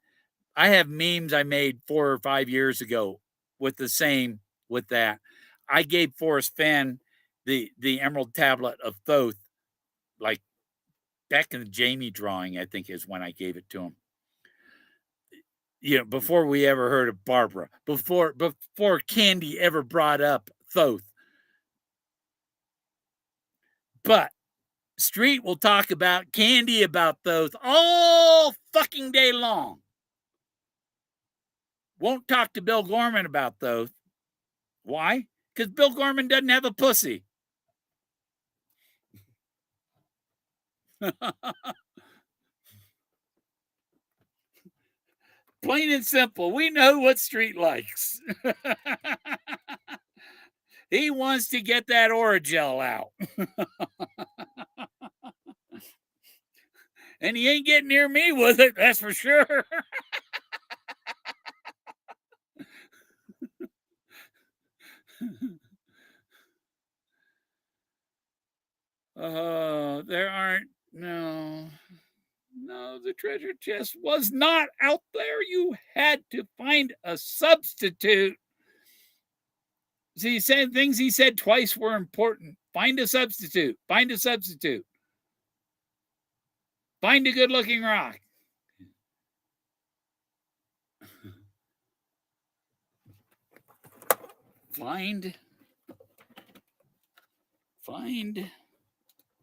I have memes I made 4 or 5 years ago with that. I gave Forrest Fenn the Emerald Tablet of Thoth, like back in the Jamie drawing, I think is when I gave it to him. Before we ever heard of Barbara, before Candy ever brought up Thoth. But Street will talk about Candy about Thoth all fucking day long. Won't talk to Bill Gorman about Thoth. Why? Because Bill Gorman doesn't have a pussy. Plain and simple. We know what Street likes. He wants to get that Oragel out. And he ain't getting near me with it, that's for sure. There aren't, no, the treasure chest was not out there. You had to find a substitute. See, he said things he said twice were important. Find a substitute. Find a substitute. Find a good-looking rock. Find.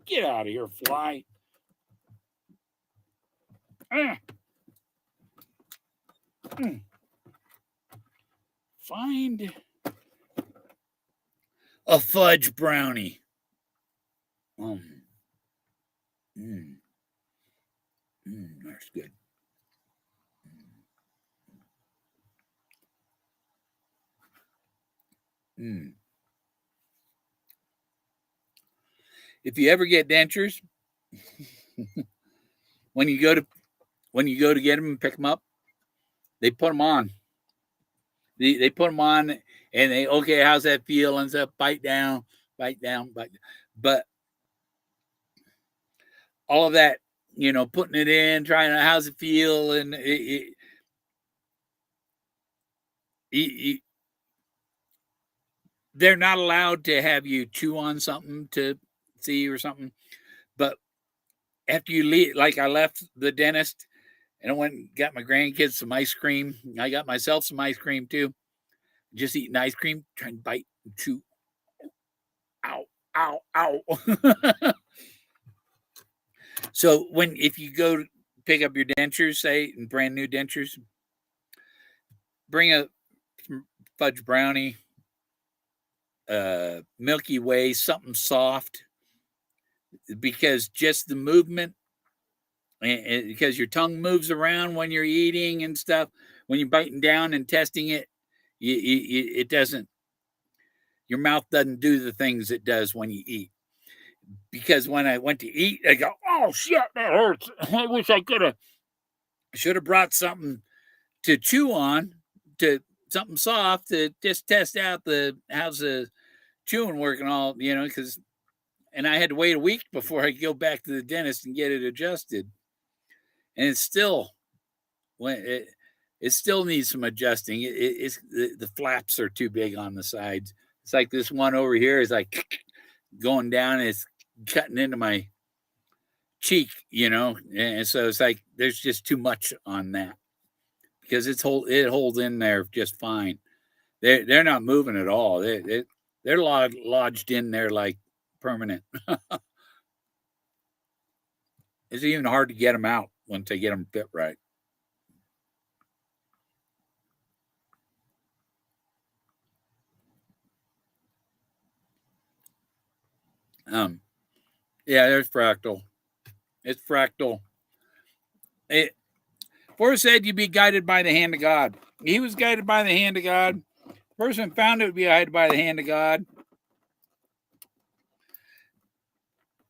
Get out of here, fly. Find a fudge brownie. That's good. If you ever get dentures, when you go to get them and pick them up, they put them on. They put them on, and they, okay, how's that feel? And stuff, bite down. But all of that, putting it in, trying to, how's it feel, and they're not allowed to have you chew on something to see or something. But after you leave, like I left the dentist and I went and got my grandkids some ice cream. I got myself some ice cream too. Just eating ice cream, trying to bite and chew. Ow, ow, ow. So if you go to pick up your dentures, say, and brand new dentures, bring a fudge brownie, Milky Way, something soft, because just the movement, and because your tongue moves around when you're eating and stuff, when you're biting down and testing it, it doesn't, your mouth doesn't do the things it does when you eat. Because when I went to eat, I go, oh shit, that hurts. I wish I should have brought something to chew on, to something soft, to just test out how's the chewing working, all, because, and I had to wait a week before I could go back to the dentist and get it adjusted. And it's still, it still needs some adjusting. It's the flaps are too big on the sides. It's like this one over here is like going down. It's cutting into my cheek, and so it's like there's just too much on that, because it holds in there just fine. They're not moving at all. They're lodged in there like permanent. It's even hard to get them out once they get them fit right. Yeah, there's Fractal. It's Fractal. Forrest said you'd be guided by the hand of God. He was guided by the hand of God. The person found it would be guided by the hand of God.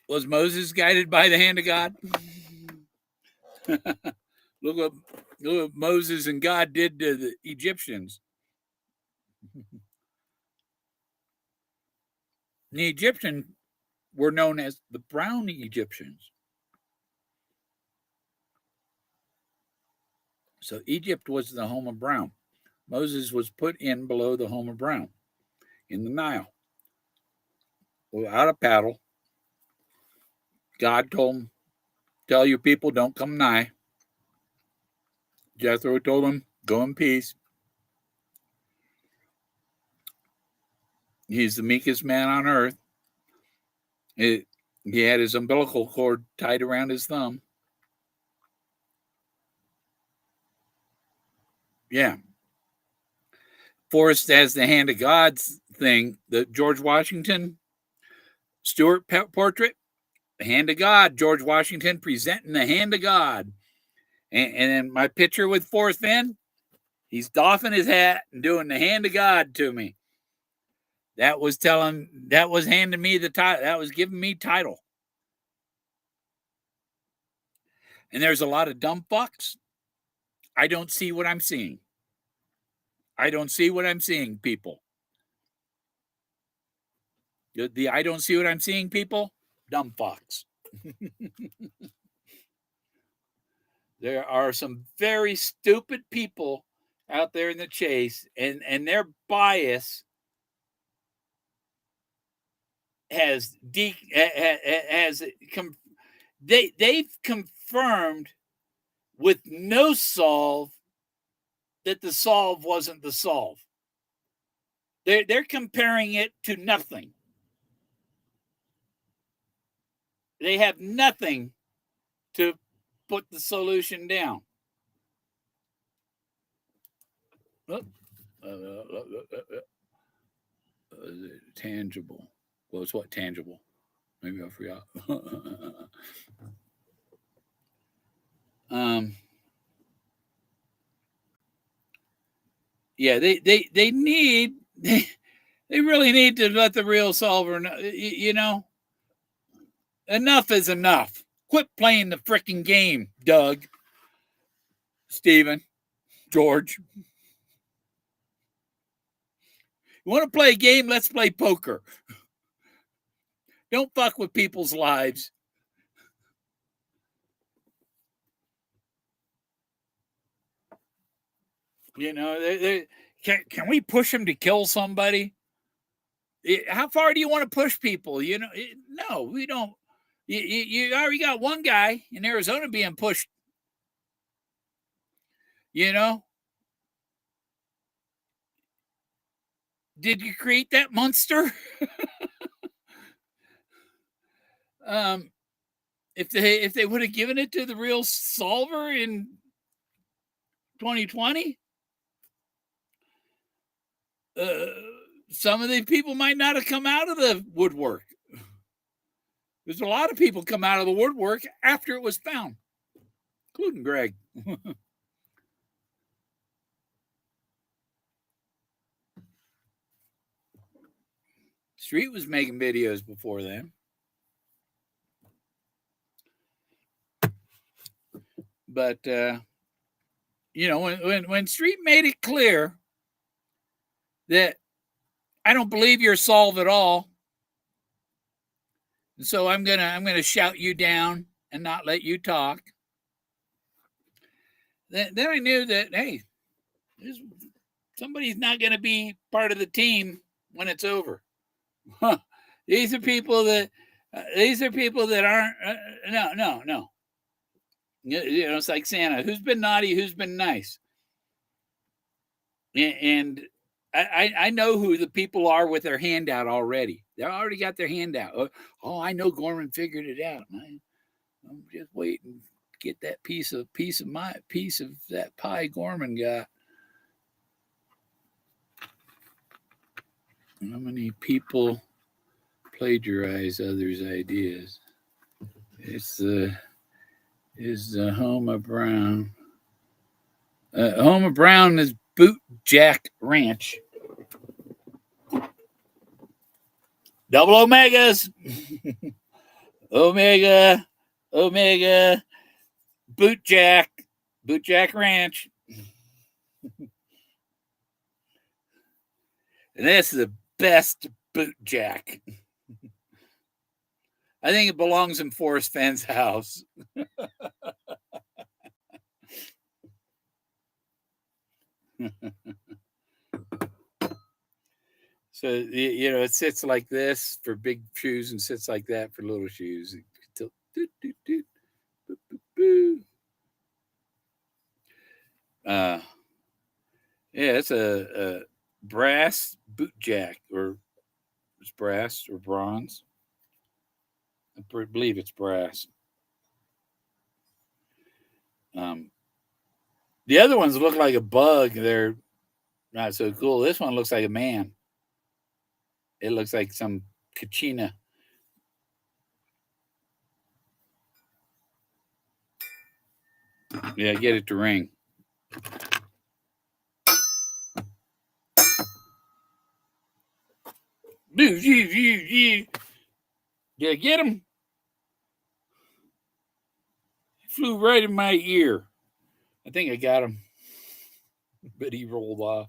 Was Moses guided by the hand of God? Look what Moses and God did to the Egyptians. The Egyptians were known as the brown Egyptians. So Egypt was the home of brown. Moses was put in below the home of brown in the Nile without a paddle. God told him, tell your people, don't come nigh. Jethro told him, go in peace. He's the meekest man on earth. He had his umbilical cord tied around his thumb. Yeah. Forrest has the hand of God thing, the George Washington Stewart portrait, the hand of God, George Washington presenting the hand of God. And then my picture with Forrest Fenn, he's doffing his hat and doing the hand of God to me. That was handing me the title. That was giving me title. And there's a lot of dumb fucks. I don't see what I'm seeing. I don't see what I'm seeing, people. The I don't see what I'm seeing, people, dumb fucks. There are some very stupid people out there in the chase, and their bias they've confirmed with no solve that the solve wasn't the solve. They're comparing it to nothing. They have nothing to put the solution down. Tangible. Well, it's what tangible? Maybe I forgot. Yeah, they need they really need to let the real solver know, you know. Enough is enough. Quit playing the freaking game, Doug, Steven, George. You want to play a game? Let's play poker. Don't fuck with people's lives. You know, can we push them to kill somebody? How far do you want to push people? You know, no, we don't. You already got one guy in Arizona being pushed. You know, did you create that monster? If they would have given it to the real solver in 2020, some of the people might not have come out of the woodwork. There's a lot of people come out of the woodwork after it was found, including Greg. Street was making videos before then. But, you know, when Street made it clear that I don't believe you're solved at all, so I'm gonna shout you down and not let you talk. Then I knew that, hey, somebody's not going to be part of the team when it's over. These are people that aren't. No. You know, it's like Santa. Who's been naughty? Who's been nice? And I know who the people are with their hand out already. They already got their hand out. Oh, I know Gorman figured it out. I'm just waiting to get that piece of that pie Gorman got. How many people plagiarize others' ideas? It's the home of Brown. Home of Brown is Boot Jack Ranch. Double Omegas. Omega. Boot Jack Ranch. And that's the best Boot Jack. I think it belongs in Forrest Fenn's house. So, it sits like this for big shoes and sits like that for little shoes. Yeah, it's a brass boot jack, or it's brass or bronze. I believe it's brass. The other ones look like a bug. They're not so cool. This one looks like a man. It looks like some kachina. Yeah, get it to ring. Yeah, get him. He flew right in my ear. I think I got him, but he rolled off.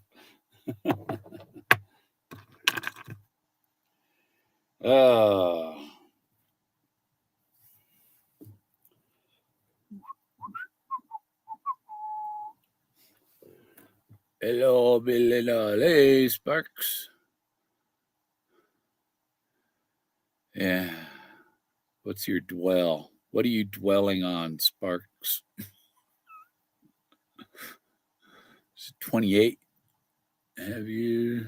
Hello, Billy Dolly Sparks. Yeah. What's your dwell? What are you dwelling on, Sparks? 28. Have you?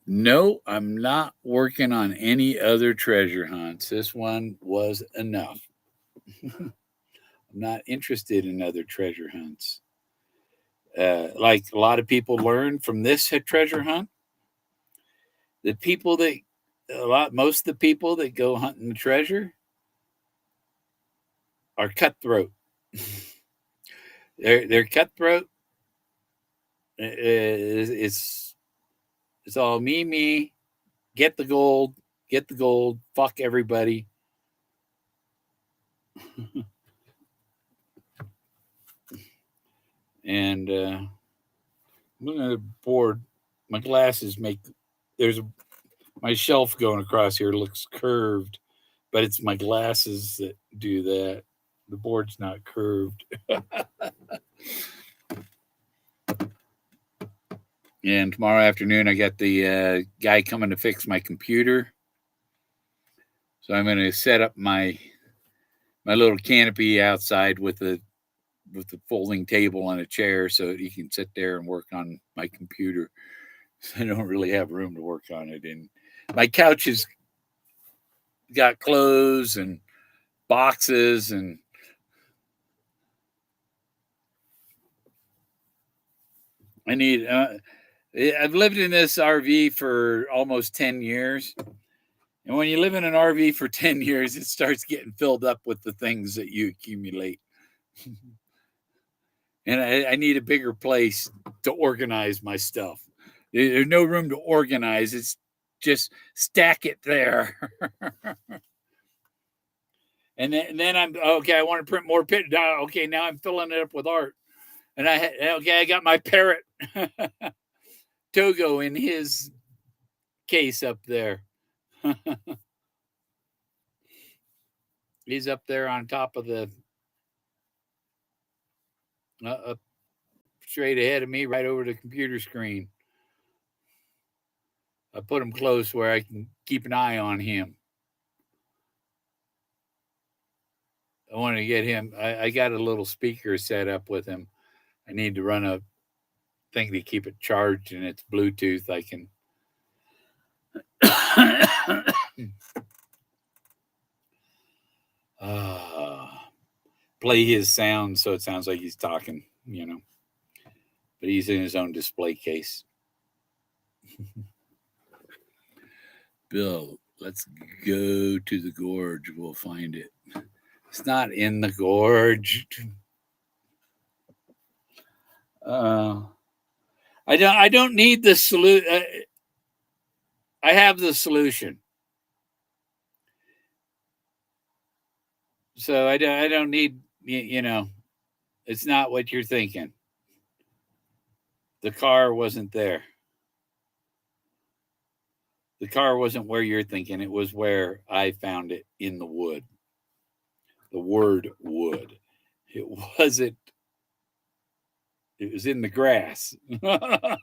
No, I'm not working on any other treasure hunts. This one was enough. I'm not interested in other treasure hunts. Like a lot of people learned from this treasure hunt, most of the people that go hunting the treasure are cutthroat. they're cutthroat. It's all me. Get the gold. Fuck everybody. And I'm looking at the board. My glasses my shelf going across here looks curved, but it's my glasses that do that. The board's not curved. And tomorrow afternoon, I got the guy coming to fix my computer. So I'm going to set up my little canopy outside with the folding table and a chair so that he can sit there and work on my computer. So I don't really have room to work on it. And my couch has got clothes and boxes, and I've lived in this RV for almost 10 years. And when you live in an RV for 10 years, it starts getting filled up with the things that you accumulate. And I need a bigger place to organize my stuff. There's no room to organize. It's just stack it there. and then I'm okay. I want to print more pictures. Okay, now I'm filling it up with art. And I got my parrot Togo in his case up there. He's up there on top of the up straight ahead of me, right over the computer screen. I put him close where I can keep an eye on him. I want to get him. I got a little speaker set up with him. I need to run a thing to keep it charged, and it's Bluetooth. I can. Play his sound so it sounds like he's talking, but he's in his own display case. Bill, let's go to the gorge. We'll find it. It's not in the gorge. I don't need the solution. I have the solution. So I don't need, it's not what you're thinking. The car wasn't there. The car wasn't where you're thinking. It was where I found it, in the wood. The word wood. It wasn't. It was in the grass. But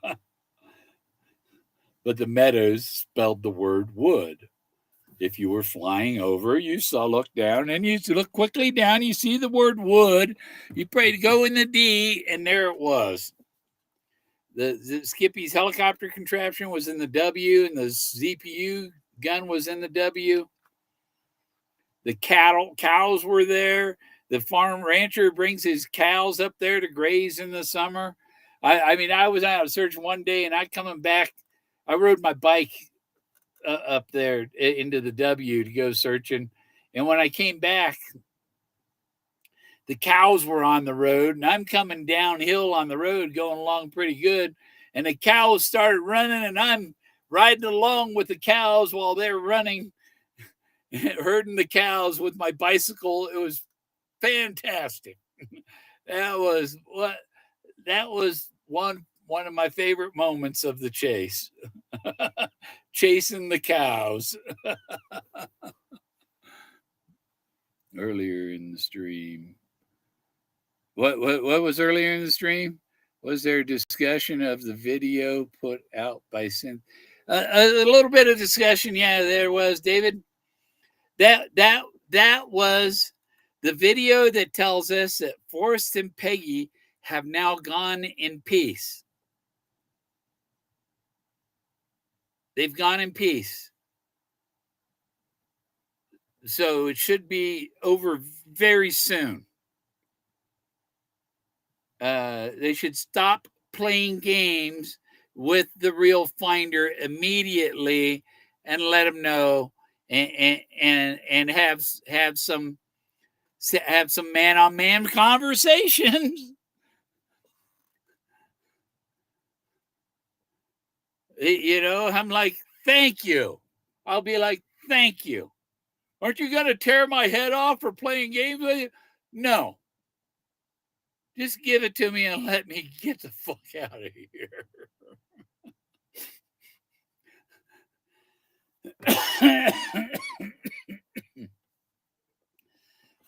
the meadows spelled the word wood. If you were flying over, you saw, look down, and you look quickly down, you see the word wood. You pray to go in the D, and there it was. The Skippy's helicopter contraption was in the W, and the ZPU gun was in the W. The cows were there. The farm rancher brings his cows up there to graze in the summer. I mean, I was out searching one day, and I coming back. I rode my bike up there into the W to go searching, and when I came back, the cows were on the road, and I'm coming downhill on the road, going along pretty good, and the cows started running, and I'm riding along with the cows while they're running, herding the cows with my bicycle. It was fantastic. That was one of my favorite moments of the chase. Chasing the cows. Earlier in the stream. What was earlier in the stream? Was there a discussion of the video put out by Synth? A little bit of discussion, yeah, there was, David. That was the video that tells us that Forrest and Peggy have now gone in peace. They've gone in peace. So it should be over very soon. They should stop playing games with the real finder immediately and let them know, and have some man-on-man conversations. You know, I'm like, thank you. I'll be like, thank you. Aren't you going to tear my head off for playing games with you? No. Just give it to me and let me get the fuck out of here.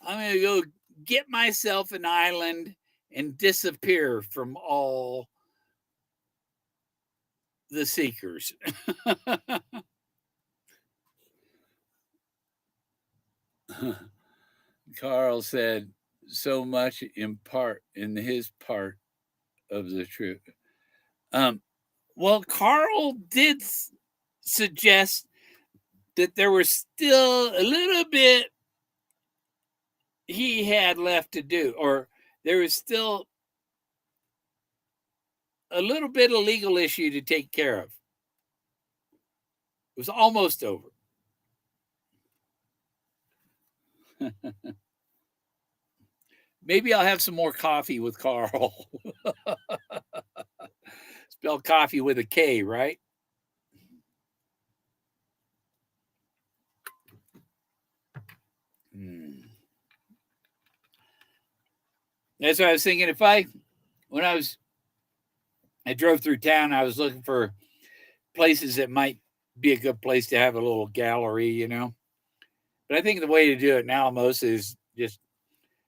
I'm going to go get myself an island and disappear from all the seekers. Carl said so much in his part of the truth. Well, Carl did suggest that there was still a little bit he had left to do, or there was still a little bit of legal issue to take care of. It was almost over. Maybe I'll have some more coffee with Carl. Spell coffee with a K, right? That's what I was thinking. When I drove through town, I was looking for places that might be a good place to have a little gallery, you know. But I think the way to do it in Alamos is just,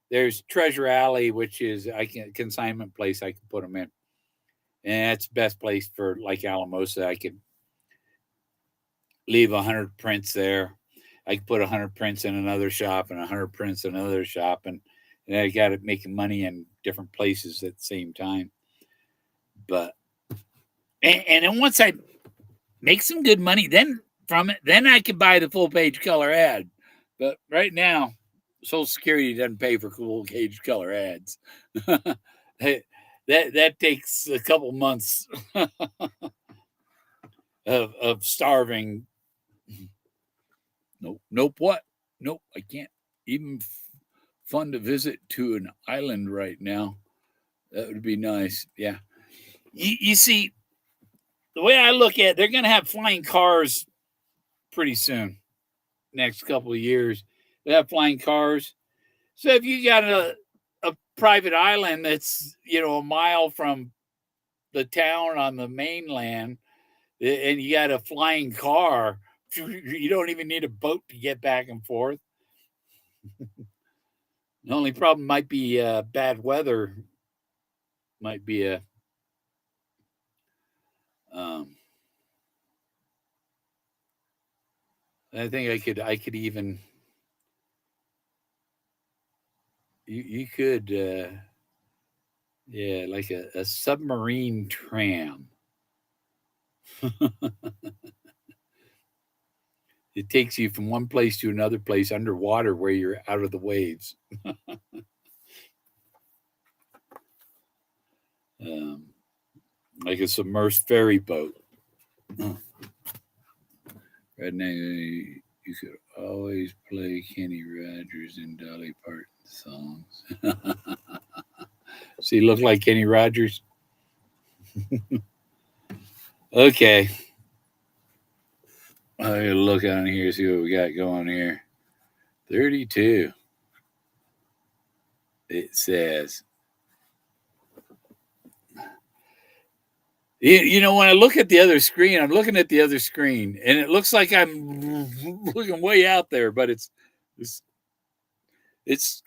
there's Treasure Alley, which is a consignment place I can put them in. And that's the best place for, like, Alamosa. I could leave 100 prints there. I could put 100 prints in another shop and 100 prints in another shop. And I got it making money in different places at the same time. But, and then once I make some good money then from it, then I can buy the full page color ad. But right now, Social Security doesn't pay for full page color ads. that takes a couple months of starving. Nope. What? Nope. I can't even fund a visit to an island right now. That would be nice. Yeah. You see, the way I look at it, they're going to have flying cars pretty soon. Next couple of years, they have flying cars. So if you got a private island that's, a mile from the town on the mainland, and you got a flying car. You don't even need a boat to get back and forth. The only problem might be bad weather. Might be a um, I think I could even you could yeah, like a submarine tram. It takes you from one place to another place underwater where you're out of the waves. um, like a submerged ferry boat. Right now, you could always play Kenny Rogers and Dolly Parton songs. So you look like Kenny Rogers? Okay. I'm going to look on here, see what we got going here. 32. It says, you know, when I look at the other screen, I'm looking at the other screen, and it looks like I'm looking way out there, but it's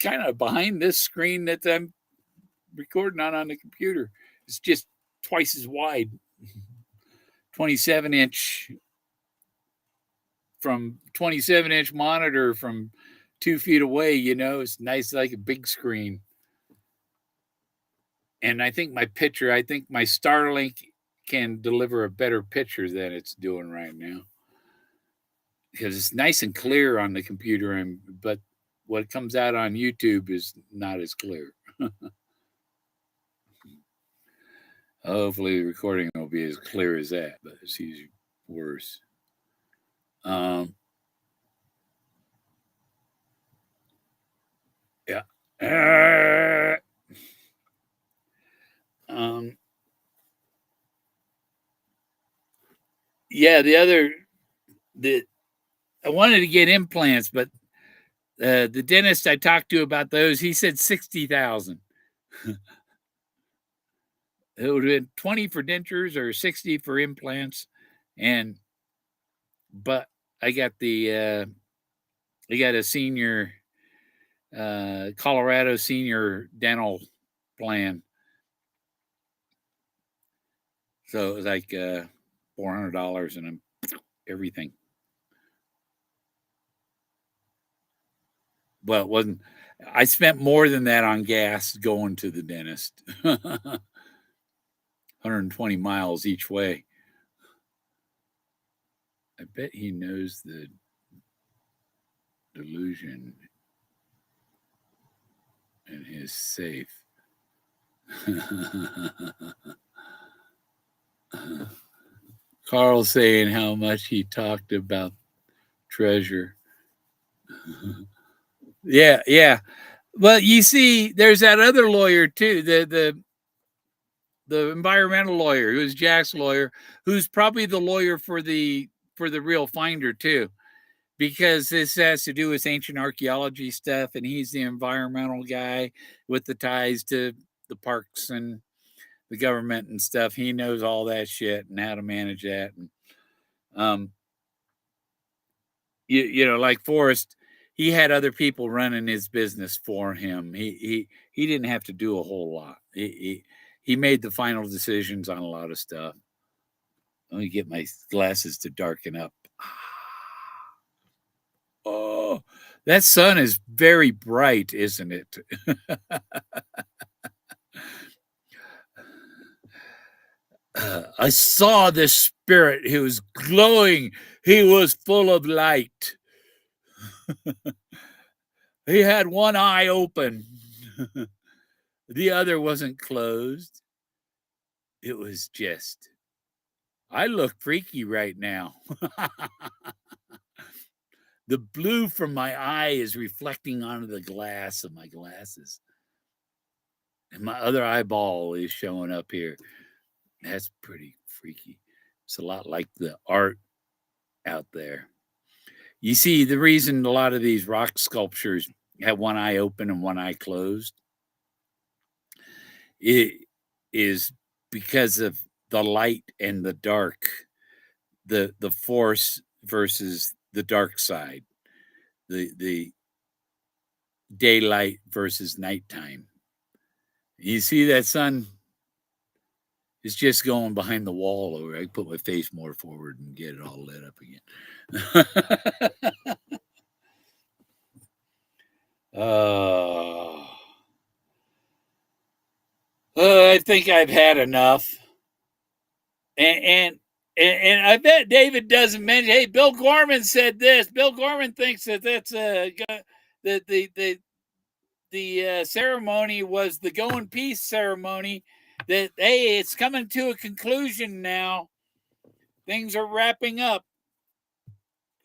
kind of behind this screen that I'm recording on the computer. It's just twice as wide, 27-inch from 27-inch monitor from 2 feet away. You know, it's nice, like a big screen. And I think my Starlink can deliver a better picture than it's doing right now, because it's nice and clear on the computer, but what comes out on YouTube is not as clear. Hopefully the recording will be as clear as that, but it's usually worse. Yeah. Yeah, I wanted to get implants, but the dentist I talked to about those, he said 60,000. It would have been 20 for dentures or 60 for implants, but I got a senior Colorado senior dental plan, so it was like $400 and everything. Well, it wasn't. I spent more than that on gas going to the dentist. 120 miles each way. I bet he knows the delusion in his safe. Carl saying how much he talked about treasure. Yeah. Well, you see, there's that other lawyer too, the environmental lawyer, who's Jack's lawyer, who's probably the lawyer for the real finder too, because this has to do with ancient archaeology stuff, and he's the environmental guy with the ties to the parks and the government and stuff. He knows all that shit and how to manage that. And you know, like Forrest, he had other people running his business for him. He didn't have to do a whole lot. He made the final decisions on a lot of stuff. Let me get my glasses to darken up. Oh, that sun is very bright, isn't it? I saw this spirit. He was glowing. He was full of light. He had one eye open. The other wasn't closed. It was just, I look freaky right now. The blue from my eye is reflecting onto the glass of my glasses. And my other eyeball is showing up here. That's pretty freaky. It's a lot like the art out there. You see, the reason a lot of these rock sculptures have one eye open and one eye closed, it is because of the light and the dark. the force versus the dark side, the daylight versus nighttime. You see that sun is just going behind the wall over. I put my face more forward and get it all lit up again. I think I've had enough. And I bet David doesn't mention. Hey, Bill Gorman said this. Bill Gorman thinks that that's the ceremony was the Go in Peace ceremony. That hey, it's coming to a conclusion now. Things are wrapping up.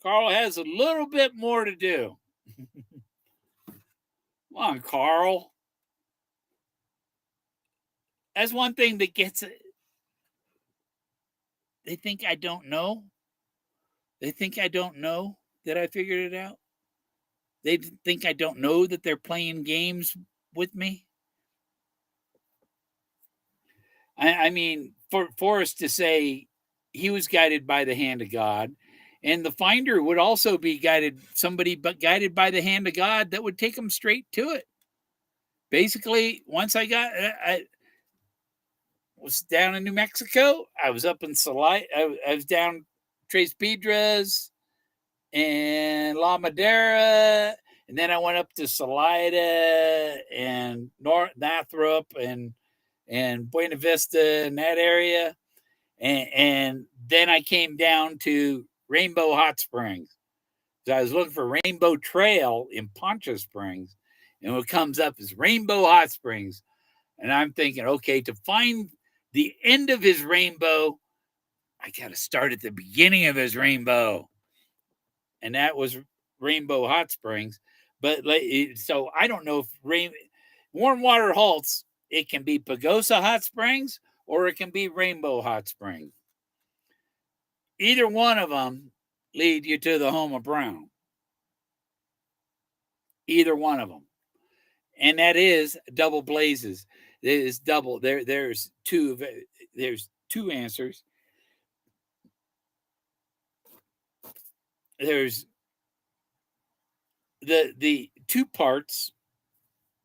Carl has a little bit more to do. Come on, Carl. That's one thing that gets it. They think I don't know. They think I don't know that I figured it out. They think I don't know that they're playing games with me. I mean, for Forrest to say he was guided by the hand of God, and the finder would also be guided by the hand of God that would take him straight to it. Basically, once I was down in New Mexico, I was up in Salida, I was down Tres Piedras and La Madera, and then I went up to Salida and North Nathrop and Buena Vista and that area. And then I came down to Rainbow Hot Springs. So I was looking for Rainbow Trail in Poncha Springs. And what comes up is Rainbow Hot Springs. And I'm thinking, okay, to find the end of his rainbow, I got to start at the beginning of his rainbow. And that was Rainbow Hot Springs. But so I don't know if warm water halts, it can be Pagosa Hot Springs or it can be Rainbow Hot Springs. Either one of them lead you to the home of Brown. Either one of them. And that is double blazes. It is double. There's two answers. There's the two parts,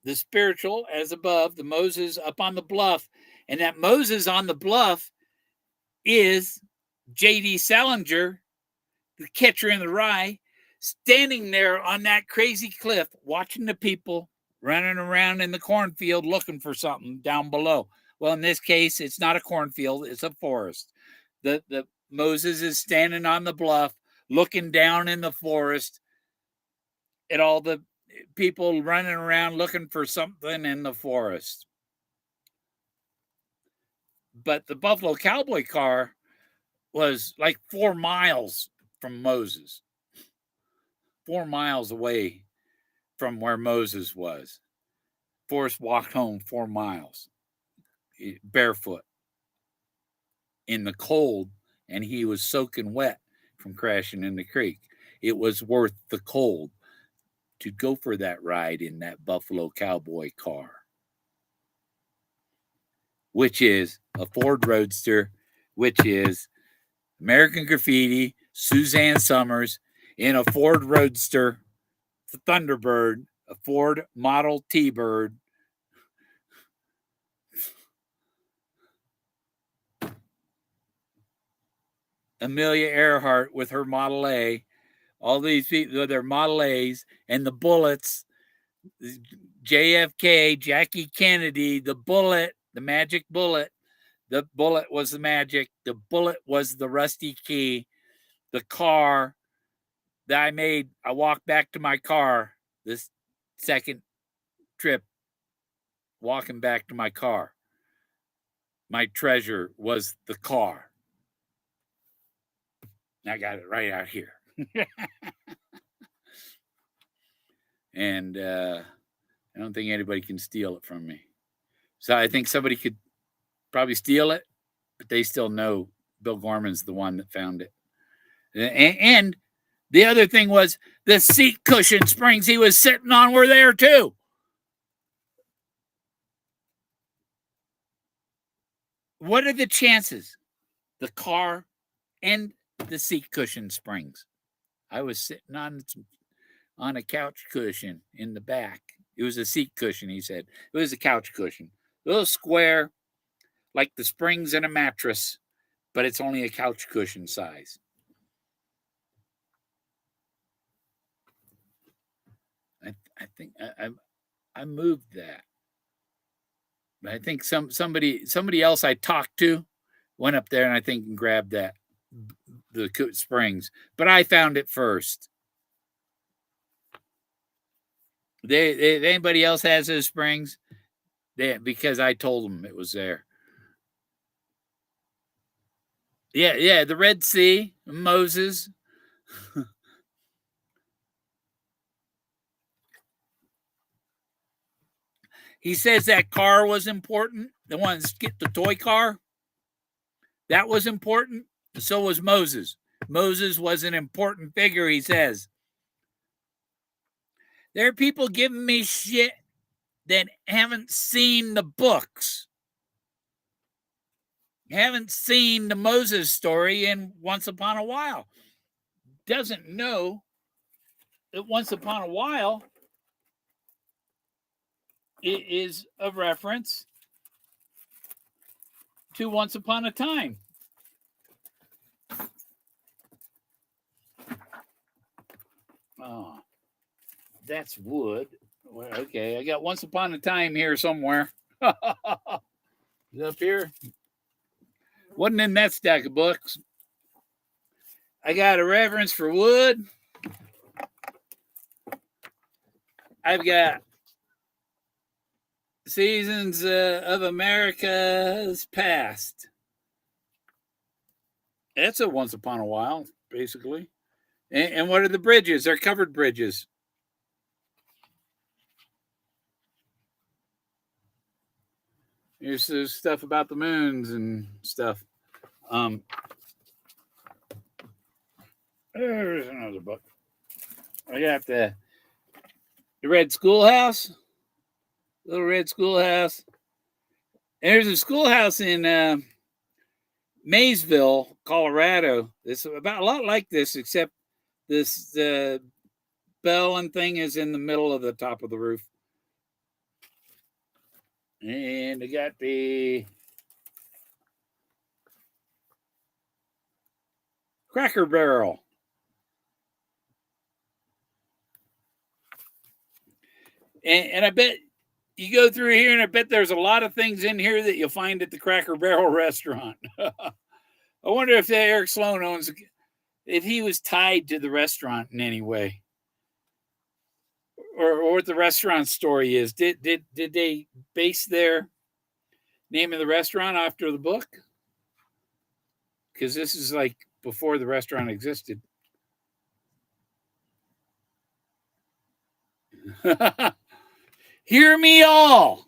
the spiritual as above, the Moses up on the bluff, and that Moses on the bluff is J.D. Salinger, the catcher in the rye, standing there on that crazy cliff, watching the people running around in the cornfield looking for something down below. Well, in this case, it's not a cornfield, it's a forest. The Moses is standing on the bluff, looking down in the forest at all the people running around looking for something in the forest. But the Buffalo Cowboy car was like 4 miles from Moses, 4 miles away from where Moses was. Forrest walked home 4 miles barefoot in the cold, and he was soaking wet from crashing in the creek. It was worth the cold to go for that ride in that Buffalo Cowboy car, which is a Ford Roadster, which is American Graffiti, Suzanne Summers in a Ford Roadster, the Thunderbird, a Ford Model T-Bird. Amelia Earhart with her Model A, all these people with their Model A's, and the bullets, JFK, Jackie Kennedy, the bullet, the magic bullet. The bullet was the magic. The bullet was the rusty key. The car that I made, I walked back to my car this second trip, walking back to my car. My treasure was the car. I got it right out here. And I don't think anybody can steal it from me. So I think somebody could probably steal it, but they still know Bill Gorman's the one that found it. And the other thing was the seat cushion springs he was sitting on were there too. What are the chances the car and the seat cushion springs. I was sitting on a couch cushion in the back. It was a seat cushion, he said. It was a couch cushion. A little square, like the springs in a mattress, but it's only a couch cushion size. I think I moved that. I think somebody else I talked to went up there and I think and grabbed the springs, but I found it first. Anybody else has those springs? Because I told them it was there. Yeah, the Red Sea, Moses. He says that car was important. The ones get the toy car. That was important. So was Moses. Moses was an important figure, he says. There are people giving me shit that haven't seen the books. Haven't seen the Moses story in Once Upon a While. Doesn't know that Once Upon a While it is a reference to Once Upon a Time. Oh, that's wood. Well, okay, I got Once Upon a Time here somewhere. Is it up here? Wasn't in that stack of books. I got a reference for wood. I've got Seasons of America's Past. That's a Once Upon a While, basically. And what are the bridges? They're covered bridges. There's stuff about the moons and stuff. There's another book. I got the Red Schoolhouse. Little Red Schoolhouse. And there's a schoolhouse in Maysville, Colorado. It's about a lot like this, except this bell and thing is in the middle of the top of the roof. And I got the Cracker Barrel. And I bet you go through here, and I bet there's a lot of things in here that you'll find at the Cracker Barrel restaurant. I wonder if Eric Sloan owns, if he was tied to the restaurant in any way, or what the restaurant story is. Did they base their name of the restaurant after the book? Because this is like before the restaurant existed. Hear me all.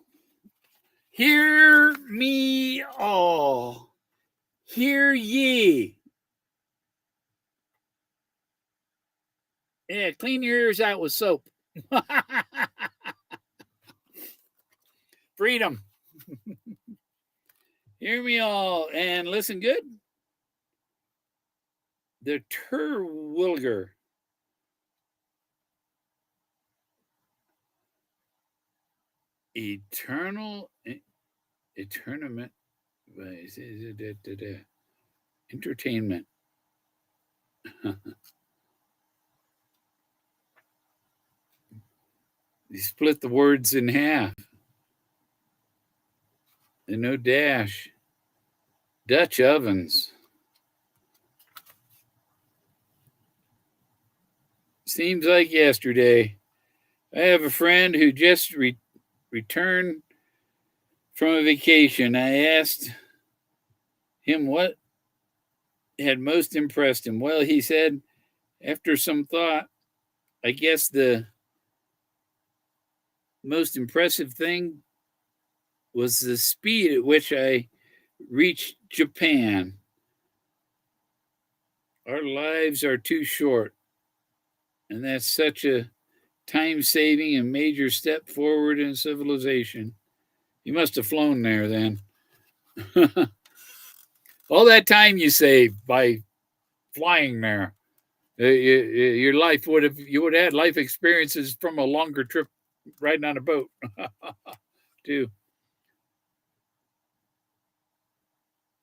Hear me all. Hear ye. Yeah, clean your ears out with soap. Freedom. Hear me all and listen good. The Terwilliger. Eternament. Entertainment. You split the words in half. And no dash. Dutch ovens. Seems like yesterday. I have a friend who just returned from a vacation. I asked him what had most impressed him. Well, he said, after some thought, I guess the most impressive thing was the speed at which I reached Japan. Our lives are too short, and that's such a time-saving and major step forward in civilization. You must have flown there then. All that time you saved by flying there. Your life would have had life experiences from a longer trip riding on a boat too.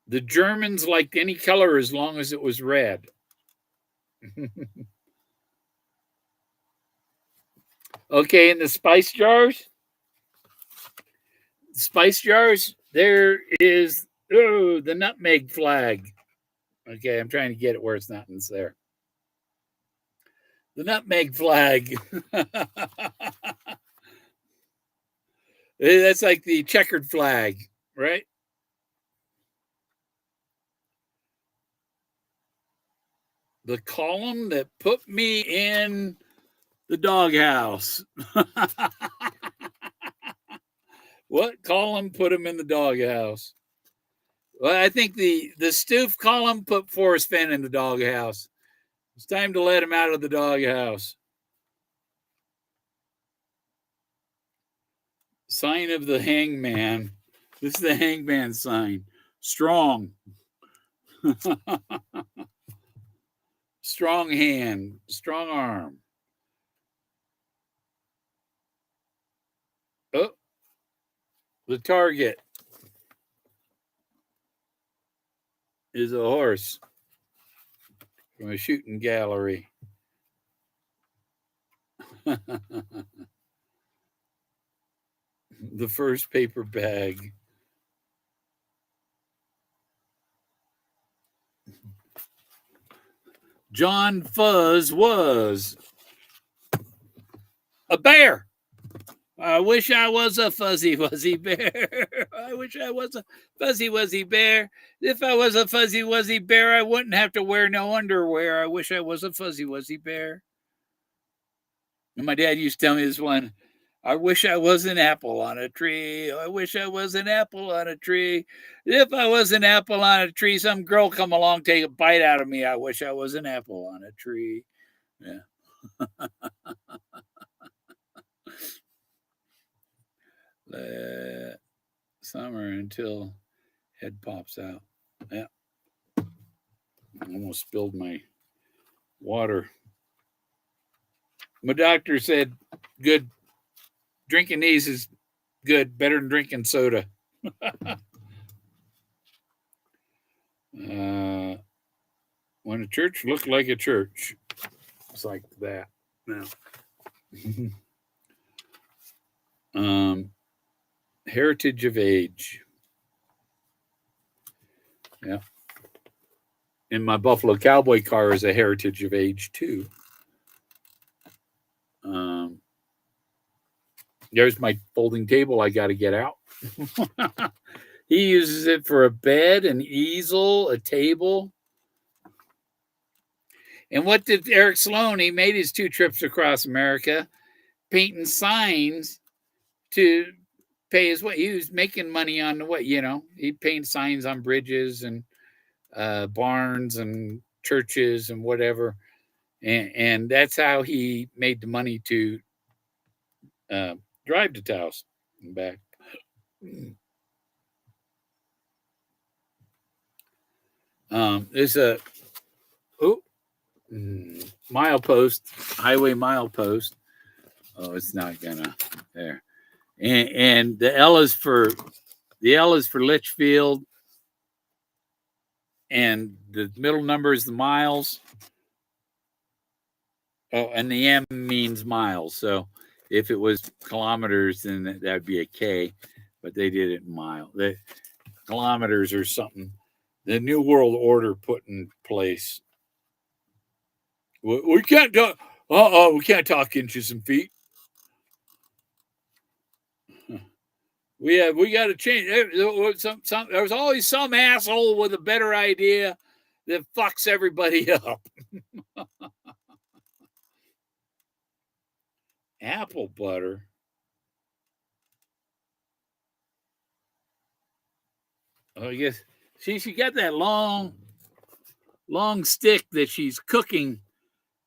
The Germans liked any color as long as it was red. Okay, in the spice jars, there is the nutmeg flag. Okay, I'm trying to get it where it's not in there. The nutmeg flag. That's like the checkered flag, right? The column that put me in the doghouse. What column put him in the doghouse? Well, I think the stoof column put Forrest Fenn in the doghouse. It's time to let him out of the doghouse. Sign of the hangman. This is the hangman sign. Strong. Strong hand. Strong arm. Oh, the target is a horse from a shooting gallery. The first paper bag. John Fuzz was a bear. I wish I was a fuzzy wuzzy bear. I wish I was a fuzzy wuzzy bear. If I was a fuzzy wuzzy bear, I wouldn't have to wear no underwear. I wish I was a fuzzy wuzzy bear. And my dad used to tell me this one. I wish I was an apple on a tree. I wish I was an apple on a tree. If I was an apple on a tree, some girl come along, take a bite out of me. I wish I was an apple on a tree. Yeah. Summer until head pops out. Yeah. Almost spilled my water. My doctor said, good. Drinking these is good, better than drinking soda. When a church looked like a church. It's like that now. Heritage of age. Yeah. And my Buffalo Cowboy car is a heritage of age too. There's my folding table I got to get out. He uses it for a bed, an easel, a table. And what did Eric Sloan? He made his 2 trips across America, painting signs to pay his way. He was making money on the way, he painted signs on bridges and barns and churches and whatever. And that's how he made the money to drive to Taos and back. There's a milepost, highway milepost. Oh, it's not gonna there. And the L is for Litchfield, and the middle number is the miles. Oh, and the M means miles. So if it was kilometers, then that would be a K, but they did it in miles. The kilometers or something. The New World Order put in place. We can't talk. We can't talk inches and feet. We got to change. There was always some asshole with a better idea that fucks everybody up. Apple butter. Oh, I guess she got that long stick that she's cooking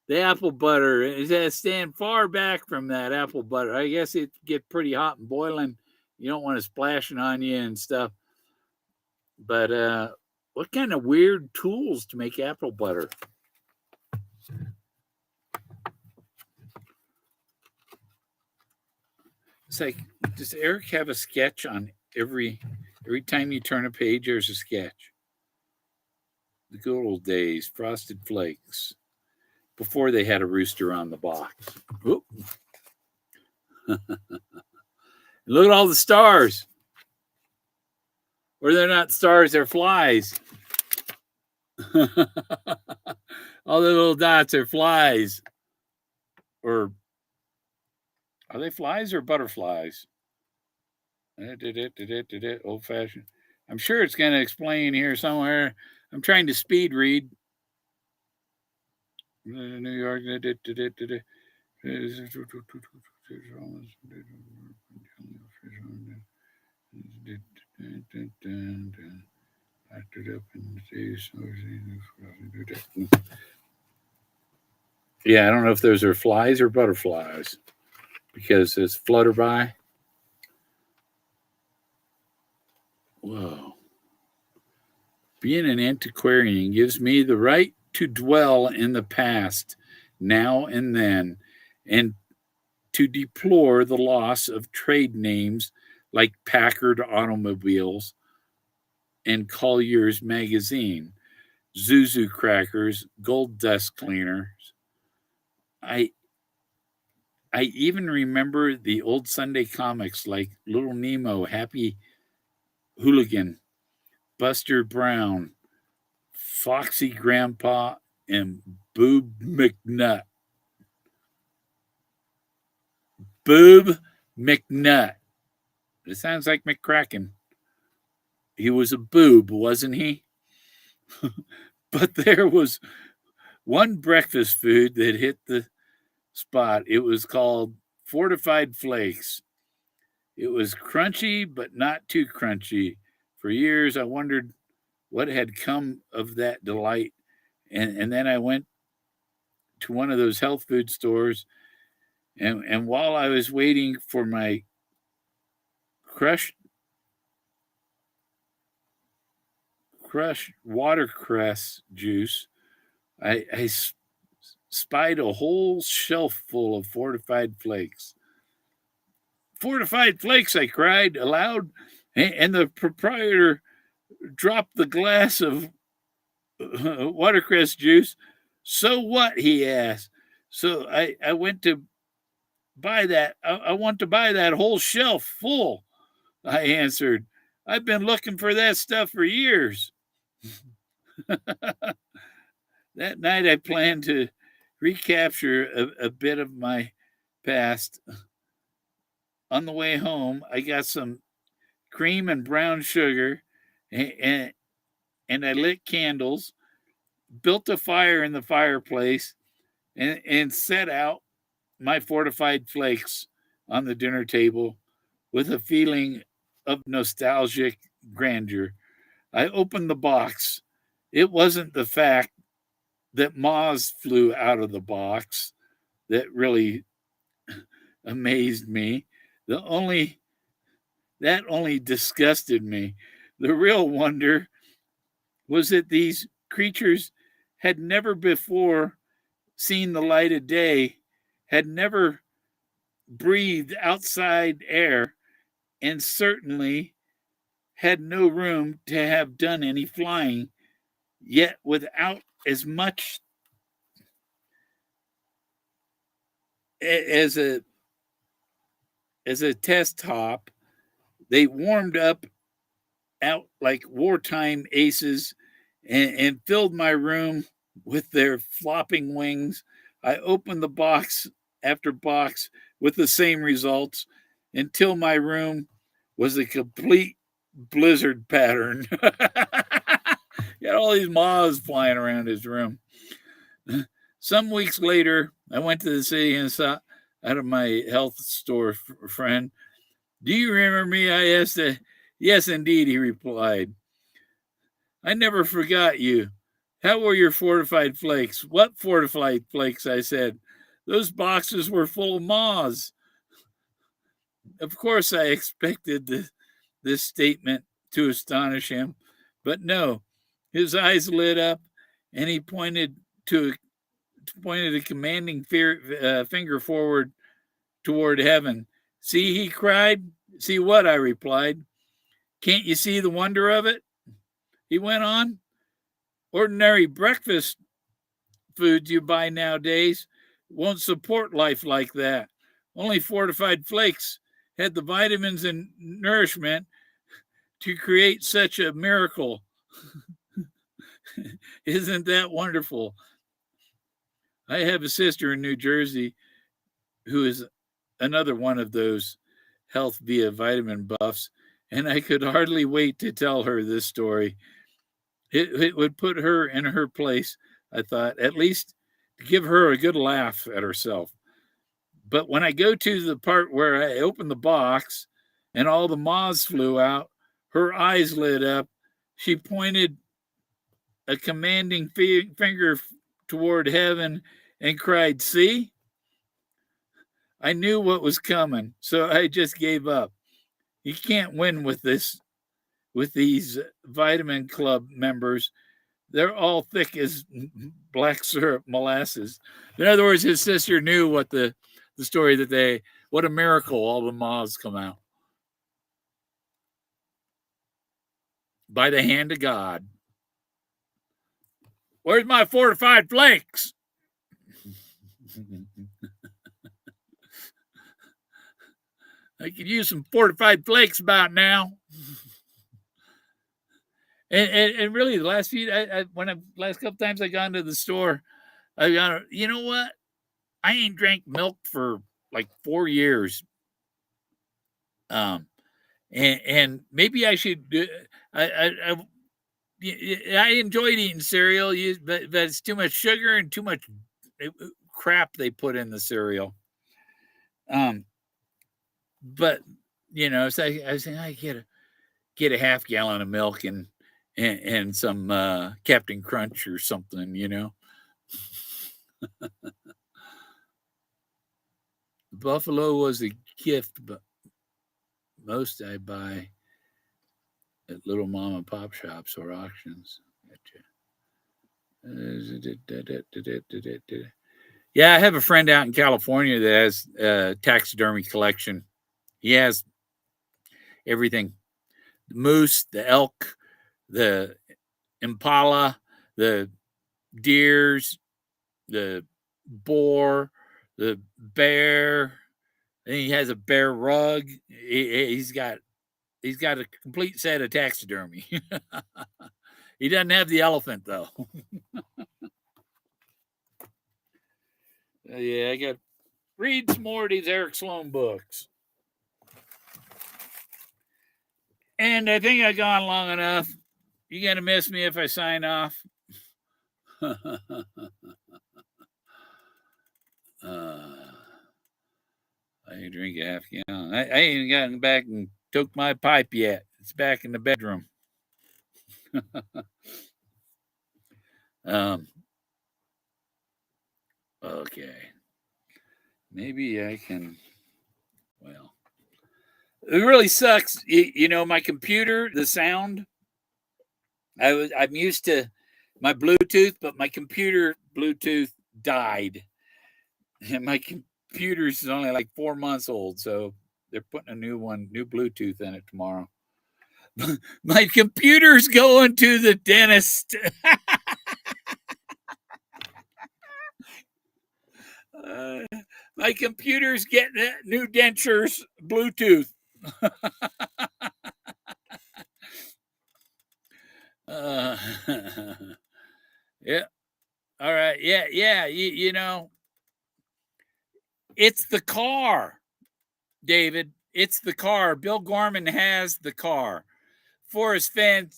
the apple butter. It has to stand far back from that apple butter. I guess it get pretty hot and boiling. You don't want it splashing on you and stuff. But what kind of weird tools to make apple butter? It's like, does Eric have a sketch on every time you turn a page? There's a sketch. The good old days, Frosted Flakes, before they had a rooster on the box. Oop. Look at all the stars. Or they're not stars, they're flies. All the little dots are flies. Or are they flies or butterflies? Old fashioned. I'm sure it's going to explain here somewhere. I'm trying to speed read. New York. Yeah, I don't know if those are flies or butterflies because it's flutterby. Whoa. Being an antiquarian gives me the right to dwell in the past, now and then, and to deplore the loss of trade names like Packard Automobiles and Collier's Magazine, Zuzu Crackers, Gold Dust Cleaners. I even remember the old Sunday comics like Little Nemo, Happy Hooligan, Buster Brown, Foxy Grandpa, and Boob McNutt. Boob McNutt. It sounds like McCracken. He was a boob, wasn't he? But there was one breakfast food that hit the spot. It was called Fortified Flakes. It was crunchy, but not too crunchy. For years, I wondered what had come of that delight. And then I went to one of those health food stores. And while I was waiting for my crushed watercress juice, I spied a whole shelf full of fortified flakes. Fortified flakes, I cried aloud, and the proprietor dropped the glass of watercress juice. So what? He asked. So I went to buy that. I want to buy that whole shelf full, I answered. I've been looking for that stuff for years. That night I planned to recapture a bit of my past. On the way home, I got some cream and brown sugar and I lit candles, built a fire in the fireplace, and set out my fortified flakes on the dinner table with a feeling of nostalgic grandeur. I opened the box. It wasn't the fact that moths flew out of the box that really amazed me. That only disgusted me. The real wonder was that these creatures had never before seen the light of day, had never breathed outside air, and certainly had no room to have done any flying, yet without as much as a test hop, they warmed up out like wartime aces and filled my room with their flopping wings. I opened the box after box with the same results until my room was a complete blizzard pattern. Got all these moths flying around his room. Some weeks later, I went to the city and saw out of my health store friend. Do you remember me? I asked. Yes, indeed, he replied. I never forgot you. How were your fortified flakes? What fortified flakes? I said. Those boxes were full of moths. Of course, I expected this statement to astonish him, but no. His eyes lit up, and he pointed a commanding finger forward toward heaven. See, he cried. See what? I replied. Can't you see the wonder of it? He went on. Ordinary breakfast foods you buy nowadays won't support life like that. Only fortified flakes had the vitamins and nourishment to create such a miracle. Isn't that wonderful? I have a sister in New Jersey who is another one of those health via vitamin buffs, and I could hardly wait to tell her this story. It would put her in her place, I thought, at least to give her a good laugh at herself. But when I go to the part where I open the box and all the moths flew out, her eyes lit up. She pointed a commanding finger toward heaven and cried, See? I knew what was coming, so I just gave up. You can't win with these vitamin club members. They're all thick as black syrup molasses. In other words, his sister knew what the story that what a miracle all the moths come out by the hand of God. Where's my fortified flakes? I could use some fortified flakes about now. And really, the last few, last couple times I got into the store, I got, you know what? I ain't drank milk for like 4 years. And maybe I should. I enjoyed eating cereal, but it's too much sugar and too much crap they put in the cereal. But so I was saying I get a half gallon of milk and some Captain Crunch or something. Buffalo was a gift, but most I buy at little mom and pop shops or auctions. Yeah, I have a friend out in California that has a taxidermy collection. He has everything: the moose, the elk, the impala, the deers, the boar, the bear. And he has a bear rug. He's got a complete set of taxidermy. He doesn't have the elephant though. Yeah, I got read some more of these Eric Sloan books. And I think I've gone long enough. You gonna miss me if I sign off? I drink a half gallon. I ain't gotten back and took my pipe yet. It's back in the bedroom. Okay. Maybe I can. Well, it really sucks. My computer, the sound. I'm used to my Bluetooth, but my computer Bluetooth died, and my computer's only like 4 months old, so they're putting a new Bluetooth in it tomorrow. My computer's going to the dentist. My computer's getting new dentures, Bluetooth. Yeah. All right. Yeah. It's the car, David. It's the car. Bill Gorman has the car. Forrest Fenn,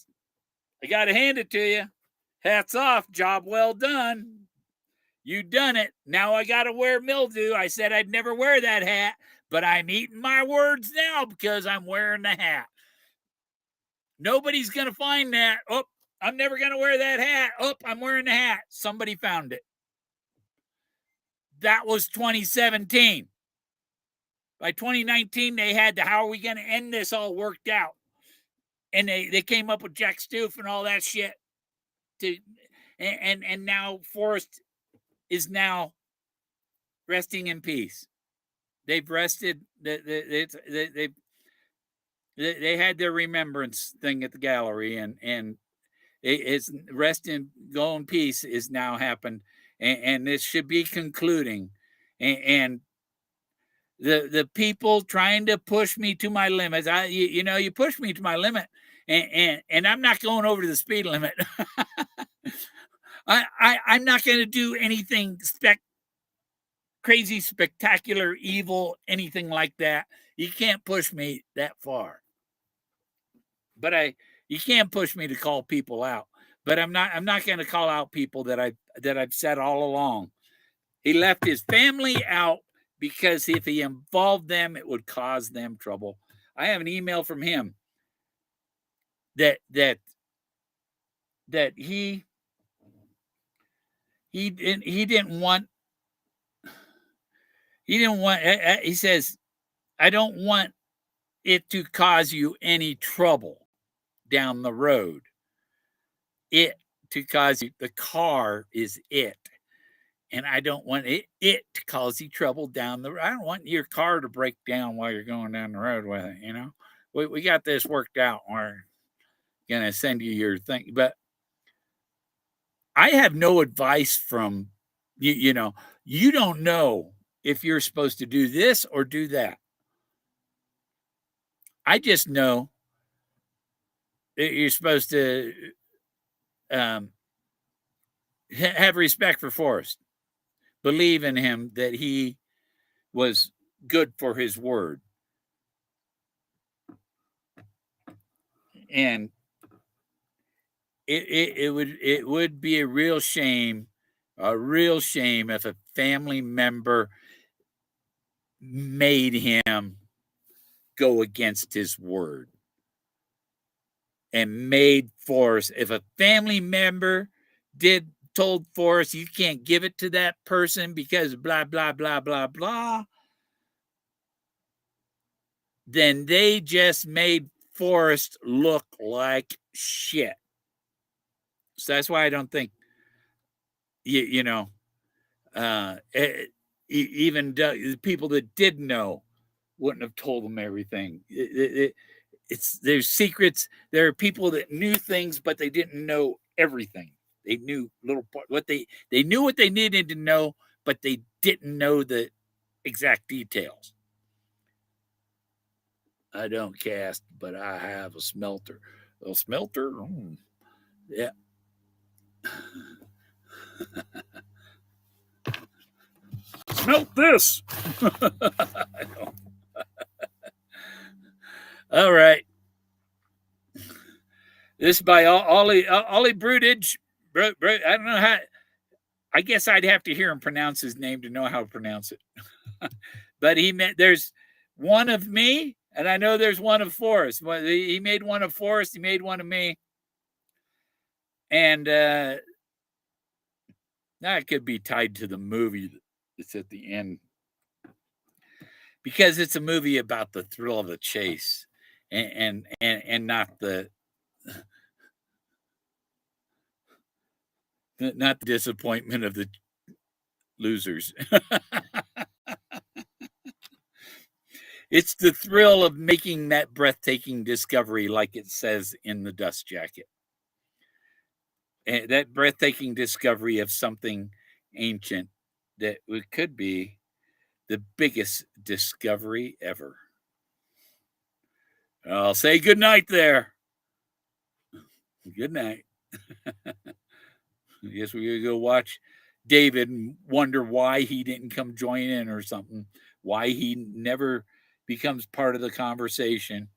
I got to hand it to you. Hats off. Job well done. You done it. Now I got to wear mildew. I said I'd never wear that hat, but I'm eating my words now because I'm wearing the hat. Nobody's going to find that. Oh, I'm never going to wear that hat. Oh, I'm wearing the hat. Somebody found it. That was 2017. By 2019, they had how are we going to end this all worked out? And they came up with Jack Stoof and all that shit. And now Forrest is now resting in peace. they've rested. They had their remembrance thing at the gallery, and it's rest in go in peace is now happened, and this should be concluding, and the people trying to push me to my limits. You push me to my limit, and I'm not going over the speed limit. I'm not going to do anything crazy, spectacular, evil, anything like that. You can't push me that far. But you can't push me to call people out. But I'm not going to call out people that I've said all along. He left his family out because if he involved them, it would cause them trouble. I have an email from him that he didn't want. He says, I don't want it to cause you any trouble down the road. It to cause you, the car is it. And I don't want it to cause you trouble down the road. I don't want your car to break down while you're going down the road with it, you know? We got this worked out. We're going to send you your thing. But I have no advice from, you know, you don't know if you're supposed to do this or do that. I just know that you're supposed to have respect for Forrest. Believe in him that he was good for his word. And it would be a real shame if a family member made him go against his word and made Forrest. If a family member told Forrest you can't give it to that person because blah blah blah blah blah, then they just made Forrest look like shit. So that's why I don't think even the people that did know wouldn't have told them everything. There's secrets. There are people that knew things, but they didn't know everything. They knew little part. They knew what they needed to know, but they didn't know the exact details. I don't cast, but I have a smelter. A smelter? Yeah. Smelt this. All right. This is by Ollie Bruttage. I don't know how. I guess I'd have to hear him pronounce his name to know how to pronounce it. But there's one of me, and I know there's one of Forrest. He made one of Forrest. He made one of me. And that could be tied to the movie that's at the end. Because it's a movie about the thrill of the chase and not the disappointment of the losers. It's the thrill of making that breathtaking discovery, like it says in the dust jacket. And that breathtaking discovery of something ancient that could be the biggest discovery ever. I'll say good night there. Good night. I guess we're going to go watch David and wonder why he didn't come join in or something, why he never becomes part of the conversation.